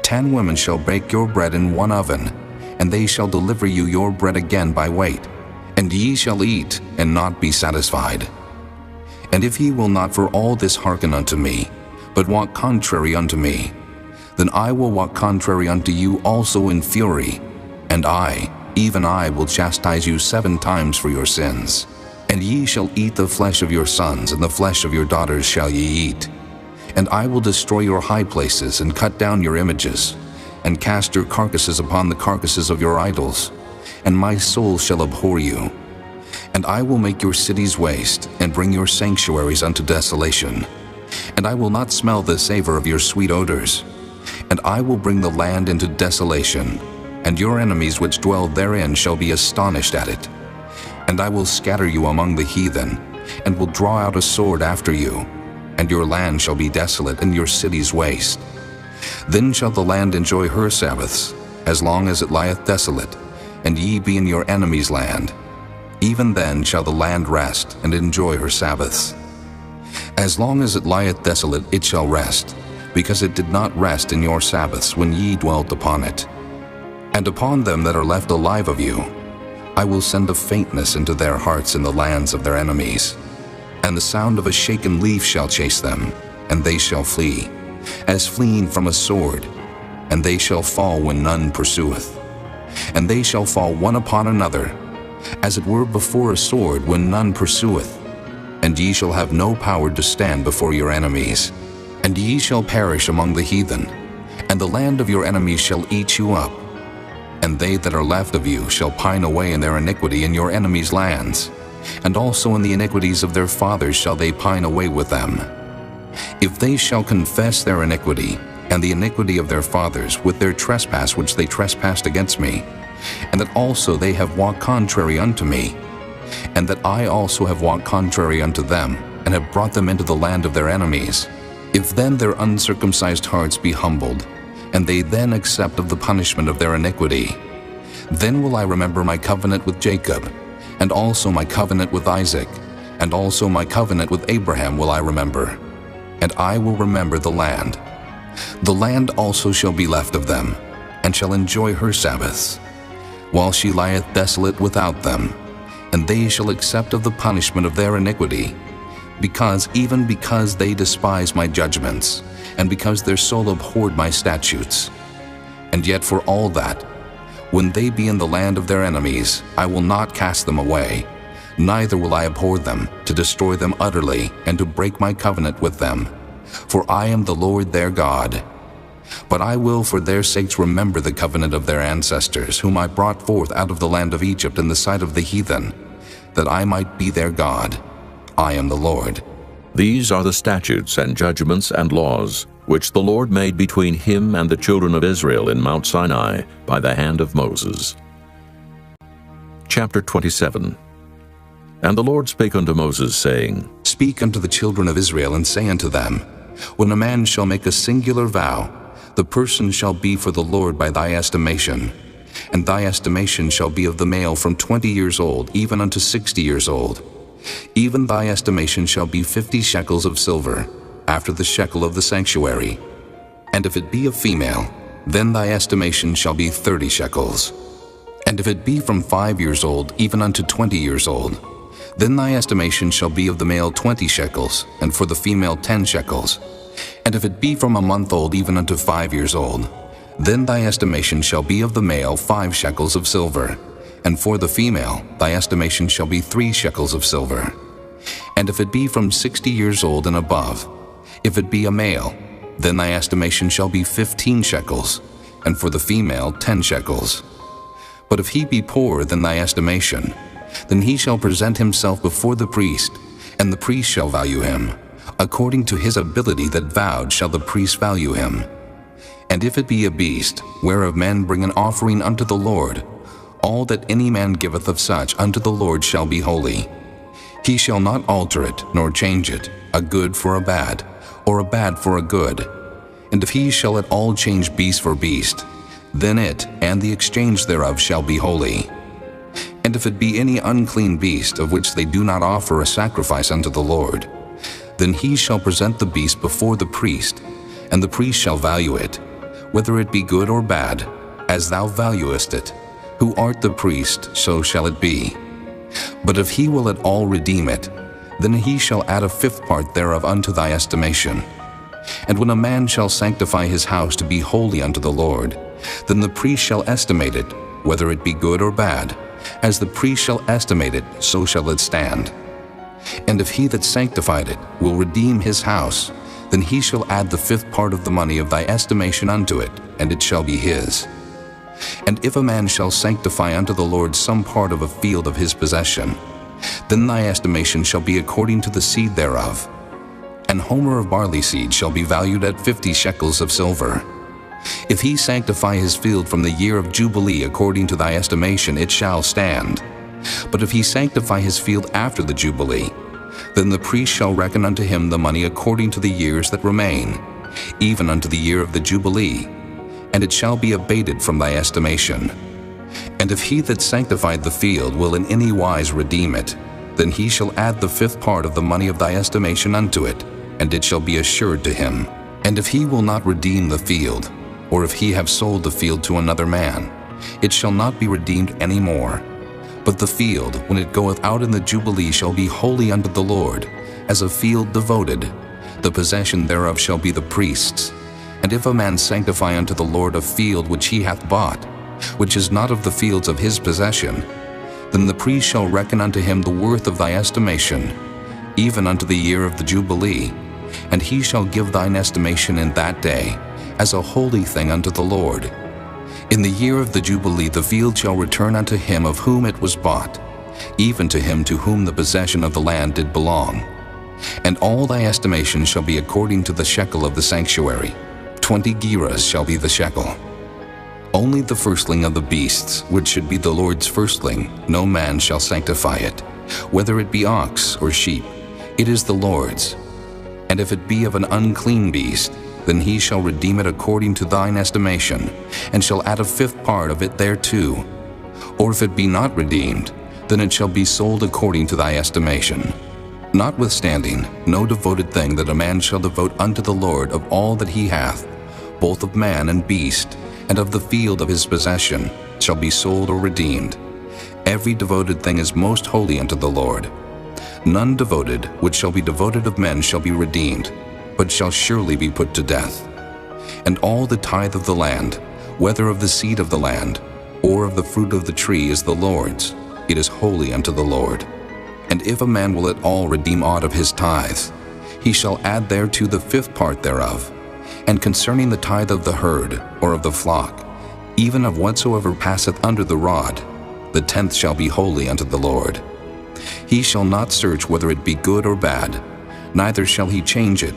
10 women shall bake your bread in one oven, and they shall deliver you your bread again by weight, and ye shall eat and not be satisfied. And if ye will not for all this hearken unto me, but walk contrary unto me, then I will walk contrary unto you also in fury, and I, even I, will chastise you 7 times for your sins. And ye shall eat the flesh of your sons, and the flesh of your daughters shall ye eat. And I will destroy your high places, and cut down your images, and cast your carcasses upon the carcasses of your idols, and my soul shall abhor you. And I will make your cities waste, and bring your sanctuaries unto desolation. And I will not smell the savor of your sweet odors. And I will bring the land into desolation, and your enemies which dwell therein shall be astonished at it. And I will scatter you among the heathen, and will draw out a sword after you, and your land shall be desolate, and your cities waste. Then shall the land enjoy her Sabbaths, as long as it lieth desolate, and ye be in your enemy's land. Even then shall the land rest, and enjoy her Sabbaths. As long as it lieth desolate, it shall rest, because it did not rest in your Sabbaths when ye dwelt upon it. And upon them that are left alive of you, I will send a faintness into their hearts in the lands of their enemies. And the sound of a shaken leaf shall chase them, and they shall flee, as fleeing from a sword, and they shall fall when none pursueth. And they shall fall one upon another, as it were before a sword when none pursueth. And ye shall have no power to stand before your enemies. And ye shall perish among the heathen, and the land of your enemies shall eat you up. And they that are left of you shall pine away in their iniquity in your enemies' lands, and also in the iniquities of their fathers shall they pine away with them. If they shall confess their iniquity, and the iniquity of their fathers, with their trespass which they trespassed against me, and that also they have walked contrary unto me, and that I also have walked contrary unto them, and have brought them into the land of their enemies, if then their uncircumcised hearts be humbled, and they then accept of the punishment of their iniquity, then will I remember my covenant with Jacob, and also my covenant with Isaac, and also my covenant with Abraham will I remember, and I will remember the land. The land also shall be left of them, and shall enjoy her Sabbaths, while she lieth desolate without them, and they shall accept of the punishment of their iniquity, because they despise my judgments, and because their soul abhorred my statutes. And yet for all that, when they be in the land of their enemies, I will not cast them away, neither will I abhor them, to destroy them utterly, and to break my covenant with them. For I am the Lord their God. But I will for their sakes remember the covenant of their ancestors, whom I brought forth out of the land of Egypt in the sight of the heathen, that I might be their God. I am the Lord. These are the statutes and judgments and laws which the Lord made between him and the children of Israel in Mount Sinai by the hand of Moses. Chapter 27. And the Lord spake unto Moses, saying, Speak unto the children of Israel, and say unto them, When a man shall make a singular vow, the person shall be for the Lord by thy estimation. And thy estimation shall be of the male from 20 years old, even unto 60 years old. Even thy estimation shall be 50 shekels of silver, after the shekel of the sanctuary. And if it be a female, then thy estimation shall be 30 shekels. And if it be from 5 years old, even unto 20 years old, then thy estimation shall be of the male 20 shekels, and for the female 10 shekels. And if it be from a month old, even unto 5 years old, then thy estimation shall be of the male 5 shekels of silver, and for the female thy estimation shall be 3 shekels of silver. And if it be from 60 years old and above, if it be a male, then thy estimation shall be 15 shekels, and for the female 10 shekels. But if he be poorer than thy estimation, then he shall present himself before the priest, and the priest shall value him. According to his ability that vowed shall the priest value him. And if it be a beast, whereof men bring an offering unto the Lord, all that any man giveth of such unto the Lord shall be holy. He shall not alter it, nor change it, a good for a bad, or a bad for a good. And if he shall at all change beast for beast, then it and the exchange thereof shall be holy. And if it be any unclean beast, of which they do not offer a sacrifice unto the Lord, then he shall present the beast before the priest, and the priest shall value it, whether it be good or bad, as thou valuest it. Who art the priest, so shall it be. But if he will at all redeem it, then he shall add a 5th part thereof unto thy estimation. And when a man shall sanctify his house to be holy unto the Lord, then the priest shall estimate it, whether it be good or bad. As the priest shall estimate it, so shall it stand. And if he that sanctified it will redeem his house, then he shall add the 5th part of the money of thy estimation unto it, and it shall be his. And if a man shall sanctify unto the Lord some part of a field of his possession, Then thy estimation shall be according to the seed thereof. An homer of barley seed shall be valued at 50 shekels of silver. If he sanctify his field from the year of Jubilee according to thy estimation, it shall stand. But if he sanctify his field after the Jubilee, then the priest shall reckon unto him the money according to the years that remain, even unto the year of the Jubilee, and it shall be abated from thy estimation. And if he that sanctified the field will in any wise redeem it, then he shall add the 5th part of the money of thy estimation unto it, and it shall be assured to him. And if he will not redeem the field, or if he have sold the field to another man, it shall not be redeemed any more. But the field, when it goeth out in the Jubilee, shall be holy unto the Lord, as a field devoted. The possession thereof shall be the priest's. And if a man sanctify unto the Lord a field which he hath bought, which is not of the fields of his possession, then the priest shall reckon unto him the worth of thy estimation, even unto the year of the Jubilee, and he shall give thine estimation in that day, as a holy thing unto the Lord. In the year of the Jubilee the field shall return unto him of whom it was bought, even to him to whom the possession of the land did belong. And all thy estimation shall be according to the shekel of the sanctuary. 20 gerahs shall be the shekel. Only the firstling of the beasts, which should be the Lord's firstling, no man shall sanctify it, whether it be ox or sheep, it is the Lord's. And if it be of an unclean beast, then he shall redeem it according to thine estimation, and shall add a 5th part of it thereto. Or if it be not redeemed, then it shall be sold according to thy estimation. Notwithstanding, no devoted thing that a man shall devote unto the Lord of all that he hath, both of man and beast, and of the field of his possession, shall be sold or redeemed. Every devoted thing is most holy unto the Lord. None devoted, which shall be devoted of men, shall be redeemed, but shall surely be put to death. And all the tithe of the land, whether of the seed of the land, or of the fruit of the tree, is the Lord's. It is holy unto the Lord. And if a man will at all redeem aught of his tithes, he shall add thereto the 5th part thereof. And concerning the tithe of the herd, or of the flock, even of whatsoever passeth under the rod, the 10th shall be holy unto the Lord. He shall not search whether it be good or bad, neither shall he change it.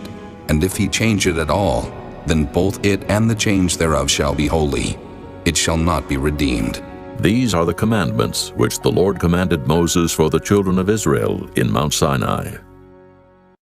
And if he change it at all, then both it and the change thereof shall be holy. It shall not be redeemed. These are the commandments which the Lord commanded Moses for the children of Israel in Mount Sinai.